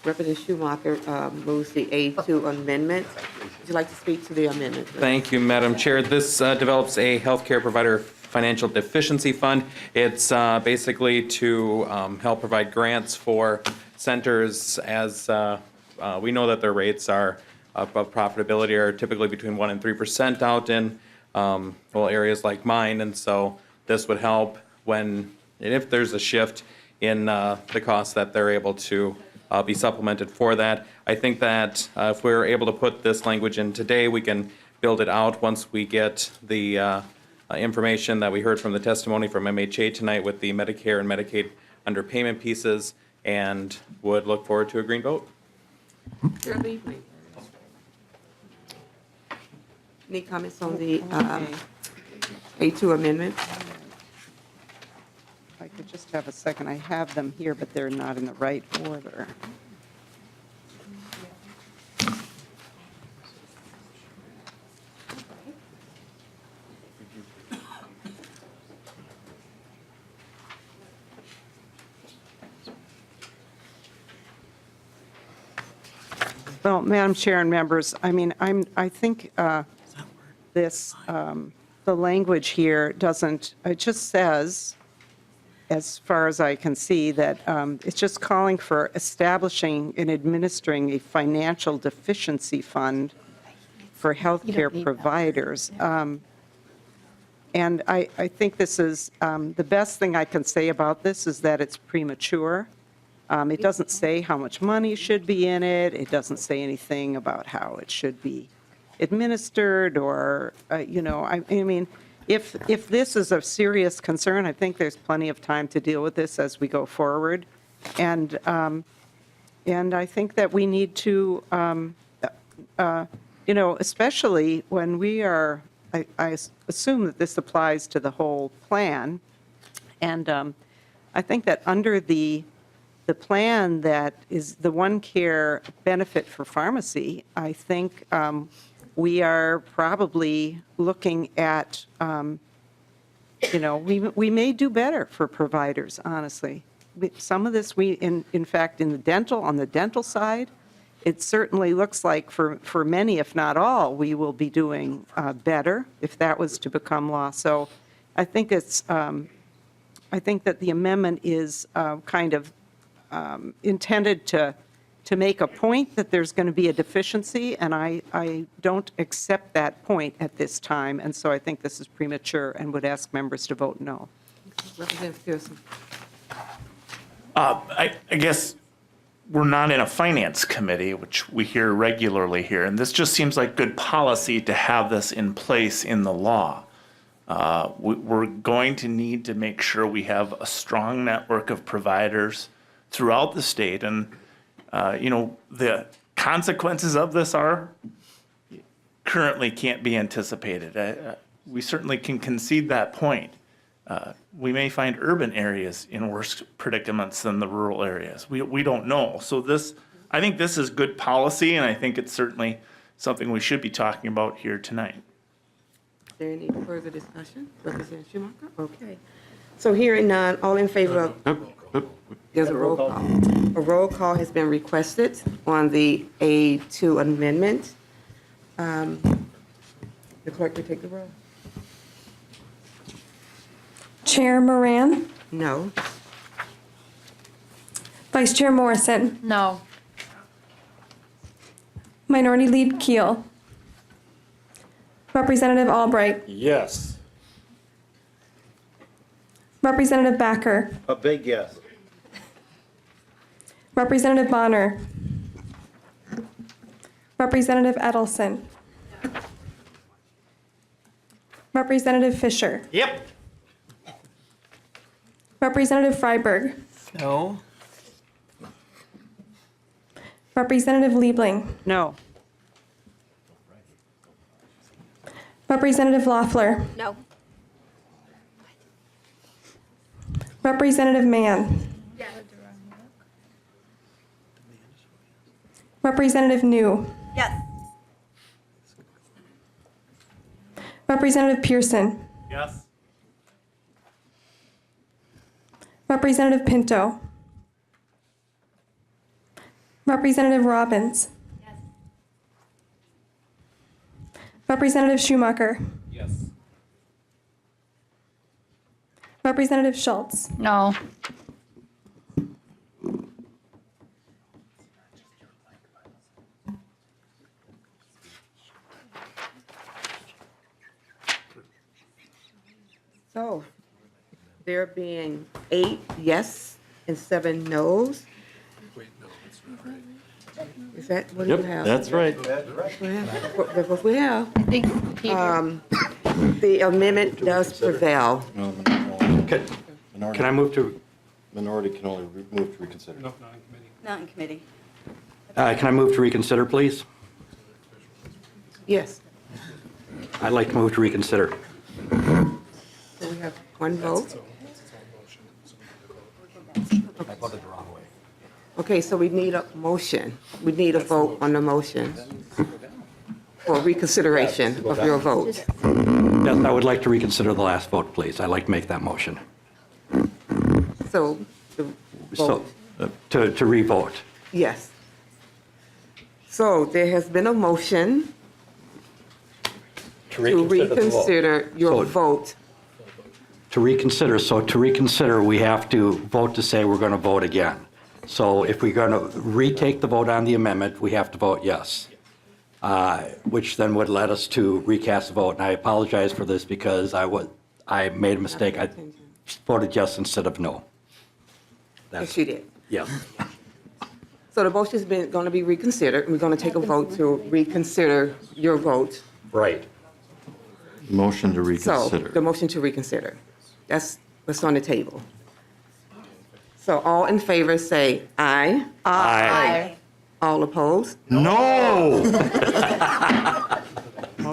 Representative Schumacher moves the A2 amendment. Would you like to speak to the amendment, please? Thank you, Madam Chair. This develops a healthcare provider financial deficiency fund. It's basically to help provide grants for centers as we know that their rates are above profitability are typically between 1% and 3% out in areas like mine. And so this would help if there's a shift in the costs that they're able to be supplemented for that. I think that if we're able to put this language in today, we can build it out once we get the information that we heard from the testimony from MHA tonight with the Medicare and Medicaid underpayment pieces, and would look forward to a green vote. Chair Liebling. Any comments on the A2 amendment? If I could just have a second. I have them here, but they're not in the right order. Well, Madam Chair and members, I mean, I think this, the language here doesn't, it just says, as far as I can see, that it's just calling for establishing and administering a financial deficiency fund for healthcare providers. And I think this is, the best thing I can say about this is that it's premature. It doesn't say how much money should be in it. It doesn't say anything about how it should be administered or, you know, I mean, if this is a serious concern, I think there's plenty of time to deal with this as we go forward. And I think that we need to, you know, especially when we are, I assume that this applies to the whole plan. And I think that under the plan that is the OneCare benefit for pharmacy, I think we are probably looking at, you know, we may do better for providers, honestly. Some of this, in fact, on the dental side, it certainly looks like for many, if not all, we will be doing better if that was to become law. So I think it's, I think that the amendment is kind of intended to make a point that there's going to be a deficiency, and I don't accept that point at this time, and so I think this is premature and would ask members to vote no. Representative Pearson. I guess we're not in a finance committee, which we hear regularly here, and this just seems like good policy to have this in place in the law. We're going to need to make sure we have a strong network of providers throughout the state, and you know, the consequences of this are currently can't be anticipated. We certainly can concede that point. We may find urban areas in worse predicaments than the rural areas. We don't know. So this, I think this is good policy, and I think it's certainly something we should be talking about here tonight. Is there any further discussion? Representative Schumacher? Okay. So hearing none, all in favor of, there's a roll call. A roll call has been requested on the A2 amendment. The clerk will take the roll. Chair Moran, No. Vice Chair Morrison, No. Minority Lead Keel, Representative Albright, Yes. Representative Backer, A big yes. Representative Bonner, Representative Edelson, Representative Fisher, Yep. Representative Freiberg, No. Representative Liebling, No. Representative Loeffler, No. Representative Mann, Representative New, Yes. Representative Pearson, Yes. Representative Pinto, Representative Robbins, Representative Schumacher, Yes. Representative Schultz, No. So there being 8 yes and 7 no's. Is that what do you have? That's right. That's what we have. I think Peter. The amendment does prevail. Can I move to, Minority can only move to reconsider. Not in committee. can I move to reconsider, please? Yes. I'd like to move to reconsider. So we have one vote. I voted the wrong way. Okay, so we need a motion. We need a vote on the motion for reconsideration of your vote. Yes, I would like to reconsider the last vote, please. I'd like to make that motion. So the So, vote, to revote. yes. So there has been a motion to reconsider your vote. To reconsider, we have to vote to say we're going to vote again. So if we're going to retake the vote on the amendment, we have to vote yes, which then would let us to recast the vote. And I apologize for this because I made a mistake. I voted yes instead of no. Yes, you did. Yes. So the motion's been, going to be reconsidered, and we're going to take a vote to reconsider your vote. Right. Motion to So, reconsider. the motion to reconsider. That's what's on the table. So all in favor say aye. Aye. All opposed? No!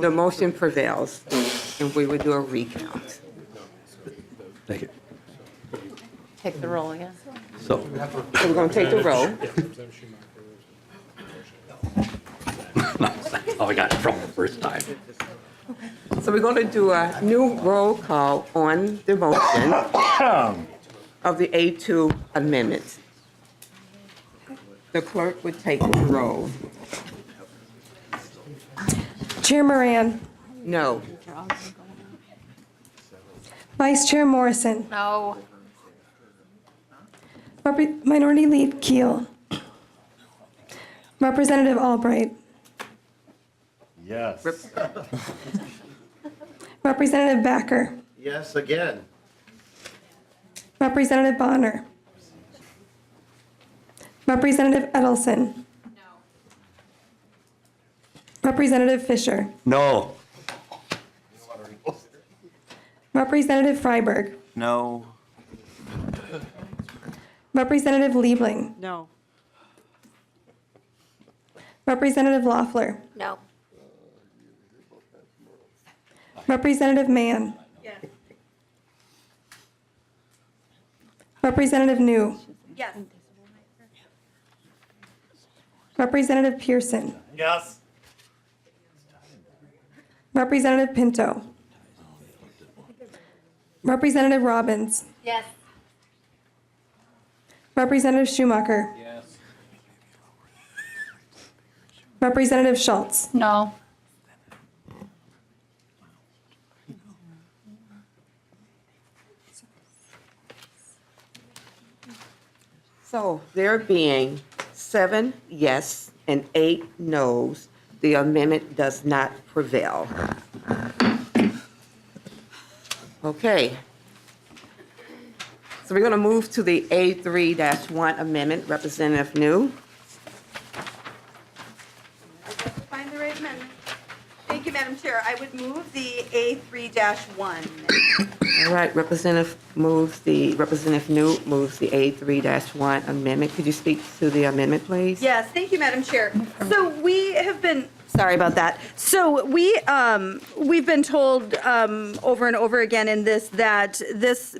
The motion prevails, and we will do a recount. Thank you. Take the roll again. So, So we're going to take the roll. oh, I got it from the first time. So we're going to do a new roll call on the motion of the A2 amendment. The clerk would take the roll. Chair Moran. No. Vice Chair Morrison. No. Minority Leader Keel. Representative Albright. Yes. Representative Backer. Yes, again. Representative Bonner. Representative Edelson. Representative Fisher. No. Representative Freiberg. No. Representative Liebling. No. Representative Loeffler. No. Representative Mann. Representative New. Yes. Representative Pearson. Yes. Representative Pinto. Representative Robbins. Yes. Representative Schumacher. Yes. Representative Schultz. No. So there being 7 yes and 8 noes, the amendment does not prevail. Okay. So we're going to move to the A3-1 amendment. Representative New. Find the right amendment. Thank you, Madam Chair. I would move the A3-1. All right, Representative New moves the A3-1 amendment. Could you speak to the amendment, please? Yes, thank you, Madam Chair. So we have been, sorry about that. So we've been told over and over again in this that this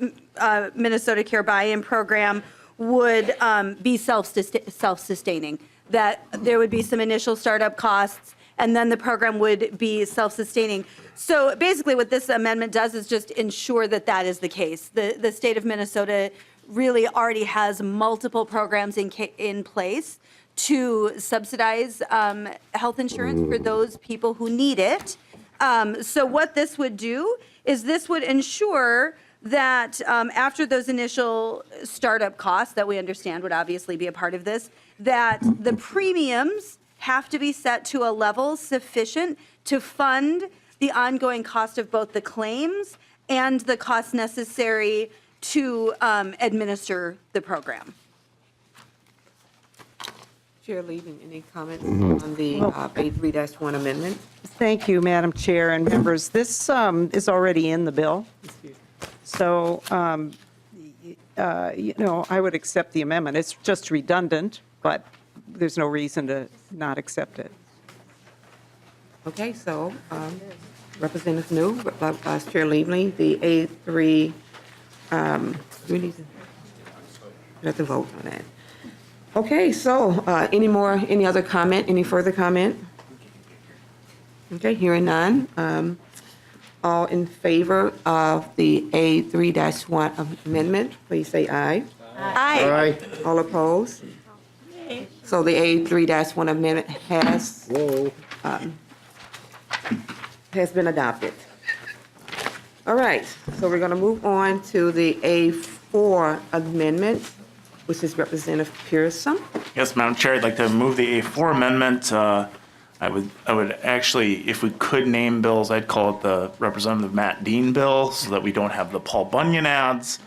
Minnesota Care Buy-in program would be self-sustaining, that there would be some initial startup costs, and then the program would be self-sustaining. So basically what this amendment does is just ensure that that is the case. The state of Minnesota really already has multiple programs in place to subsidize health insurance for those people who need it. So what this would do is this would ensure that after those initial startup costs that we understand would obviously be a part of this, that the premiums have to be set to a level sufficient to fund the ongoing cost of both the claims and the costs necessary to administer the program. Chair Liebling, any comments on the A3-1 amendment? Thank you, Madam Chair and members. This is already in the bill. So, I would accept the amendment. It's just redundant, but there's no reason to not accept it. Okay, so Representative New, Vice Chair Liebling, the A3, we need to have to vote on that. Okay, so any other comment, any further comment? Okay, hearing none. All in favor of the A3-1 amendment, please say aye. Aye. All opposed? So the A3-1 amendment has been adopted. All right, so we're going to move on to the A4 amendment, which is Representative Pearson. Yes, Madam Chair, I'd like to move the A4 amendment. I would actually, if we could name bills, I'd call it the Representative Matt Dean bill, so that we don't have the Paul Bunyan ads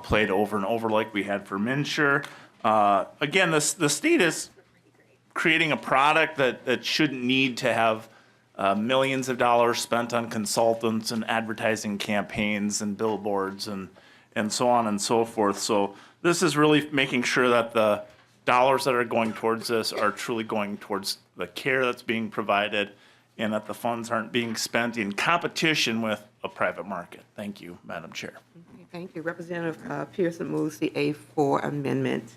played over and over like we had for MNsure. Again, the state is creating a product that shouldn't need to have millions of dollars spent on consultants and advertising campaigns and billboards and so on and so forth. So this is really making sure that the dollars that are going towards this are truly going towards the care that's being provided, and that the funds aren't being spent in competition with a private market. Thank you, Madam Chair. Okay, thank you. Representative Pearson moves the A4 amendment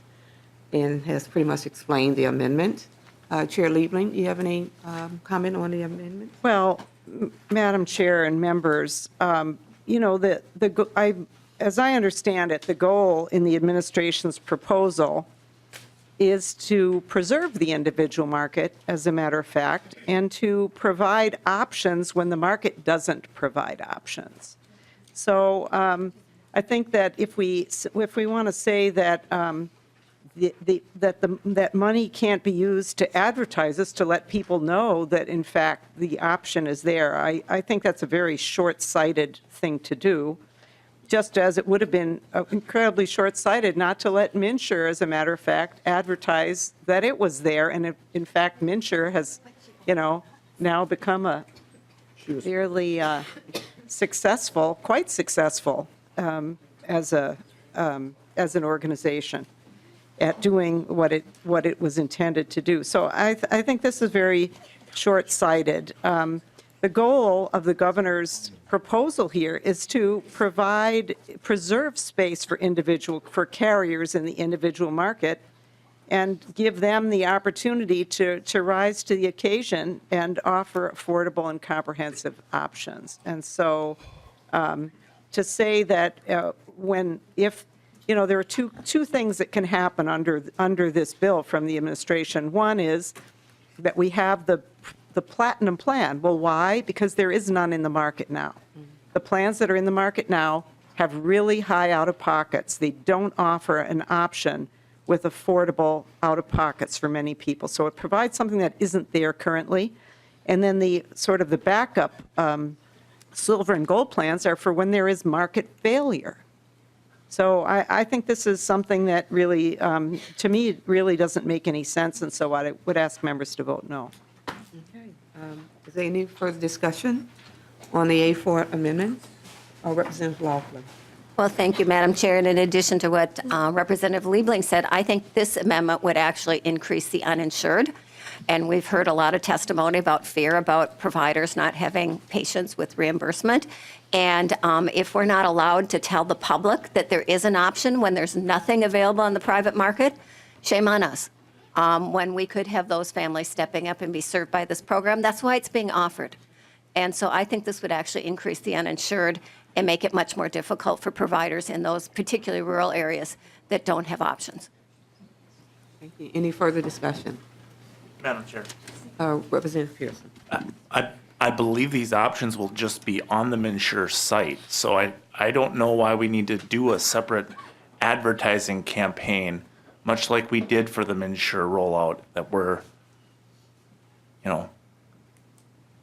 and has pretty much explained the amendment. Chair Liebling, do you have any comment on the amendment? Well, Madam Chair and members, you know, as I understand it, the goal in the administration's proposal is to preserve the individual market, as a matter of fact, and to provide options when the market doesn't provide options. So I think that if we want to say that that money can't be used to advertise this, to let people know that in fact the option is there, I think that's a very short-sighted thing to do. Just as it would have been incredibly short-sighted not to let MNsure, as a matter of fact, advertise that it was there. And in fact, MNsure has, you know, now become a fairly successful, quite successful as an organization at doing what it was intended to do. So I think this is very short-sighted. The goal of the governor's proposal here is to preserve space for carriers in the individual market and give them the opportunity to rise to the occasion and offer affordable and comprehensive options. And so to say that you know, there are two things that can happen under this bill from the administration. One is that we have the Platinum Plan. Well, why? Because there is none in the market now. The plans that are in the market now have really high out-of-pockets. They don't offer an option with affordable out-of-pockets for many people. So it provides something that isn't there currently. And then the sort of the backup silver and gold plans are for when there is market failure. So I think this is something that really, to me, it really doesn't make any sense. And so I would ask members to vote no. Okay. Is there any further discussion on the A4 amendment? Representative Laughlin. Well, thank you, Madam Chair. And in addition to what Representative Liebling said, I think this amendment would actually increase the uninsured. And we've heard a lot of testimony about fear about providers not having patients with reimbursement. And if we're not allowed to tell the public that there is an option when there's nothing available on the private market, shame on us. When we could have those families stepping up and be served by this program. That's why it's being offered. And so I think this would actually increase the uninsured and make it much more difficult for providers in those particularly rural areas that don't have options. Thank you. Any further discussion? Madam Chair. Representative Pearson. I believe these options will just be on the MNsure site. So I don't know why we need to do a separate advertising campaign, much like we did for the MNsure rollout, that were, you know,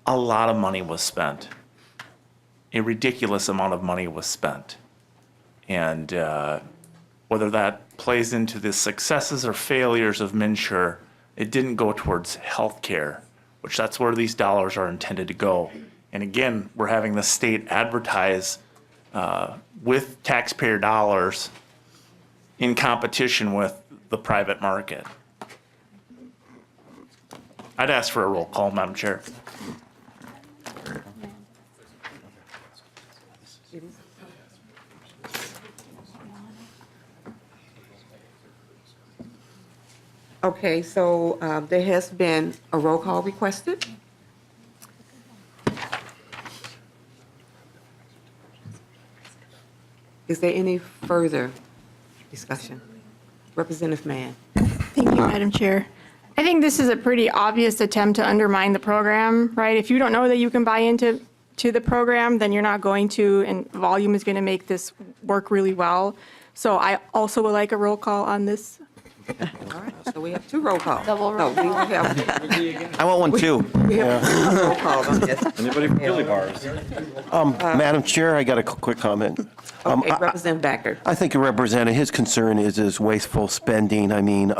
a lot of money was spent. A ridiculous amount of money was spent. And whether that plays into the successes or failures of MNsure, it didn't go towards health care, which that's where these dollars are intended to go. And again, we're having the state advertise with taxpayer dollars in competition with the private market. I'd ask for a roll call, Madam Chair. Okay, so there has been a roll call requested. Is there any further discussion? Representative Mann. Thank you, Madam Chair. I think this is a pretty obvious attempt to undermine the program, right? If you don't know that you can buy into the program, then you're not going to, and volume is going to make this work really well. So I also would like a roll call on this. All right, so we have two roll calls. Double roll No, we call. have, I want one too. we have two roll calls on this. Anybody from Chili Bars? Madam Chair, I got a quick comment. Okay, Representative Backer. I think the representative, his concern is wasteful spending. I mean,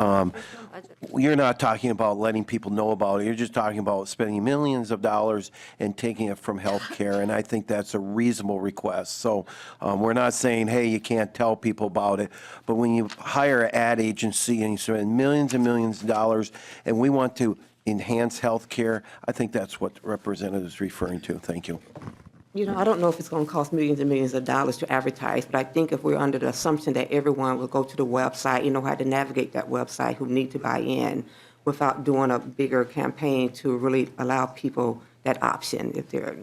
you're not talking about letting people know about it. You're just talking about spending millions of dollars and taking it from healthcare, and I think that's a reasonable request. So we're not saying, hey, you can't tell people about it, but when you hire an ad agency and you spend millions and millions of dollars, and we want to enhance healthcare, I think that's what the representative is referring to. Thank you. You know, I don't know if it's going to cost millions and millions of dollars to advertise, but I think if we're under the assumption that everyone will go to the website, you know how to navigate that website, who need to buy in, without doing a bigger campaign to really allow people that option, if they're,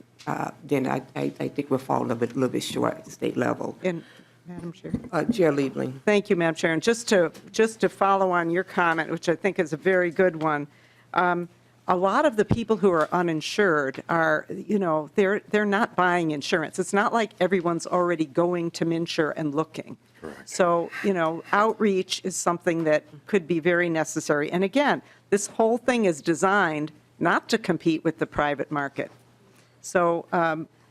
then I think we're falling a little bit short at the state level. And, Madam Chair. Chair Liebling. Thank you, Madam Chair. And just to follow on your comment, which I think is a very good one, a lot of the people who are uninsured are, you know, they're not buying insurance. It's not like everyone's already going to MNsure and looking. Correct. So, you know, outreach is something that could be very necessary. And again, this whole thing is designed not to compete with the private market. So,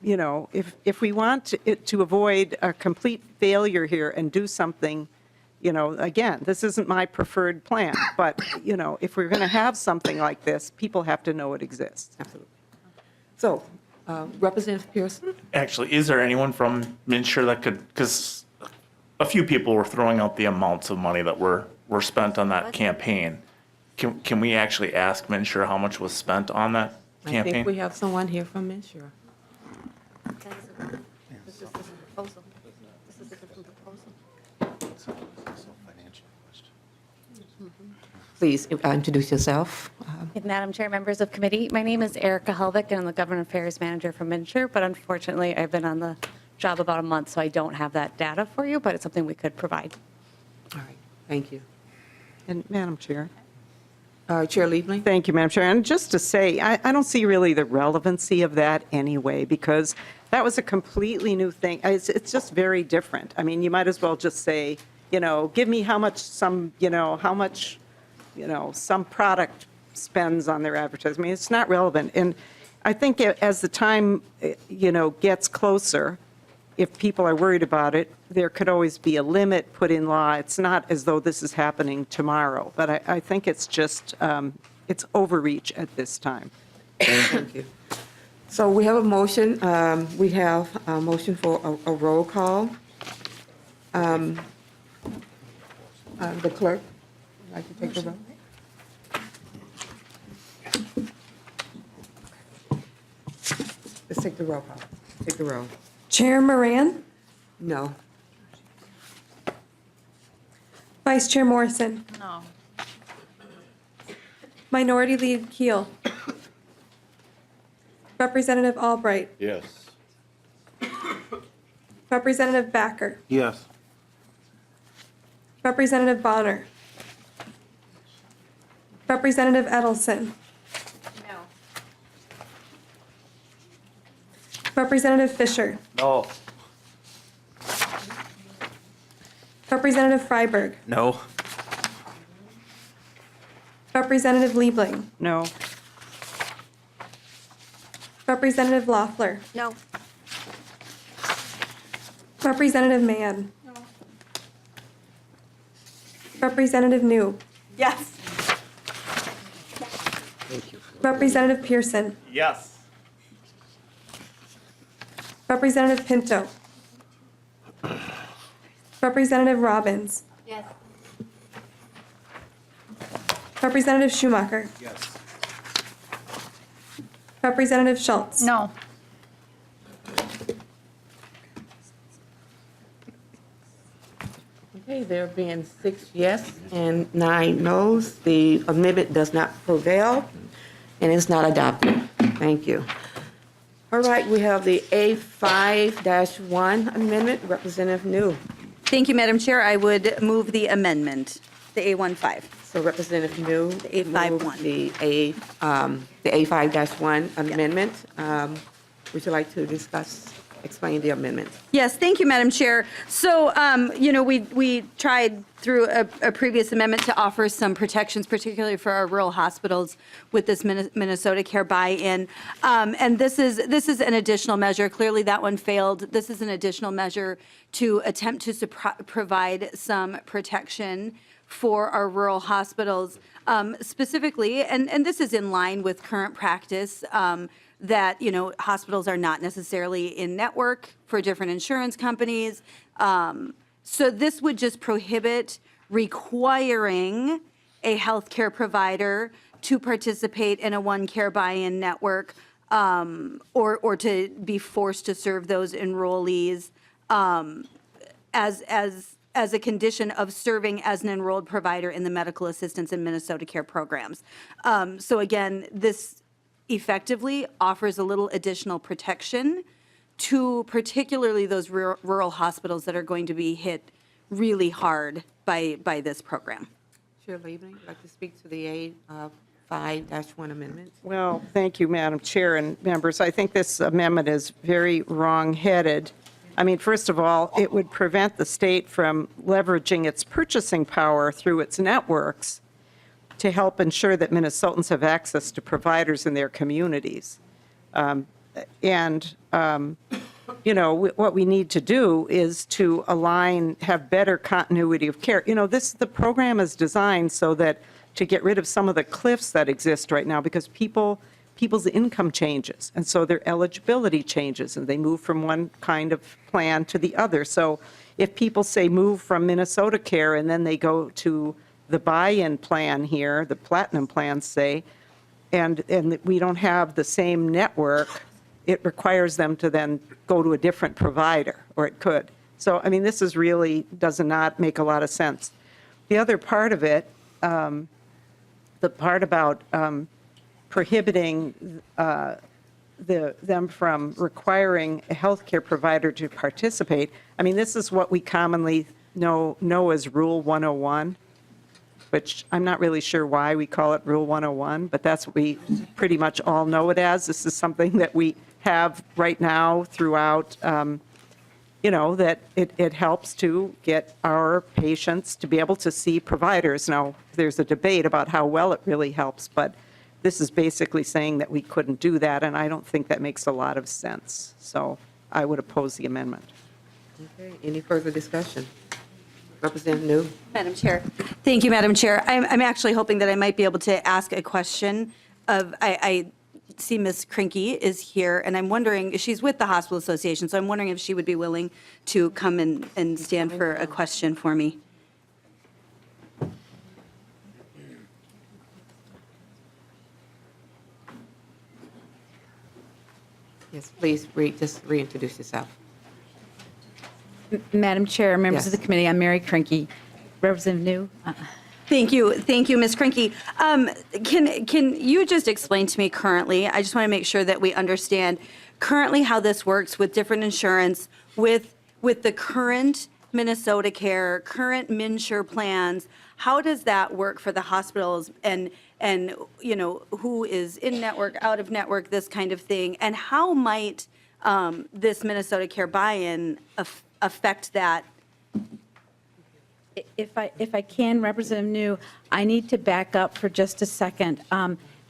you know, if we want it to avoid a complete failure here and do something, you know, again, this isn't my preferred plan, but, you know, if we're going to have something like this, people have to know it exists. Absolutely. So, Representative Pearson? Actually, is there anyone from MNsure that could, because a few people were throwing out the amounts of money that were spent on that campaign. Can we actually ask MNsure how much was spent on that I campaign? think we have someone here from MNsure. This is the proposal. This is the different proposal. Please introduce yourself. Madam Chair, members of committee, my name is Erica Helvig, and I'm the Government Affairs Manager from MNsure, but unfortunately, I've been on the job about a month, so I don't have that data for you, but it's something we could provide. All right, thank you. And Madam Chair. Chair Liebling? Thank you, Madam Chair. And just to say, I don't see really the relevancy of that anyway, because that was a completely new thing. It's just very different. I mean, you might as well just say, you know, give me how much some product spends on their advertising. I mean, it's not relevant. And I think as the time, you know, gets closer, if people are worried about it, there could always be a limit put in law. It's not as though this is happening tomorrow, but I think it's just, it's overreach at this time. Thank you. So we have a motion. We have a motion for a roll call. The clerk, would like to take the roll? Let's take the roll call. Take the roll. Chair Moran, No. Vice Chair Morrison, No. Minority Leader Keel, Representative Albright, Yes. Representative Backer, Yes. Representative Bonner, Representative Edelson, No. Representative Fisher, No. Representative Freiberg, No. Representative Liebling, No. Representative Loeffler, No. Representative Mann, Representative New, Yes. Representative Pearson, Yes. Representative Pinto, Representative Robbins, Yes. Representative Schumacher, Yes. Representative Schultz. No. Okay, there being 6 yes and 9 noes, the amendment does not prevail and is not adopted. Thank you. All right, we have the A5-1 amendment, Representative New. Thank you, Madam Chair. I would move the amendment, the A15. So Representative New. The A5-1. moved the A5-1 amendment. Would you like to explain the amendment? Yes, thank you, Madam Chair. So, we tried through a previous amendment to offer some protections, particularly for our rural hospitals with this Minnesota Care buy-in. And this is an additional measure. Clearly, that one failed. This is an additional measure to attempt to provide some protection for our rural hospitals, specifically, and this is in line with current practice, that, hospitals are not necessarily in network for different insurance companies. So this would just prohibit requiring a healthcare provider to participate in a OneCare buy-in network, or to be forced to serve those enrollees as a condition of serving as an enrolled provider in the medical assistance and Minnesota Care programs. So again, this effectively offers a little additional protection to particularly those rural hospitals that are going to be hit really hard by this program. Chair Lavery, would you like to speak to the A5-1 amendment? Well, thank you, Madam Chair and members. I think this amendment is very wrong-headed. I mean, first of all, it would prevent the state from leveraging its purchasing power through its networks to help ensure that Minnesotans have access to providers in their communities. What we need to do is to have better continuity of care. The program is designed so that to get rid of some of the cliffs that exist right now, because people's income changes, and so their eligibility changes, and they move from one kind of plan to the other. So if people say move from Minnesota Care and then they go to the buy-in plan here, the Platinum plan, say, and we don't have the same network, it requires them to then go to a different provider, or it could. So, I mean, this is really does not make a lot of sense. The other part of it, the part about prohibiting them from requiring a healthcare provider to participate, I mean, this is what we commonly know as Rule 101, which I'm not really sure why we call it Rule 101, but that's what we pretty much all know it as. This is something that we have right now throughout, that it helps to get our patients to be able to see providers. Now, there's a debate about how well it really helps, but this is basically saying that we couldn't do that, and I don't think that makes a lot of sense. So I would oppose the amendment. Okay, any further discussion? Representative New. Madam Chair. Thank you, Madam Chair. I'm actually hoping that I might be able to ask a question of, I see Ms. Krinky is here, and I'm wondering, she's with the Hospital Association, so I'm wondering if she would be willing to come and stand for a question for me. Yes, please just reintroduce yourself. Madam Chair, members of Yes. the committee, I'm Mary Krinky. Representative New? Thank you, Ms. Krinky. Can you just explain to me currently, I just want to make sure that we understand currently how this works with different insurance, with the current Minnesota Care, current MNsure plans, how does that work for the hospitals and who is in network, out of network, this kind of thing, and how might this Minnesota Care buy-in affect that? If I can, Representative New, I need to back up for just a second.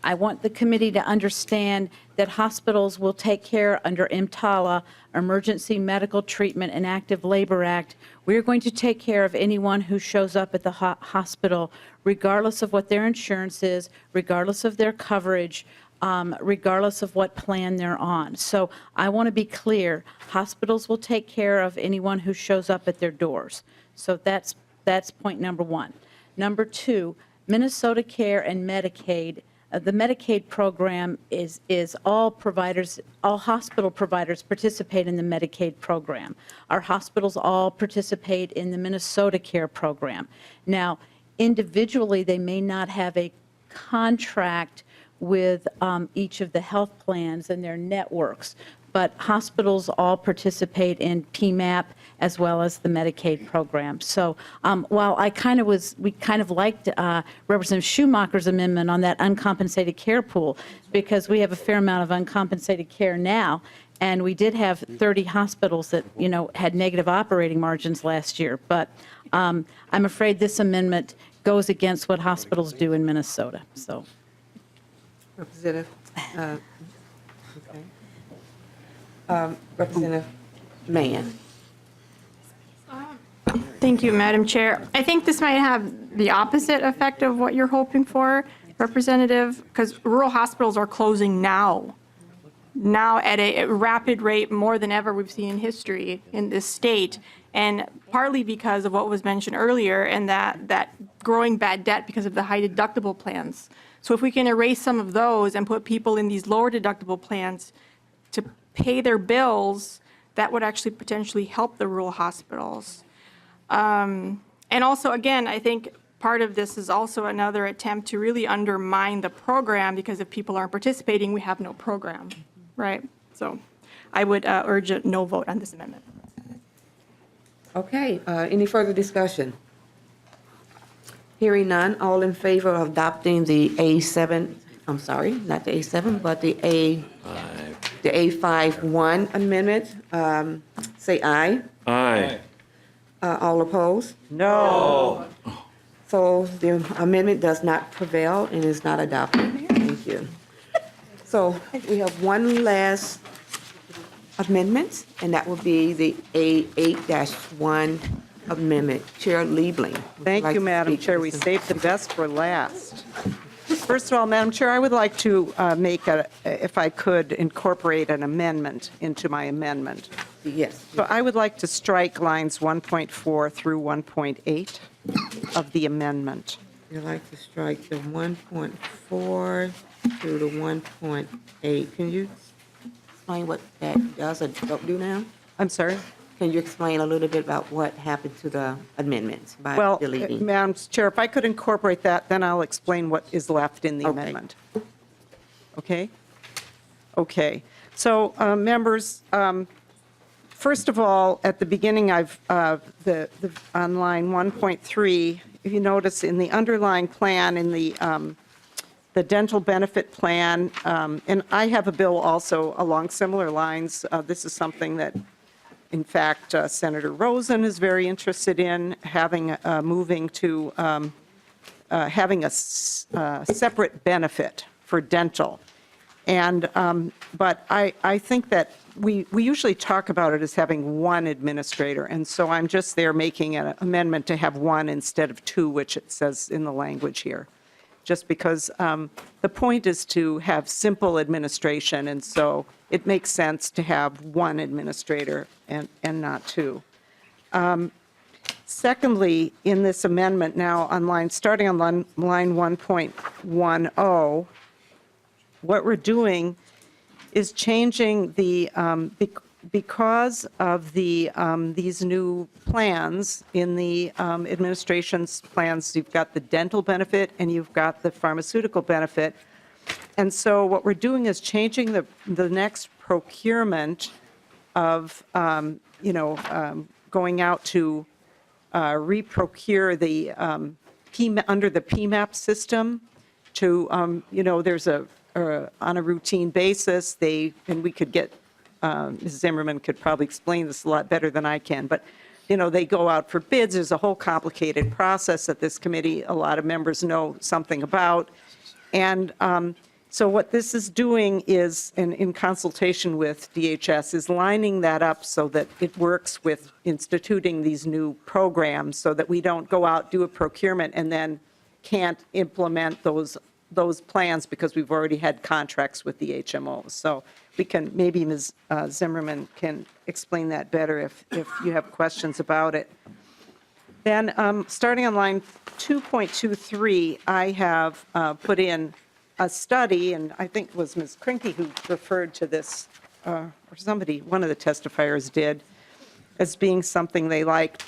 I want the committee to understand that hospitals will take care under EMTALA, Emergency Medical Treatment and Active Labor Act. We're going to take care of anyone who shows up at the hospital, regardless of what their insurance is, regardless of their coverage, regardless of what plan they're on. So I want to be clear, hospitals will take care of anyone who shows up at their doors. So that's point number one. Number two, Minnesota Care and Medicaid. The Medicaid program is all providers, all hospital providers participate in the Medicaid program. Our hospitals all participate in the Minnesota Care program. Now, individually, they may not have a contract with each of the health plans and their networks, but hospitals all participate in PMAP as well as the Medicaid program. So while we kind of liked Representative Schumacher's amendment on that uncompensated care pool, because we have a fair amount of uncompensated care now, and we did have 30 hospitals that, had negative operating margins last year. But I'm afraid this amendment goes against what hospitals do in Minnesota, so. Representative, Representative Mann. Thank you, Madam Chair. I think this might have the opposite effect of what you're hoping for, Representative, because rural hospitals are closing now at a rapid rate, more than ever we've seen in history in this state, and partly because of what was mentioned earlier, and that growing bad debt because of the high deductible plans. So if we can erase some of those and put people in these lower deductible plans to pay their bills, that would actually potentially help the rural hospitals. And also, again, I think part of this is also another attempt to really undermine the program, because if people aren't participating, we have no program, right? So I would urge a no vote on this amendment. Okay, any further discussion? Hearing none, all in favor of adopting the A7, I'm sorry, not the A7, but the A51 amendment, say aye. Aye. All opposed? No. So the amendment does not prevail and is not adopted. Thank you. So we have one last amendment, and that will be the A8-1 amendment. Chair Liebling. Thank you, Madam Chair. We saved the best for last. First of all, Madam Chair, I would like to if I could, incorporate an amendment into my amendment. Yes. So I would like to strike lines 1.4 through 1.8 of the amendment. You'd like to strike the 1.4 to the 1.8. Can you explain what that does or don't do now? I'm sorry? Can you explain a little bit about what happened to the amendments by Well, deleting? Madam Chair, if I could incorporate that, then I'll explain what is left in the amendment. Okay? Okay. So, members, first of all, at the beginning, on line 1.3, if you notice in the underlying plan, in the dental benefit plan, and I have a bill also along similar lines. This is something that, in fact, Senator Rosen is very interested in, moving to having a separate benefit for dental. And, but I think that we usually talk about it as having one administrator, and so I'm just there making an amendment to have one instead of two, which it says in the language here. Just because the point is to have simple administration, and so it makes sense to have one administrator and not two. Secondly, in this amendment now starting on line 1.10, what we're doing is changing the, because of these new plans in the administration's plans, you've got the dental benefit and you've got the pharmaceutical benefit. And so what we're doing is changing the next procurement of, going out to reprocure the under the PMAP system to, there's on a routine basis, and we could get, Mrs. Zimmerman could probably explain this a lot better than I can, but, they go out for bids. There's a whole complicated process that this committee, a lot of members know something about. And so what this is doing is, in consultation with DHS, is lining that up so that it works with instituting these new programs so that we don't go out, do a procurement, and then can't implement those plans because we've already had contracts with the HMOs. So we can, maybe Ms. Zimmerman can explain that better if you have questions about it. Then starting on line 2.23, I have put in a study, and I think it was Ms. Krinke who referred to this, or somebody, one of the testifiers did, as being something they liked.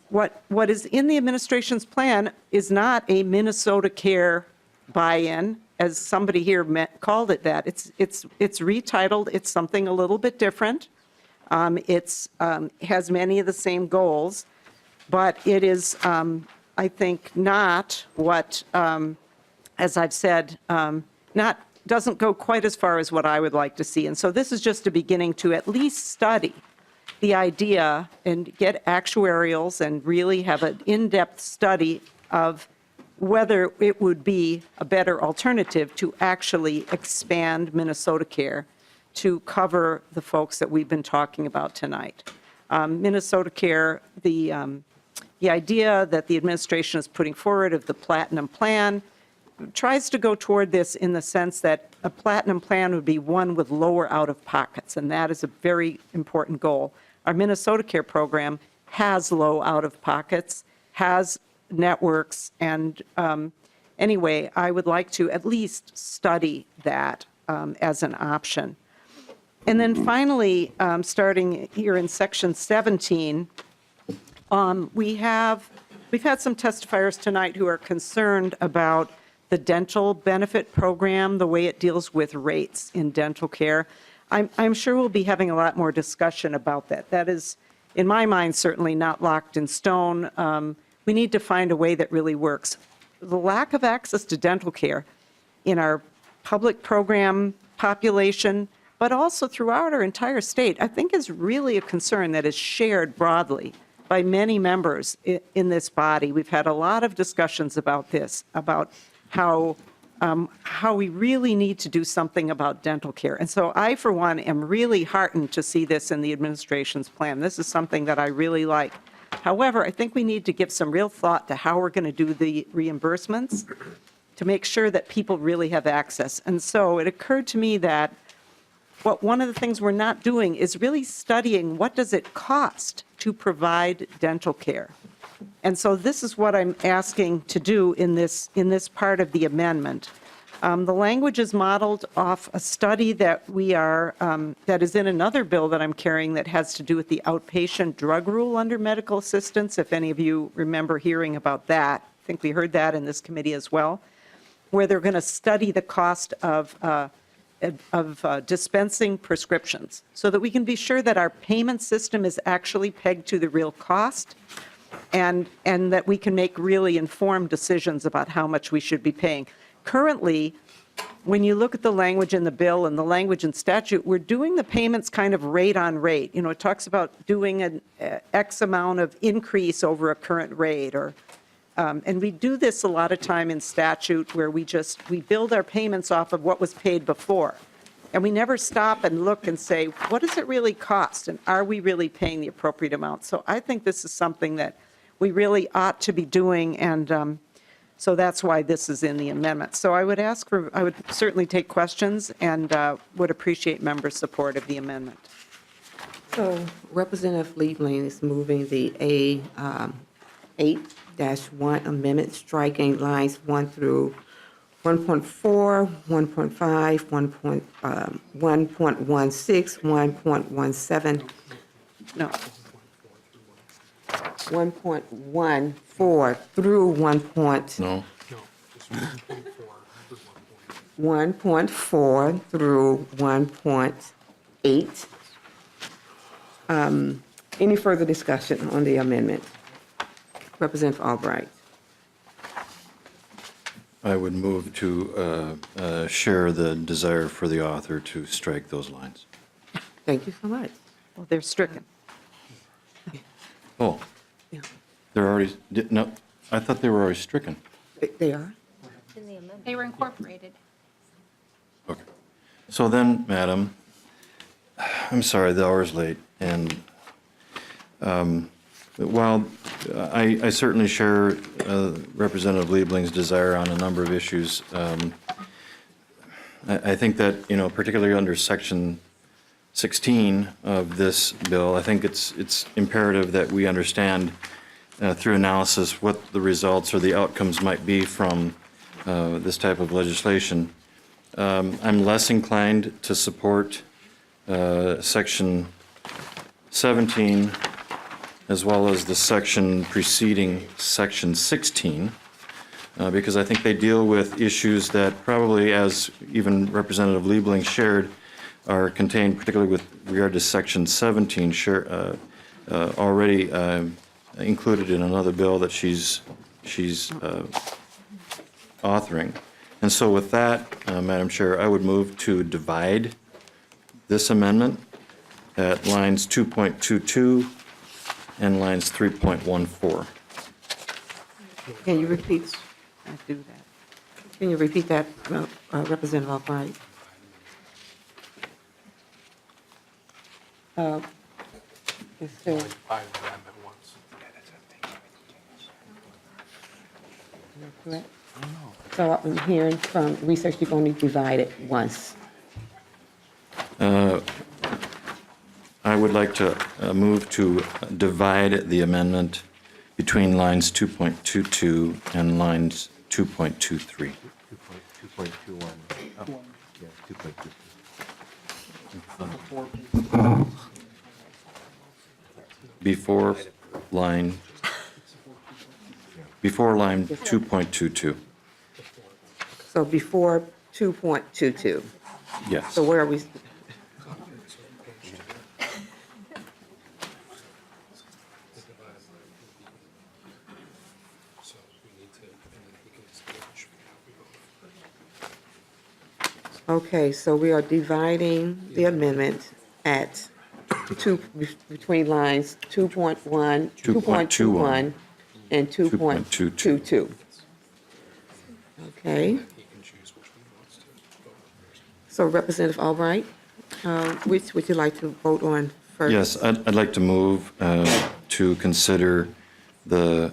What is in the administration's plan is not a Minnesota Care buy-in as somebody here called it that. It's retitled, it's something a little bit different. It's has many of the same goals, but it is, I think, not what, as I've said, doesn't go quite as far as what I would like to see. And so this is just a beginning to at least study the idea and get actuarials and really have an in-depth study of whether it would be a better alternative to actually expand Minnesota Care to cover the folks that we've been talking about tonight. Minnesota Care, the idea that the administration is putting forward of the Platinum Plan tries to go toward this in the sense that a Platinum Plan would be one with lower out-of-pockets, and that is a very important goal. Our Minnesota Care program has low out-of-pockets, has networks, and anyway, I would like to at least study that as an option. And then finally, starting here in section 17, we've had some testifiers tonight who are concerned about the dental benefit program, the way it deals with rates in dental care. I'm sure we'll be having a lot more discussion about that. That is, in my mind, certainly not locked in stone. We need to find a way that really works. The lack of access to dental care in our public program population, but also throughout our entire state, I think is really a concern that is shared broadly by many members in this body. We've had a lot of discussions about this, about how we really need to do something about dental care. And so I, for one, am really heartened to see this in the administration's plan. This is something that I really like. However, I think we need to give some real thought to how we're going to do the reimbursements to make sure that people really have access. And so it occurred to me that one of the things we're not doing is really studying what does it cost to provide dental care. And so this is what I'm asking to do in this part of the amendment. The language is modeled off a study that that is in another bill that I'm carrying that has to do with the outpatient drug rule under medical assistance, if any of you remember hearing about that. I think we heard that in this committee as well, where they're going to study the cost of dispensing prescriptions so that we can be sure that our payment system is actually pegged to the real cost and that we can make really informed decisions about how much we should be paying. Currently, when you look at the language in the bill and the language in statute, we're doing the payments kind of rate on rate. You know, it talks about doing an X amount of increase over a current rate, and we do this a lot of time in statute where we build our payments off of what was paid before. And we never stop and look and say, what does it really cost? And are we really paying the appropriate amount? So I think this is something that we really ought to be doing, and so that's why this is in the amendment. So I would certainly take questions and would appreciate members' support of the amendment. So Representative Liebling is moving the A8-1 amendment, striking lines 1 through 1.4, 1.5, 1.16, 1.17. No. 1.14 through 1.4 through 1.8. Any further discussion on the amendment? Representative Albright. I would move to share the desire for the author to strike those lines. Thank you so much. Well, they're stricken. Oh, they're already, no, I thought they were already stricken. They are? They were incorporated. Okay. So then, Madam, I'm sorry, the hour's late, and while I certainly share Representative Liebling's desire on a number of issues, I think that, particularly under Section 16 of this bill, I think it's imperative that we understand through analysis what the results or the outcomes might be from this type of legislation. I'm less inclined to support Section 17 as well as the section preceding Section 16. because I think they deal with issues that probably, as even Representative Liebling shared, are contained particularly with regard to Section 17, already included in another bill that she's authoring. And so with that, Madam Chair, I would move to divide this amendment at lines 2.22 and lines 3.14. Can you repeat? I do that. Can you repeat that, Representative Albright? It's still- Correct? So I'm hearing from research, you're going to divide it once. I would like to move to divide the amendment between lines 2.22 and lines 2.23. 2.21. Oh, yeah, 2.22. Before line 2.22. So before 2.22. Yes. So where are we? Okay, so we are dividing the amendment at between lines 2.1, 2.21, and 2.22. Okay. So Representative Albright, which would you like to vote on first? Yes, I'd like to move to consider the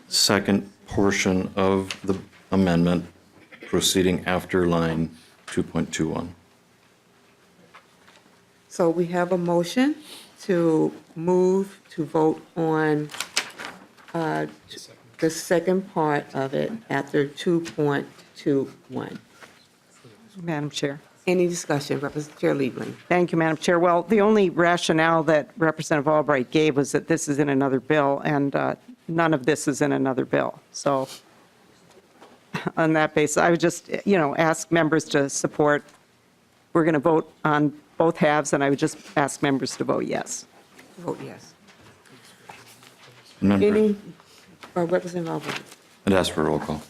second portion of the amendment proceeding after line 2.21. So we have a motion to move to vote on the second part of it after 2.21. Madam Chair. Any discussion, Representative Chair Liebling? Thank you, Madam Chair. Well, the only rationale that Representative Albright gave was that this is in another bill, and none of this is in another bill. So on that basis, I would just, ask members to support. We're going to vote on both halves, and I would just ask members to vote yes. Vote yes. Remember, Representative Albright? I'd ask for a roll call.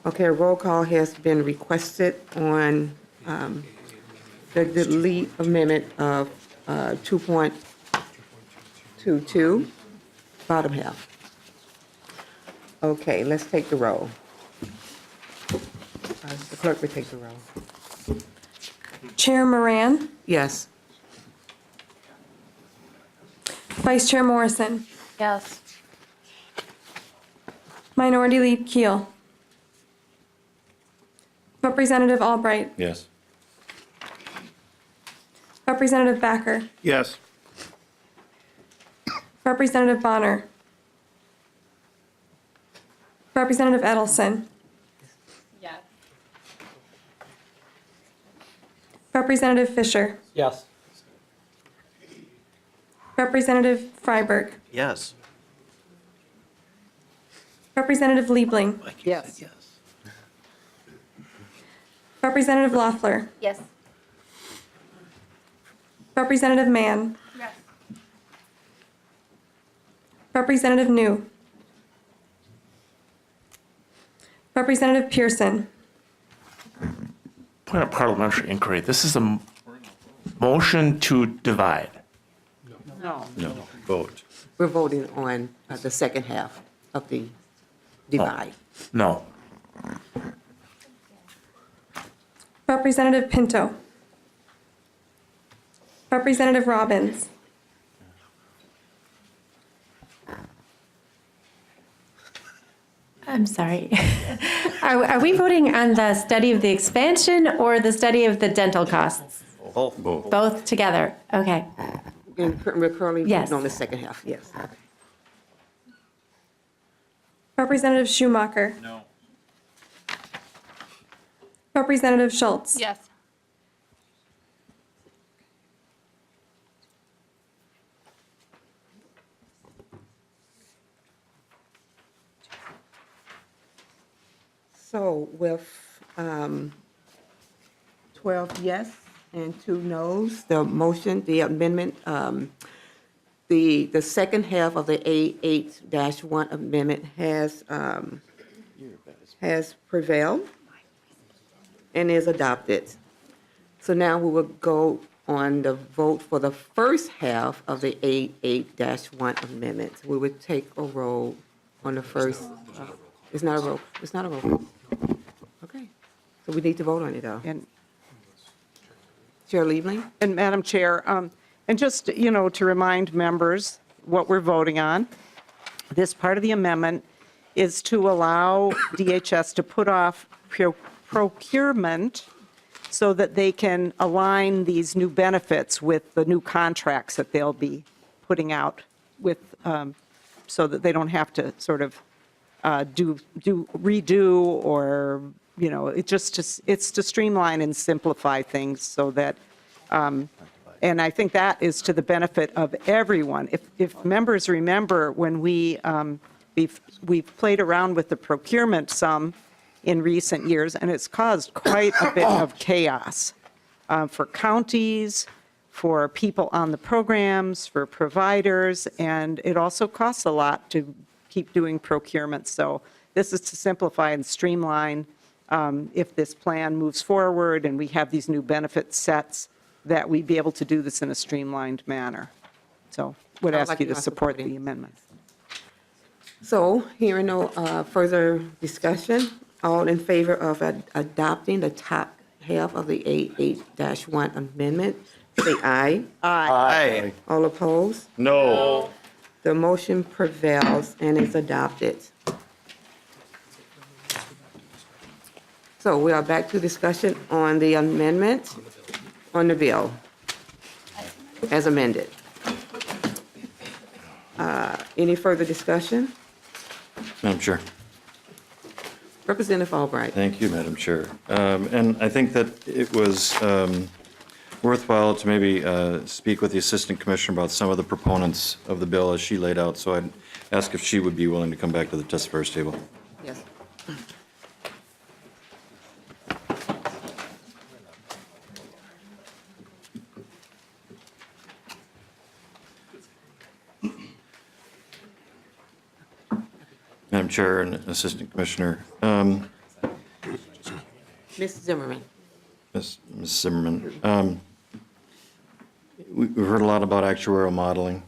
Okay, a roll call has been requested on the delete amendment of 2.22, bottom half. Okay, let's take the roll. The clerk will take the roll. Chair Moran, Yes. Vice Chair Morrison, Yes. Minority Lead Keel, Representative Albright, Yes. Representative Backer, Yes. Representative Bonner, Representative Edelson, Yes. Representative Fisher, Yes. Representative Freiberg, Yes. Representative Liebling, Yes. Representative Loeffler, Yes. Representative Mann, Yes. Representative New, Representative Pearson, Point of parliamentary inquiry. This is a motion to divide. No. No, vote. We're voting on the second half of the divide. No. Representative Pinto, Representative Robbins, I'm sorry. Are we voting on the study of the expansion or the study of the dental costs? Both. Both together? Okay. And we're currently Yes. voting on the second half, yes. Representative Schumacher, No. Representative Schultz, Yes. So with 12 yes and 2 noes, the motion, the amendment, the second half of the A8-1 amendment has prevailed and is adopted. So now we will go on the vote for the first half of the A8-1 amendment. We would take a roll on the first. It's not a roll. It's not a roll. Okay. So we need to vote on it, though. And Chair Liebling? And Madam Chair, and just, to remind members what we're voting on, this part of the amendment is to allow DHS to put off procurement so that they can align these new benefits with the new contracts that they'll be putting out with, so that they don't have to sort of redo or, it's to streamline and simplify things so that, and I think that is to the benefit of everyone. If members remember when we've played around with the procurement some in recent years, and it's caused quite a bit of chaos for counties, for people on the programs, for providers, and it also costs a lot to keep doing procurement. So this is to simplify and streamline if this plan moves forward and we have these new benefit sets, that we be able to do this in a streamlined manner. So would Sounds ask like you you to are support supporting. the amendment. So hearing no further discussion, all in favor of adopting the top half of the A8-1 amendment, say aye. Aye. All opposed? No. The motion prevails and is adopted. So we are back to discussion on the amendment on the bill as amended. Any further discussion? Madam Chair. Representative Albright. Thank you, Madam Chair. And I think that it was worthwhile to maybe speak with the Assistant Commissioner about some of the proponents of the bill as she laid out. So I'd ask if she would be willing to come back to the testifier's table. Yes. Madam Chair and Assistant Commissioner, Ms. Zimmerman. Ms. Zimmerman, we've heard a lot about actuarial modeling,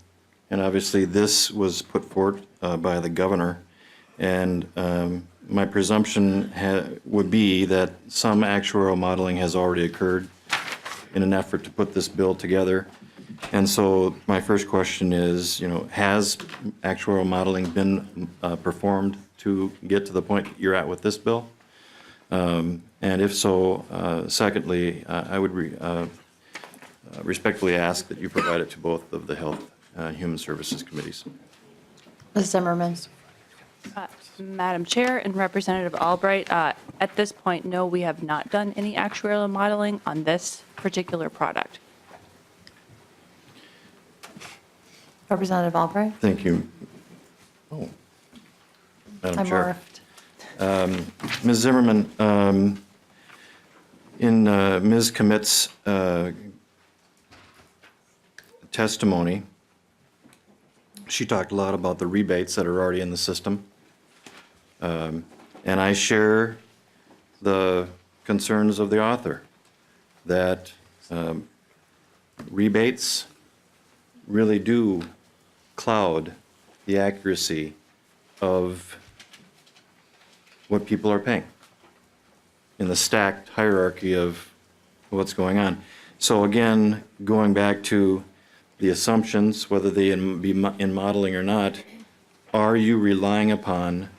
and obviously this was put forward by the governor, and my presumption would be that some actuarial modeling has already occurred in an effort to put this bill together. And so my first question is, has actuarial modeling been performed to get to the point you're at with this bill? And if so, secondly, I would respectfully ask that you provide it to both of the Health and Human Services Committees. Ms. Zimmerman. Madam Chair and Representative Albright, at this point, no, we have not done any actuarial modeling on this particular product. Representative Albright. Thank you. Oh, Madam I'm Chair. morphed. Ms. Zimmerman, in Ms. Committ's testimony, she talked a lot about the rebates that are already in the system. And I share the concerns of the author that rebates really do cloud the accuracy of what people are paying in the stacked hierarchy of what's going on. So again, going back to the assumptions, whether they be in modeling or not, are you relying upon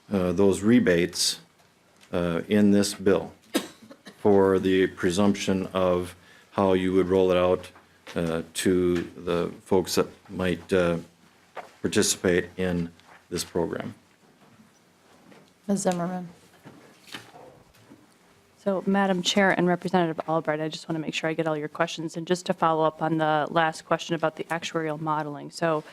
those rebates in this bill for the presumption of how you would roll it out to the folks that might participate in this program? Ms. Zimmerman. So, Madam Chair and Representative Albright, I just want to make sure I get all your questions. And just to follow up on the last question about the actuarial modeling. So,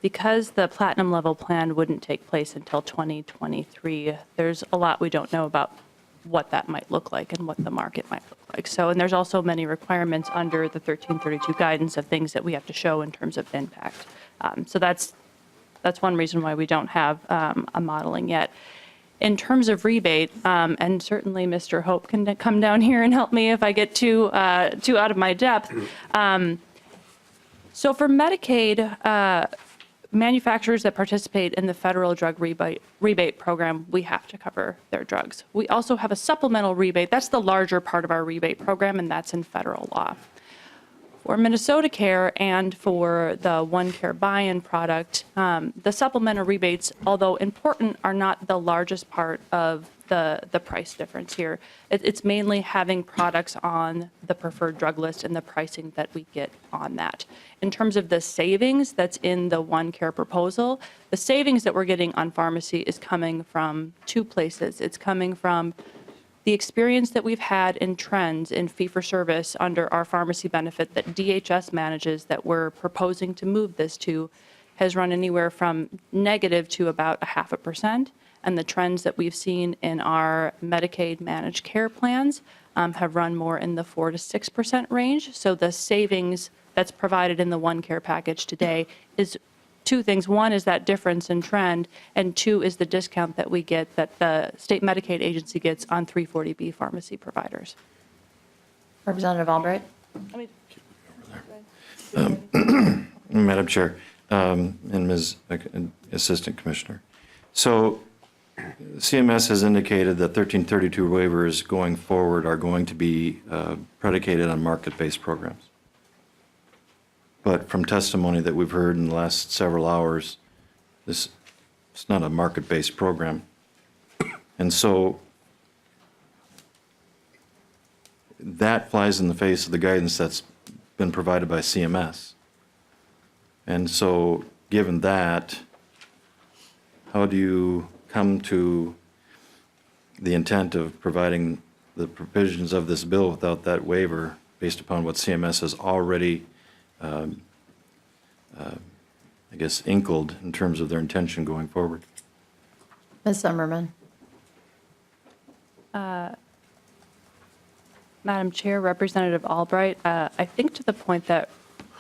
because the platinum level plan wouldn't take place until 2023, there's a lot we don't know about what that might look like and what the market might look like. So, and there's also many requirements under the 1332 guidance of things that we have to show in terms of impact. So that's one reason why we don't have a modeling yet. In terms of rebate, and certainly Mr. Hope can come down here and help me if I get too out of my depth. So for Medicaid, manufacturers that participate in the federal drug rebate program, we have to cover their drugs. We also have a supplemental rebate. That's the larger part of our rebate program, and that's in federal law. For Minnesota Care and for the OneCare buy-in product, the supplemental rebates, although important, are not the largest part of the price difference here. It's mainly having products on the preferred drug list and the pricing that we get on that. In terms of the savings that's in the OneCare proposal, the savings that we're getting on pharmacy is coming from two places. It's coming from the experience that we've had in trends in fee-for-service under our pharmacy benefit that DHS manages that we're proposing to move this to has run anywhere from negative to about 0.5%. And the trends that we've seen in our Medicaid managed care plans have run more in the 4 to 6% range. So the savings that's provided in the OneCare package today is two things. One is that difference in trend, and two is the discount that we get, that the state Medicaid agency gets on 340B pharmacy providers. Representative Albright. Madam Chair, and Ms. Assistant Commissioner. So CMS has indicated that 1332 waivers going forward are going to be predicated on market-based programs. But from testimony that we've heard in the last several hours, it's not a market-based program. And so that flies in the face of the guidance that's been provided by CMS. And so given that, how do you come to the intent of providing the provisions of this bill without that waiver based upon what CMS has already I guess, inkled in terms of their intention going forward? Ms. Zimmerman. Madam Chair, Representative Albright, I think to the point that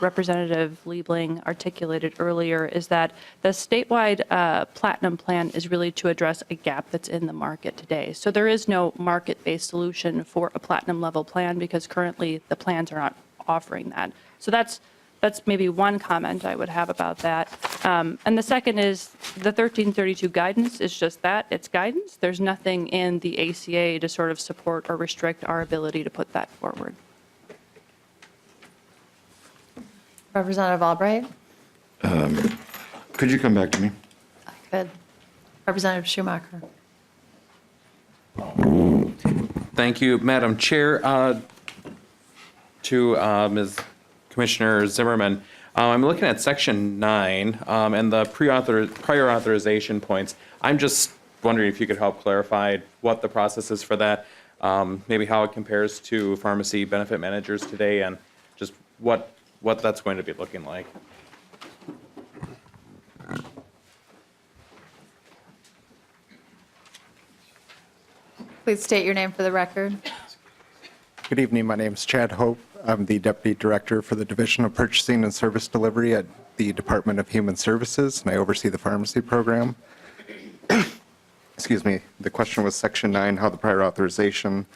Representative Liebling articulated earlier is that the statewide platinum plan is really to address a gap that's in the market today. So there is no market-based solution for a platinum level plan because currently the plans are not offering that. So that's maybe one comment I would have about that. And the second is the 1332 guidance is just that, it's guidance. There's nothing in the ACA to sort of support or restrict our ability to put that forward. Representative Albright. Could you come back to me? Good. Representative Schumacher. Thank you, Madam Chair. To Ms. Commissioner Zimmerman, I'm looking at Section 9 and the prior authorization points. I'm just wondering if you could help clarify what the process is for that, maybe how it compares to pharmacy benefit managers today, and just what that's going to be looking like. Please state your name for the record. Good evening. My name is Chad Hope. I'm the Deputy Director for the Division of Purchasing and Service Delivery at the Department of Human Services, and I oversee the pharmacy program. Excuse me. The question was Section 9, how the prior authorization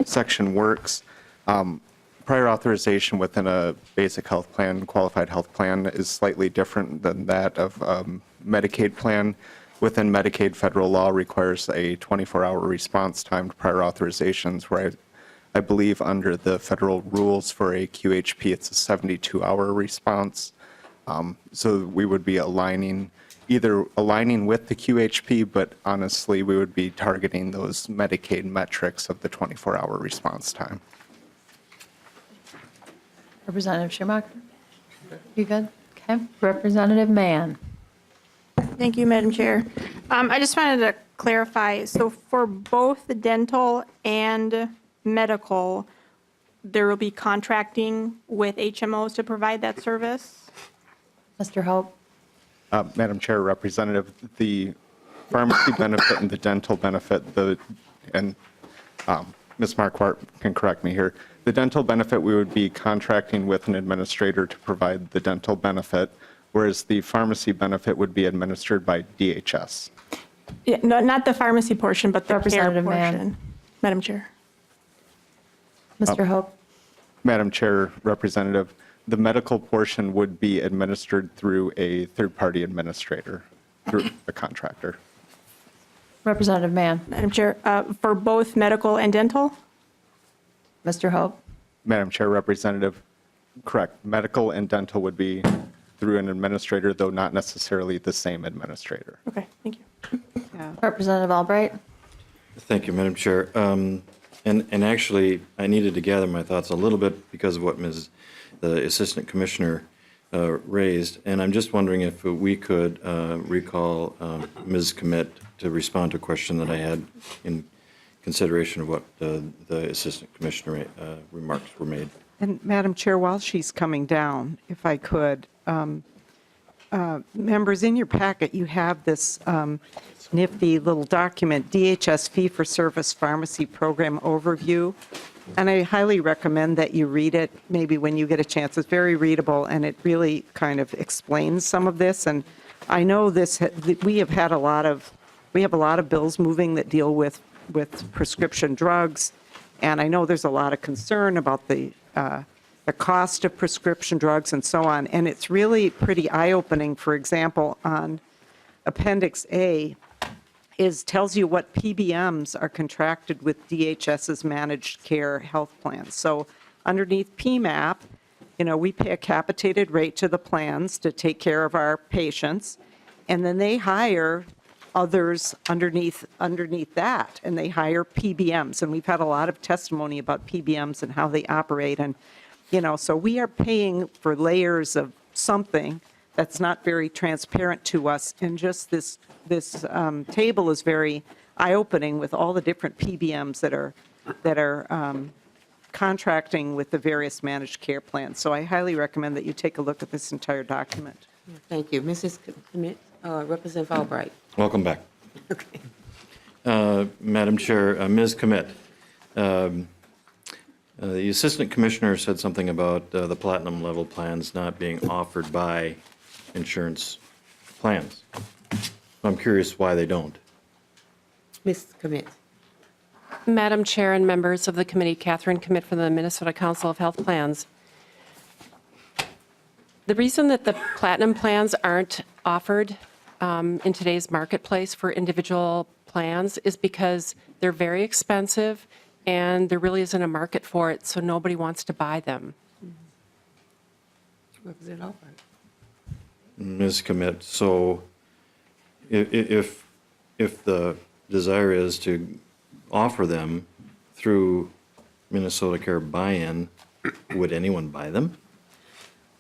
section works. Prior authorization within a basic health plan, qualified health plan, is slightly different than that of Medicaid plan. Within Medicaid, federal law requires a 24-hour response time to prior authorizations, where I believe under the federal rules for a QHP, it's a 72-hour response. So we would be either aligning with the QHP, but honestly, we would be targeting those Medicaid metrics of the 24-hour response time. Representative Schumacher. You good? Okay. Representative Mann. Thank you, Madam Chair. I just wanted to clarify, so for both the dental and medical, there will be contracting with HMOs to provide that service? Mr. Hope. Madam Chair, Representative, the pharmacy benefit and the dental benefit, and Ms. Marquardt can correct me here, the dental benefit, we would be contracting with an administrator to provide the dental benefit, whereas the pharmacy benefit would be administered by DHS. Yeah, no, not the pharmacy portion, but the care Representative Mann. portion. Madam Chair. Mr. Hope? Madam Chair, Representative, the medical portion would be administered through a third-party administrator, through a contractor. Representative Mann? Madam Chair, for both medical and dental? Mr. Hope? Madam Chair, Representative, correct. Medical and dental would be through an administrator, though not necessarily the same administrator. Okay, thank you. Representative Albright? Thank you, Madam Chair. And actually, I needed to gather my thoughts a little bit because of what the Assistant Commissioner raised. And I'm just wondering if we could recall Ms. Commit to respond to a question that I had in consideration of what the Assistant Commissioner remarks were made. And Madam Chair, while she's coming down, if I could, members, in your packet, you have this nifty little document, DHS Fee-for-Service Pharmacy Program Overview. And I highly recommend that you read it maybe when you get a chance. It's very readable, and it really kind of explains some of this. And I know we have a lot of bills moving that deal with prescription drugs, and I know there's a lot of concern about the cost of prescription drugs and so on. And it's really pretty eye-opening. For example, on Appendix A, tells you what PBMs are contracted with DHS's managed care health plans. So underneath PMAP, we pay a capitated rate to the plans to take care of our patients, and then they hire others underneath that, and they hire PBMs. And we've had a lot of testimony about PBMs and how they operate. And, so we are paying for layers of something that's not very transparent to us. And just this table is very eye-opening with all the different PBMs that are contracting with the various managed care plans. So I highly recommend that you take a look at this entire document. Thank you. Mrs. Commit, Representative Albright. Welcome back. Madam Chair, Ms. Commit, the Assistant Commissioner said something about the platinum level plans not being offered by insurance plans. I'm curious why they don't. Ms. Commit. Madam Chair and members of the committee, Catherine Commit from the Minnesota Council of Health Plans. The reason that the platinum plans aren't offered in today's marketplace for individual plans is because they're very expensive and there really isn't a market for it, so nobody wants to buy them. Representative Albright. Ms. Commit, so if the desire is to offer them through Minnesota Care buy-in, would anyone buy them?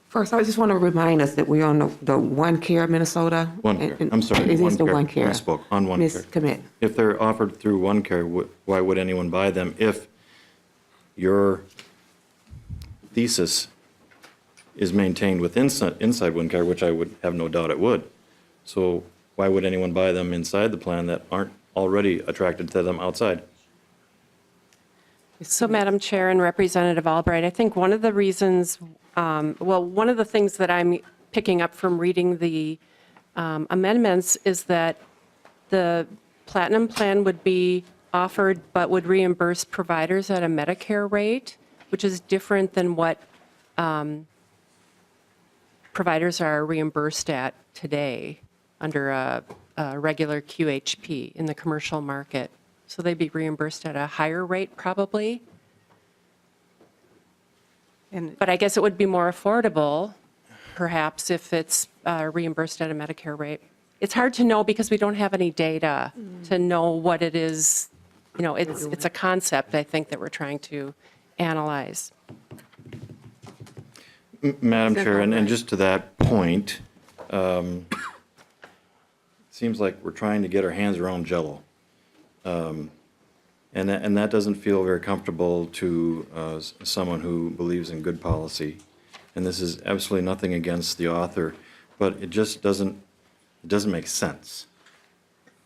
First, I just want to remind us that we're on the One Care Minnesota. One Care, I'm sorry. It is the One Care. I spoke on One Care. Ms. Commit. If they're offered through One Care, why would anyone buy them if your thesis is maintained inside One Care, which I would have no doubt it would? So why would anyone buy them inside the plan that aren't already attracted to them outside? So, Madam Chair and Representative Albright, I think one of the reasons, one of the things that I'm picking up from reading the amendments is that the platinum plan would be offered but would reimburse providers at a Medicare rate, which is different than what providers are reimbursed at today under a regular QHP in the commercial market. So they'd be reimbursed at a higher rate probably. But I guess it would be more affordable, perhaps, if it's reimbursed at a Medicare rate. It's hard to know because we don't have any data to know what it is. It's a concept, I think, that we're trying to analyze. Madam Chair, and just to that point, it seems like we're trying to get our hands around Jell-O. And that doesn't feel very comfortable to someone who believes in good policy. And this is absolutely nothing against the author, but it just doesn't It doesn't make sense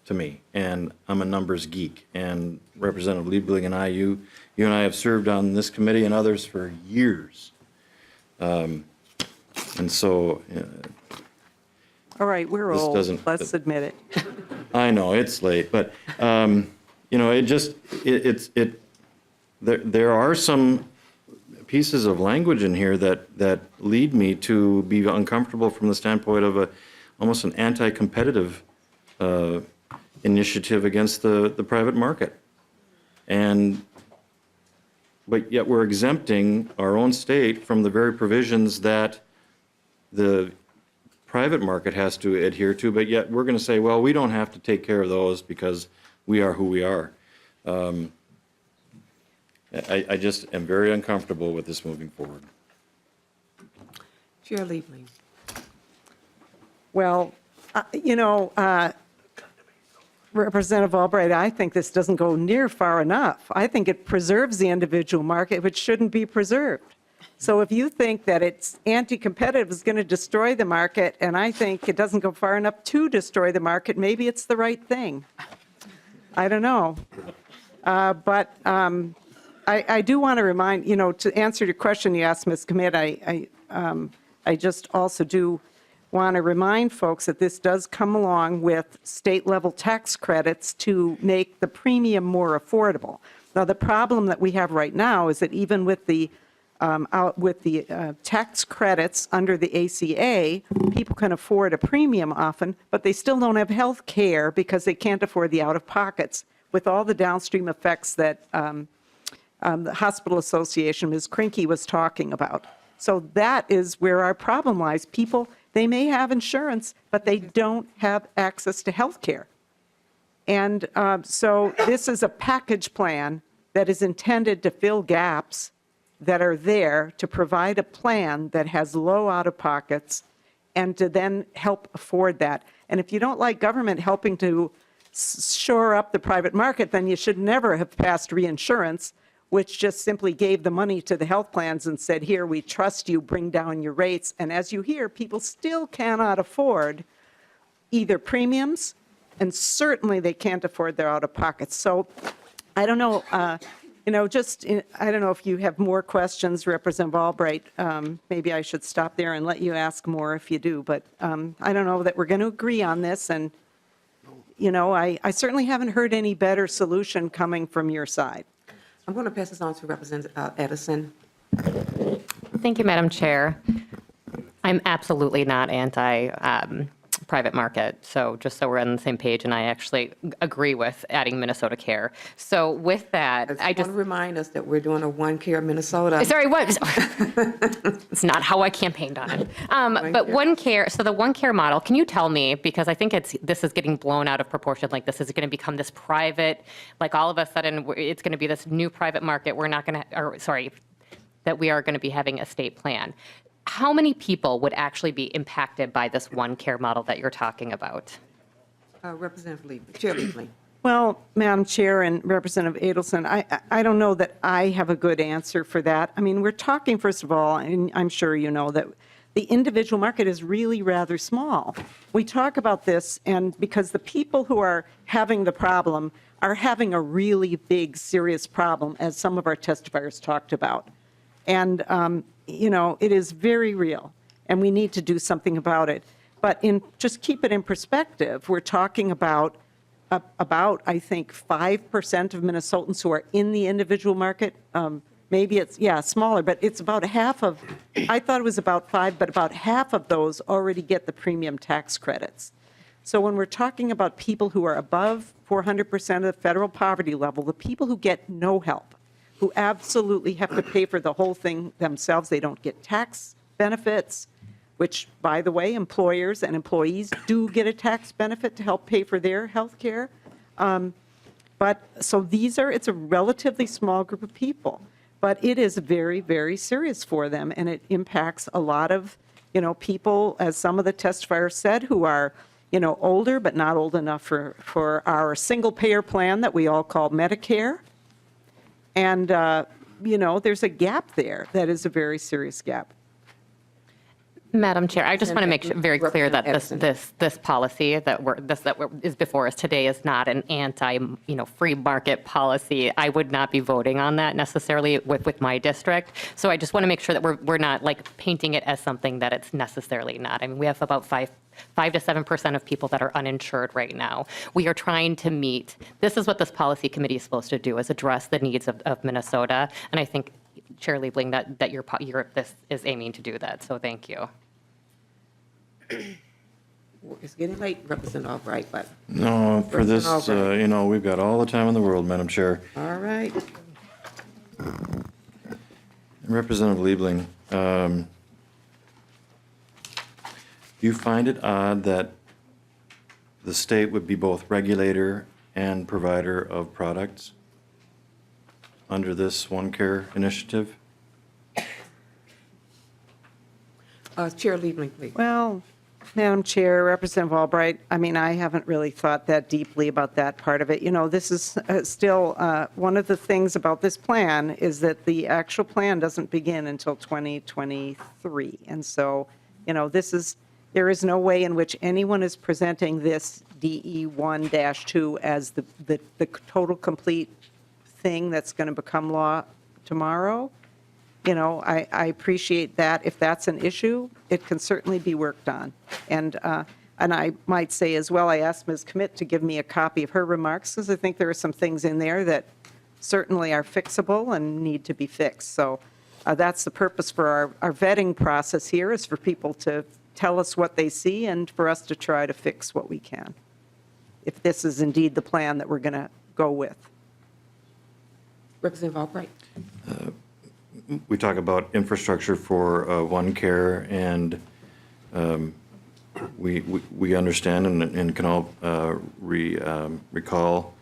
to me, and I'm a numbers geek. And Representative Liebling and you and I have served on this committee and others for years. And so, All right, we're This old, doesn't- let's admit it. I know, it's late, but, there are some pieces of language in here that lead me to be uncomfortable from the standpoint of almost an anti-competitive initiative against the private market. But yet we're exempting our own state from the very provisions that the private market has to adhere to, but yet we're going to say, well, we don't have to take care of those because we are who we are. I just am very uncomfortable with this moving forward. Chair Liebling. Well, Representative Albright, I think this doesn't go near far enough. I think it preserves the individual market, which shouldn't be preserved. So if you think that it's anti-competitive is going to destroy the market, and I think it doesn't go far enough to destroy the market, maybe it's the right thing. I don't know. But I do want to remind, to answer your question you asked, Ms. Commit, I just also do want to remind folks that this does come along with state-level tax credits to make the premium more affordable. Now, the problem that we have right now is that even with the tax credits under the ACA, people can afford a premium often, but they still don't have health care because they can't afford the out-of-pockets with all the downstream effects that the Hospital Association, Ms. Krinky, was talking about. So that is where our problem lies. People, they may have insurance, but they don't have access to health care. And so this is a package plan that is intended to fill gaps that are there to provide a plan that has low out-of-pockets and to then help afford that. And if you don't like government helping to shore up the private market, then you should never have passed reinsurance, which just simply gave the money to the health plans and said, here, we trust you, bring down your rates. And as you hear, people still cannot afford either premiums, and certainly they can't afford their out-of-pockets. So I don't know, I don't know if you have more questions, Representative Albright. Maybe I should stop there and let you ask more if you do. But I don't know that we're going to agree on this. And, I certainly haven't heard any better solution coming from your side. I'm going to pass this on to Representative Edison. Thank you, Madam Chair. I'm absolutely not anti-private market, so just so we're on the same page, and I actually agree with adding Minnesota Care. So with that, I just want to remind us that we're doing a One Care Minnesota. Sorry, what? It's not how I campaigned on it. But One Care, so the One Care model, can you tell me, because I think this is getting blown out of proportion, like this is going to become this private, like all of a sudden it's going to be this new private market, that we are going to be having a state plan. How many people would actually be impacted by this One Care model that you're talking about? Representative Lee, Chair Liebling. Well, Madam Chair and Representative Adelson, I don't know that I have a good answer for that. I mean, we're talking, first of all, and I'm sure you know that the individual market is really rather small. We talk about this, and because the people who are having the problem are having a really big, serious problem, as some of our testifiers talked about. And, it is very real, and we need to do something about it. But just keep it in perspective, we're talking about, I think, 5% of Minnesotans who are in the individual market. Maybe it's, smaller, but it's about half of, I thought it was about 5, but about half of those already get the premium tax credits. So when we're talking about people who are above 400% of the federal poverty level, the people who get no help, who absolutely have to pay for the whole thing themselves, they don't get tax benefits, which, by the way, employers and employees do get a tax benefit to help pay for their health care. But so it's a relatively small group of people, but it is very, very serious for them, and it impacts a lot of, people, as some of the testifiers said, who are, older but not old enough for our single-payer plan that we all call Medicare. And, there's a gap there that is a very serious gap. Madam Chair, I just want to make sure, very clear that this policy that is before us today is not an free market policy. I would not be voting on that necessarily with my district. So I just want to make sure that we're not like painting it as something that it's necessarily not. I mean, we have about 5 to 7% of people that are uninsured right now. We are trying to meet, this is what this policy committee is supposed to do, is address the needs of Minnesota. And I think, Chair Liebling, that this is aiming to do that. So thank you. It's getting late, Representative Albright, but. No, for this, Representative we've got all the time in the world, Madam Chair. All right. Representative Liebling, do you find it odd that the state would be both regulator and provider of products under this OneCare initiative? Chair Liebling, please. Well, Madam Chair, Representative Albright, I mean, I haven't really thought that deeply about that part of it. You know, this is still, one of the things about this plan is that the actual plan doesn't begin until 2023. And so, there is no way in which anyone is presenting this DE1-2 as the total complete thing that's going to become law tomorrow. I appreciate that. If that's an issue, it can certainly be worked on. And I might say as well, I asked Ms. Commit to give me a copy of her remarks, because I think there are some things in there that certainly are fixable and need to be fixed. So that's the purpose for our vetting process here, is for people to tell us what they see and for us to try to fix what we can, if this is indeed the plan that we're going to go with. Representative Albright. We talk about infrastructure for OneCare, and we understand and can all recall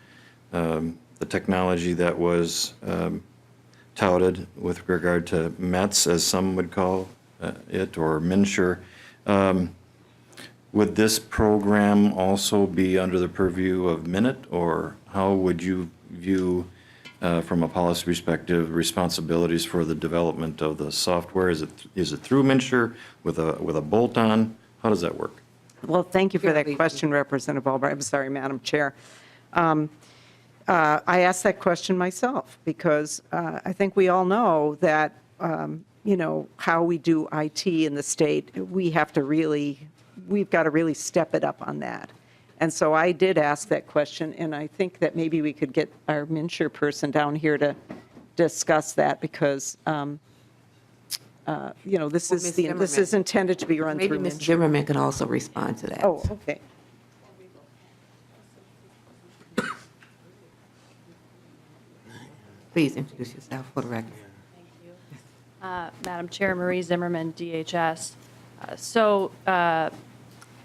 the technology that was touted with regard to METS, as some would call it, or MNsure. Would this program also be under the purview of Minute, or how would you view, from a policy perspective, responsibilities for the development of the software? Is it through MNsure with a bolt-on? How does that work? Well, thank you for that question, Representative Albright. I'm sorry, Madam Chair. I asked that question myself because I think we all know that, how we do IT in the state, we've got to really step it up on that. And so I did ask that question, and I think that maybe we could get our MNsure person down here to discuss that, because this is intended to be run through Maybe Ms. MNsure. Zimmerman can also respond to that. Oh, okay. Please introduce yourself for the record. Madam Chair, Marie Zimmerman, DHS.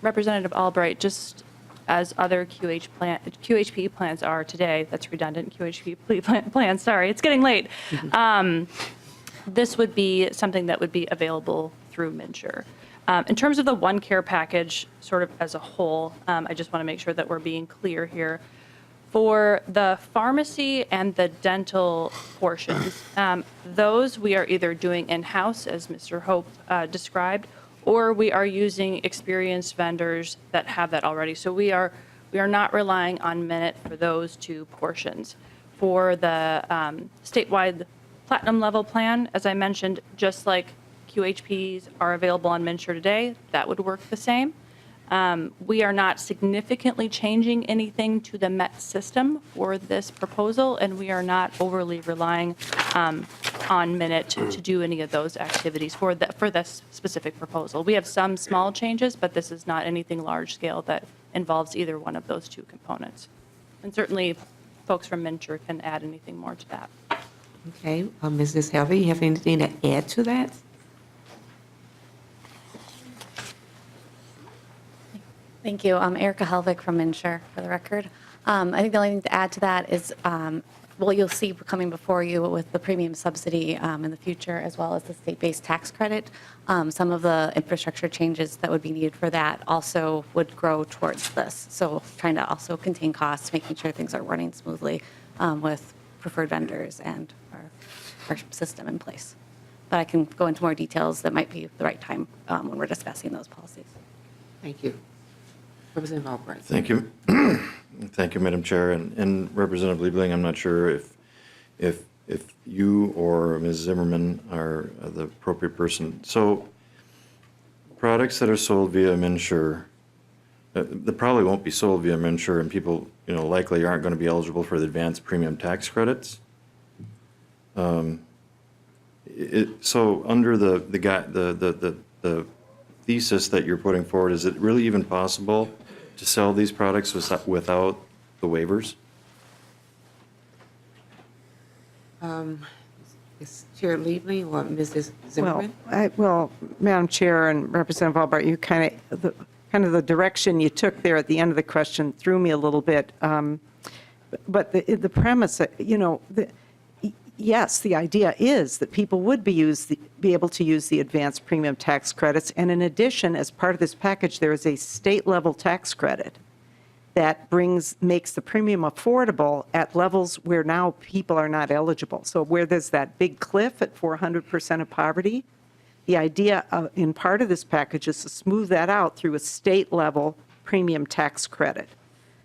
Representative Albright, just as other QHP plans are today, that's redundant, QHP plans, sorry, it's getting late. This would be something that would be available through MNsure. In terms of the OneCare package, sort of as a whole, I just want to make sure that we're being clear here. For the pharmacy and the dental portions, those we are either doing in-house, as Mr. Hope described, or we are using experienced vendors that have that already. So we are not relying on Minute for those two portions. For the statewide platinum level plan, as I mentioned, just like QHPs are available on MNsure today, that would work the same. We are not significantly changing anything to the MET system for this proposal, and we are not overly relying on Minute to do any of those activities for this specific proposal. We have some small changes, but this is not anything large scale that involves either one of those two components. And certainly, folks from MNsure can add anything more to that. Okay, Mrs. Helvey, you have anything to add to that? Thank you. I'm Erica Helvig from MNsure, for the record. I think the only thing to add to that is, you'll see coming before you with the premium subsidy in the future, as well as the state-based tax credit. Some of the infrastructure changes that would be needed for that also would grow towards this. So trying to also contain costs, making sure things are running smoothly with preferred vendors and our system in place. but I can go into more details that might be the right time when we're discussing those policies. Thank you. Representative Albright. Thank you. Thank you, Madam Chair. And Representative Liebling, I'm not sure if you or Ms. Zimmerman are the appropriate person. So products that are sold via MNsure, they probably won't be sold via MNsure, and people, likely aren't going to be eligible for the advanced premium tax credits. So under the thesis that you're putting forward, is it really even possible to sell these products without the waivers? Is Chair Liebling or Mrs. Zimmerman? Well, Madam Chair and Representative Albright, you kind of the direction you took there at the end of the question threw me a little bit. But the premise, yes, the idea is that people would be able to use the advanced premium tax credits. And in addition, as part of this package, there is a state-level tax credit that makes the premium affordable at levels where now people are not eligible. So where there's that big cliff at 400% of poverty, the idea in part of this package is to smooth that out through a state-level premium tax credit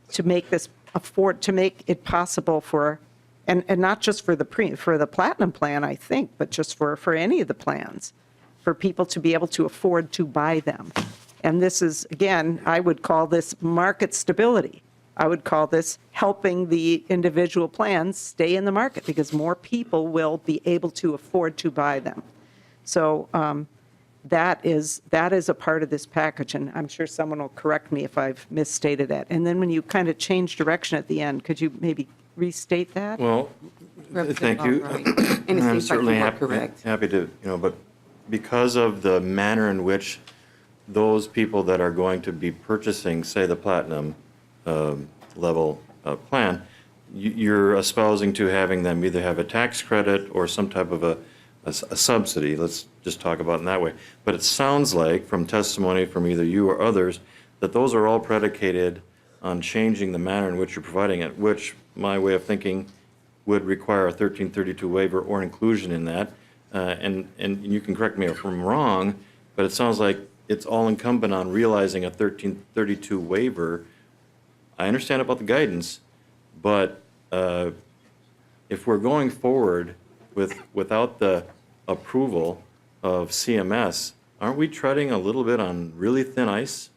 to make it possible for, and not just for the Platinum plan, I think, but just for any of the plans, for people to be able to afford to buy them. And this is, again, I would call this market stability. I would call this helping the individual plans stay in the market because more people will be able to afford to buy them. So that is a part of this package, and I'm sure someone will correct me if I've misstated that. And then when you kind of change direction at the end, could you maybe restate that? Well, thank you. And it I'm seems like certainly you were correct. happy to, but because of the manner in which those people that are going to be purchasing, say, the Platinum level plan, you're espousing to having them either have a tax credit or some type of a subsidy. Let's just talk about it in that way. But it sounds like, from testimony from either you or others, that those are all predicated on changing the manner in which you're providing it, which my way of thinking would require a 1332 waiver or inclusion in that. And you can correct me if I'm wrong, but it sounds like it's all incumbent on realizing a 1332 waiver. I understand about the guidance, but if we're going forward without the approval of CMS, aren't we treading a little bit on really thin ice?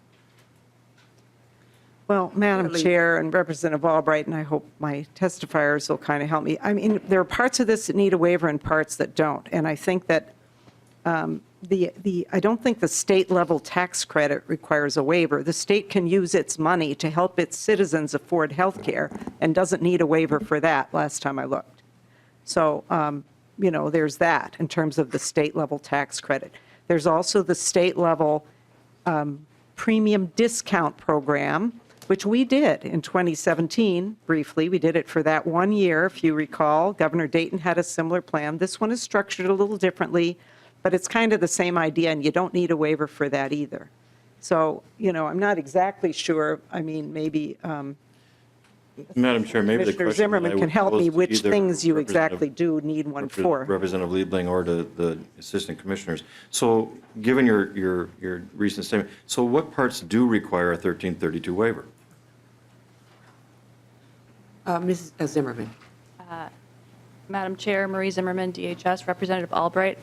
Well, Madam Chair and Representative Albright, and I hope my testifiers will kind of help me. I mean, there are parts of this that need a waiver and parts that don't. And I think that I don't think the state-level tax credit requires a waiver. The state can use its money to help its citizens afford health care and doesn't need a waiver for that last time I looked. So, there's that in terms of the state-level tax credit. There's also the state-level premium discount program, which we did in 2017 briefly. We did it for that 1 year, if you recall. Governor Dayton had a similar plan. This one is structured a little differently, but it's kind of the same idea, and you don't need a waiver for that either. So, I'm not exactly sure. I mean, maybe Madam Chair, maybe the Commissioner question Zimmerman I would can help pose me to which either things you Representative- exactly do need one for. Representative Liebling or to the Assistant Commissioners. So, given your recent statement, so what parts do require a 1332 waiver? Mrs. Zimmerman. Madam Chair, Marie Zimmerman, DHS, Representative Albright.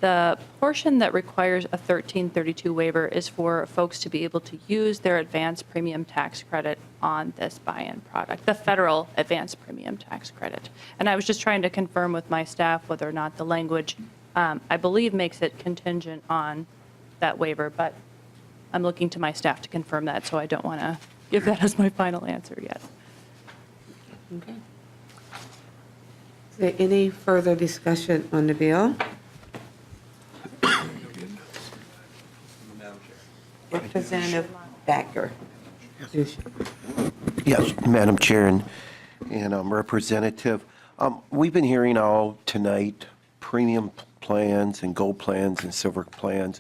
The portion that requires a 1332 waiver is for folks to be able to use their advanced premium tax credit on this buy-in product, the federal advanced premium tax credit. And I was just trying to confirm with my staff whether or not the language, I believe, makes it contingent on that waiver, but I'm looking to my staff to confirm that, so I don't want to give that as my final answer yet. Okay. Is there any further discussion on the bill? Representative Backer. Yes, Madam Chair and Representative, we've been hearing all tonight premium plans and gold plans and silver plans.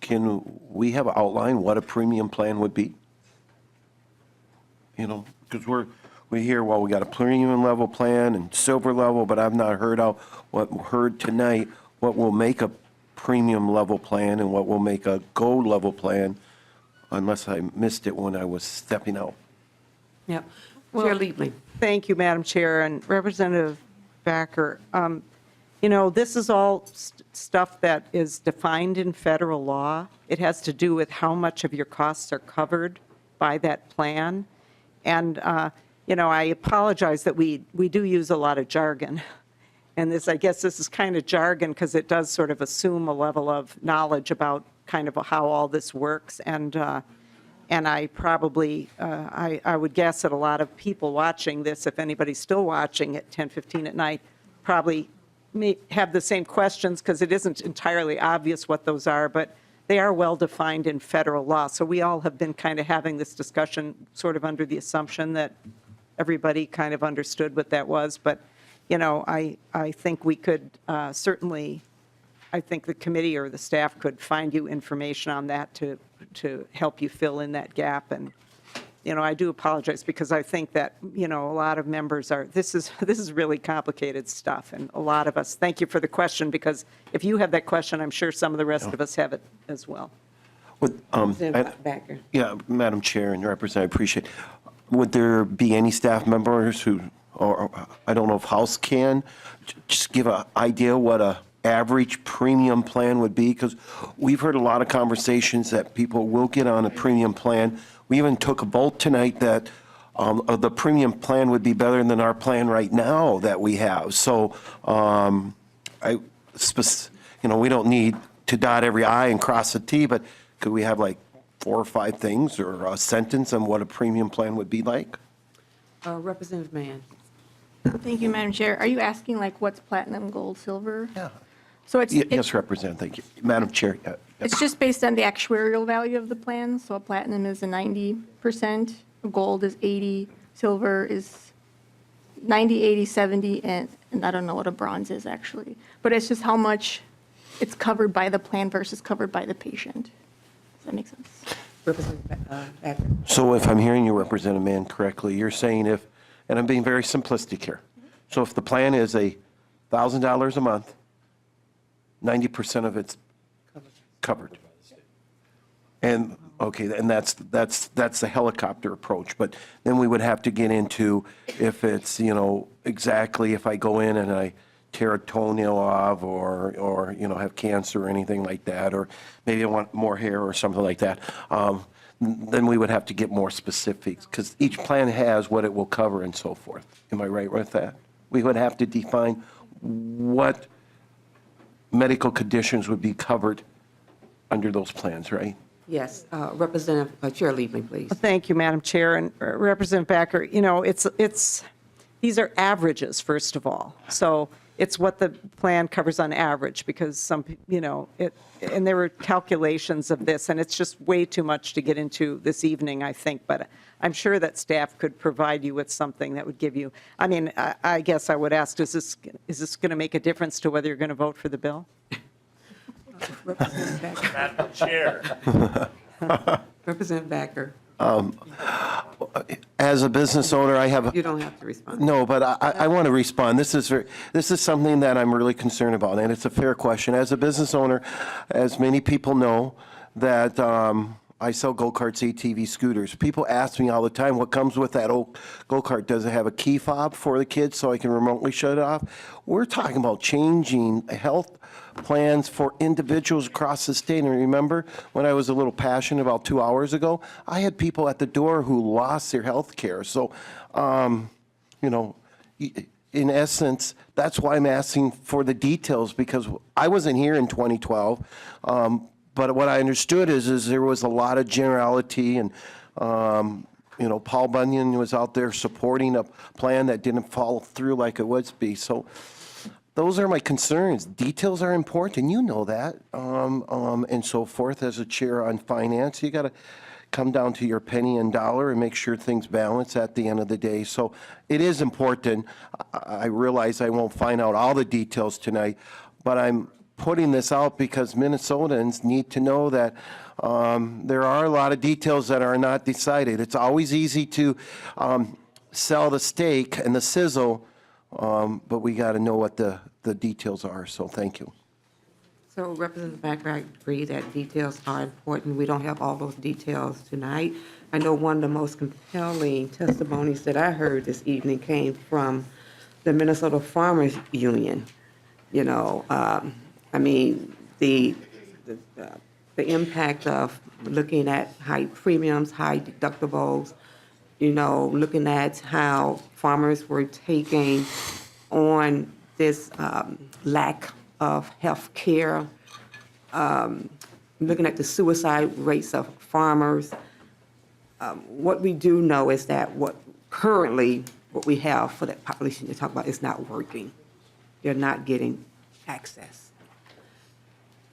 Can we have an outline what a premium plan would be? Because we hear, well, we got a premium level plan and silver level, but I've not heard tonight what will make a premium level plan and what will make a gold level plan, unless I missed it when I was stepping out. Yep. Chair Liebling. Thank you, Madam Chair, and Representative Backer. You know, this is all stuff that is defined in federal law. It has to do with how much of your costs are covered by that plan. And, you know, I apologize that we do use a lot of jargon. And this, I guess this is kind of jargon because it does sort of assume a level of knowledge about kind of how all this works. And I probably, I would guess that a lot of people watching this, if anybody's still watching at 10:15 at night, probably may have the same questions because it isn't entirely obvious what those are, but they are well defined in federal law. So we all have been kind of having this discussion sort of under the assumption that everybody kind of understood what that was. But, you know, I think we could certainly, I think the committee or the staff could find you information on that to help you fill in that gap. And, you know, I do apologize because I think that, you know, a lot of members are, this is really complicated stuff. And a lot of us, thank you for the question, because if you have that question, I'm sure some of the rest of us have it as well. Representative Backer. Yeah, Madam Chair and Representative, I appreciate. Would there be any staff members who, or I don't know if House can, just give an idea what a average premium plan would be? Because we've heard a lot of conversations that people will get on a premium plan. We even took a vote tonight that the premium plan would be better than our plan right now that we have. So, you know, we don't need to dot every I and cross a T, but could we have like 4 or 5 things or a sentence on what a premium plan would be like? Representative Mann. Thank you, Madam Chair. Are you asking like what's platinum, gold, silver? Yeah. So it's, Yes, Representative, thank you. Madam Chair. it's just based on the actuarial value of the plan. So a platinum is a 90%, a gold is 80, silver is 90, 80, 70, and I don't know what a bronze is actually. But it's just how much it's covered by the plan versus covered by the patient. Does that make sense? Representative Backer. So if I'm hearing you, Representative Mann, correctly, you're saying if, and I'm being very simplistic here, so if the plan is $1,000 a month, 90% of it's covered. And, okay, and that's the helicopter approach, but then we would have to get into if it's, you know, exactly if I go in and I tear a toenail off or you know, have cancer or anything like that, or maybe I want more hair or something like that, then we would have to get more specifics because each plan has what it will cover and so forth. Am I right with that? We would have to define what medical conditions would be covered under those plans, right? Yes. Representative, Chair Liebling, please. Thank you, Madam Chair. And Representative Backer, you know, these are averages, first of all. So it's what the plan covers on average because some, you know, and there were calculations of this, and it's just way too much to get into this evening, I think. But I'm sure that staff could provide you with something that would give you, I mean, I guess I would ask, is this going to make a difference to whether you're going to vote for the bill? Representative Backer. Madam Chair. Representative Backer. As a business owner, I have. You don't have to respond. No, but I want to respond. This is something that I'm really concerned about, and it's a fair question. As a business owner, as many people know, that I sell go-karts, ATV, scooters. People ask me all the time, what comes with that old go-kart? Does it have a key fob for the kids so I can remotely shut it off? We're talking about changing health plans for individuals across the state. And remember when I was a little passionate about 2 hours ago, I had people at the door who lost their health care. So, you know, in essence, that's why I'm asking for the details because I wasn't here in 2012. But what I understood is there was a lot of generality and, you know, Paul Bunyan was out there supporting a plan that didn't follow through like it was be. So those are my concerns. Details are important. You know that, and so forth. As a chair on finance, you got to come down to your penny and dollar and make sure things balance at the end of the day. So it is important. I realize I won't find out all the details tonight, but I'm putting this out because Minnesotans need to know that there are a lot of details that are not decided. It's always easy to sell the steak and the sizzle, but we got to know what the details are, so thank you. So Representative Backer, I agree that details are important. We don't have all those details tonight. I know one of the most compelling testimonies that I heard this evening came from the Minnesota Farmers Union. You know, I mean, the impact of looking at high premiums, high deductibles, you know, looking at how farmers were taking on this lack of health care, looking at the suicide rates of farmers. What we do know is that what we have for that population you talk about is not working. They're not getting access.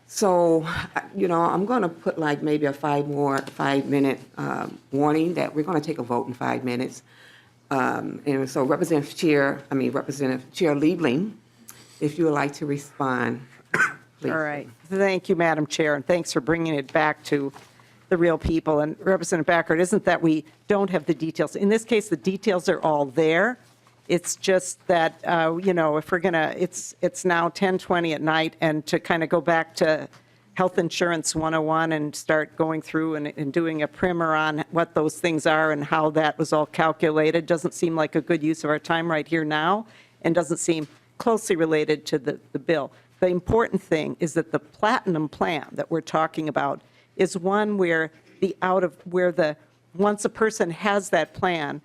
So, you know, I'm going to put like maybe a 5-minute warning that we're going to take a vote in 5 minutes. And so Representative Chair Liebling, if you would like to respond, please. All right. Thank you, Madam Chair, and thanks for bringing it back to the real people. And Representative Backer, it isn't that we don't have the details. In this case, the details are all there. It's just that, you know, if we're going to, it's now 10:20 at night, and to kind of go back to Health Insurance 101 and start going through and doing a primer on what those things are and how that was all calculated doesn't seem like a good use of our time right here now, and doesn't seem closely related to the bill. The important thing is that the Platinum Plan that we're talking about is one where once a person has that plan,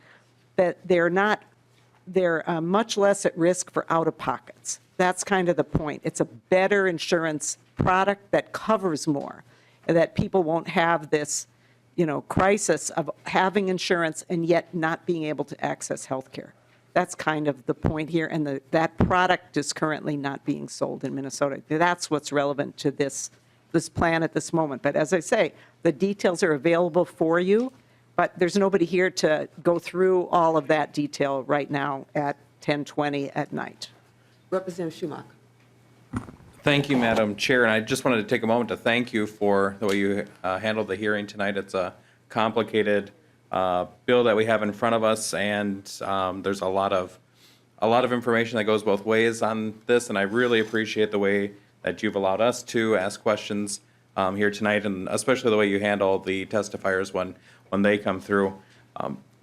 that they're much less at risk for out-of-pockets. That's kind of the point. It's a better insurance product that covers more, and that people won't have this, you know, crisis of having insurance and yet not being able to access health care. That's kind of the point here, and that product is currently not being sold in Minnesota. That's what's relevant to this plan at this moment. But as I say, the details are available for you, but there's nobody here to go through all of that detail right now at 10:20 at night. Representative Schumacher. Thank you, Madam Chair, and I just wanted to take a moment to thank you for the way you handled the hearing tonight. It's a complicated bill that we have in front of us, and there's a lot of information that goes both ways on this, and I really appreciate the way that you've allowed us to ask questions here tonight, and especially the way you handle the testifiers when they come through.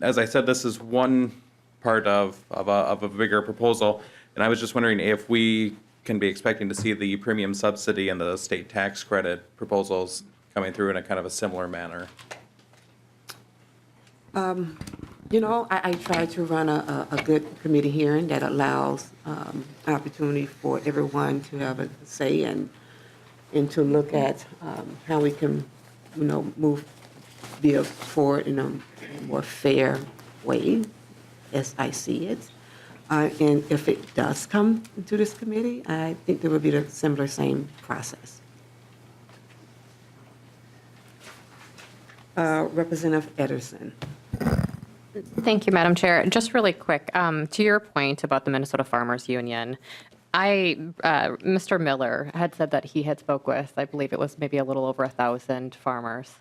As I said, this is one part of a bigger proposal, and I was just wondering if we can be expecting to see the premium subsidy and the state tax credit proposals coming through in a kind of a similar manner. You know, I try to run a good committee hearing that allows opportunity for everyone to have a say and to look at how we can, you know, move bills forward in a more fair way, as I see it. And if it does come to this committee, I think there will be the same process. Representative Ederson. Thank you, Madam Chair. Just really quick, to your point about the Minnesota Farmers Union, Mr. Miller had said that he had spoke with, I believe it was maybe a little over 1,000 farmers.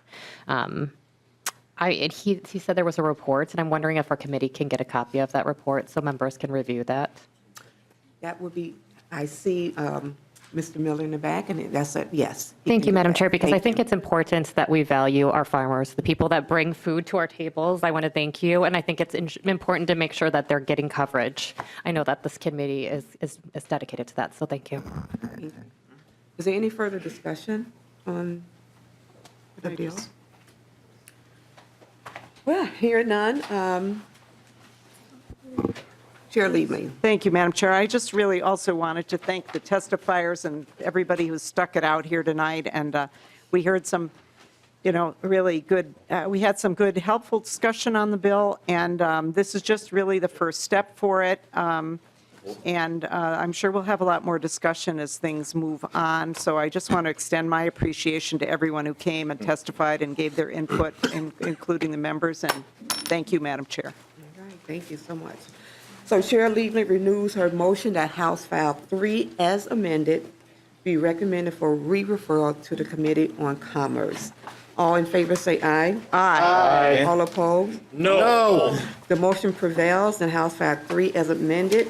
He said there was a report, and I'm wondering if our committee can get a copy of that report so members can review that. That would be, I see Mr. Miller in the back, and that's a yes. Thank you, Madam Chair, because I think it's important that we value our farmers, the people that bring food to our tables. I want to thank you, and I think it's important to make sure that they're getting coverage. I know that this committee is dedicated to that, so thank you. Is there any further discussion on the bill? Well, hearing none. Chair Liebling. Thank you, Madam Chair. I just really also wanted to thank the testifiers and everybody who stuck it out here tonight. And we heard some, you know, really good, we had some good, helpful discussion on the bill. And this is just really the first step for it. And I'm sure we'll have a lot more discussion as things move on. So I just want to extend my appreciation to everyone who came and testified and gave their input, including the members. And thank you, Madam Chair. All right, thank you so much. So Chair Liebling renews her motion that House File 3 as amended be recommended for re-referral to the Committee on Commerce. All in favor say aye. Aye. All opposed? No. The motion prevails, and House File 3 as amended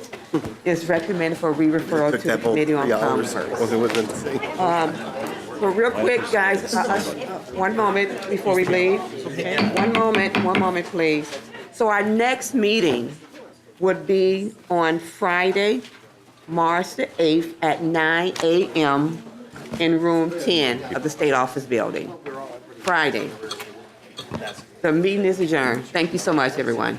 is recommended for re-referral to the Committee on Commerce. Well, real quick, guys, one moment before we leave. One moment, please. So our next meeting would be on Friday, March the 8th at 9 a.m. in room 10 of the State Office Building. Friday. The meeting is adjourned. Thank you so much, everyone.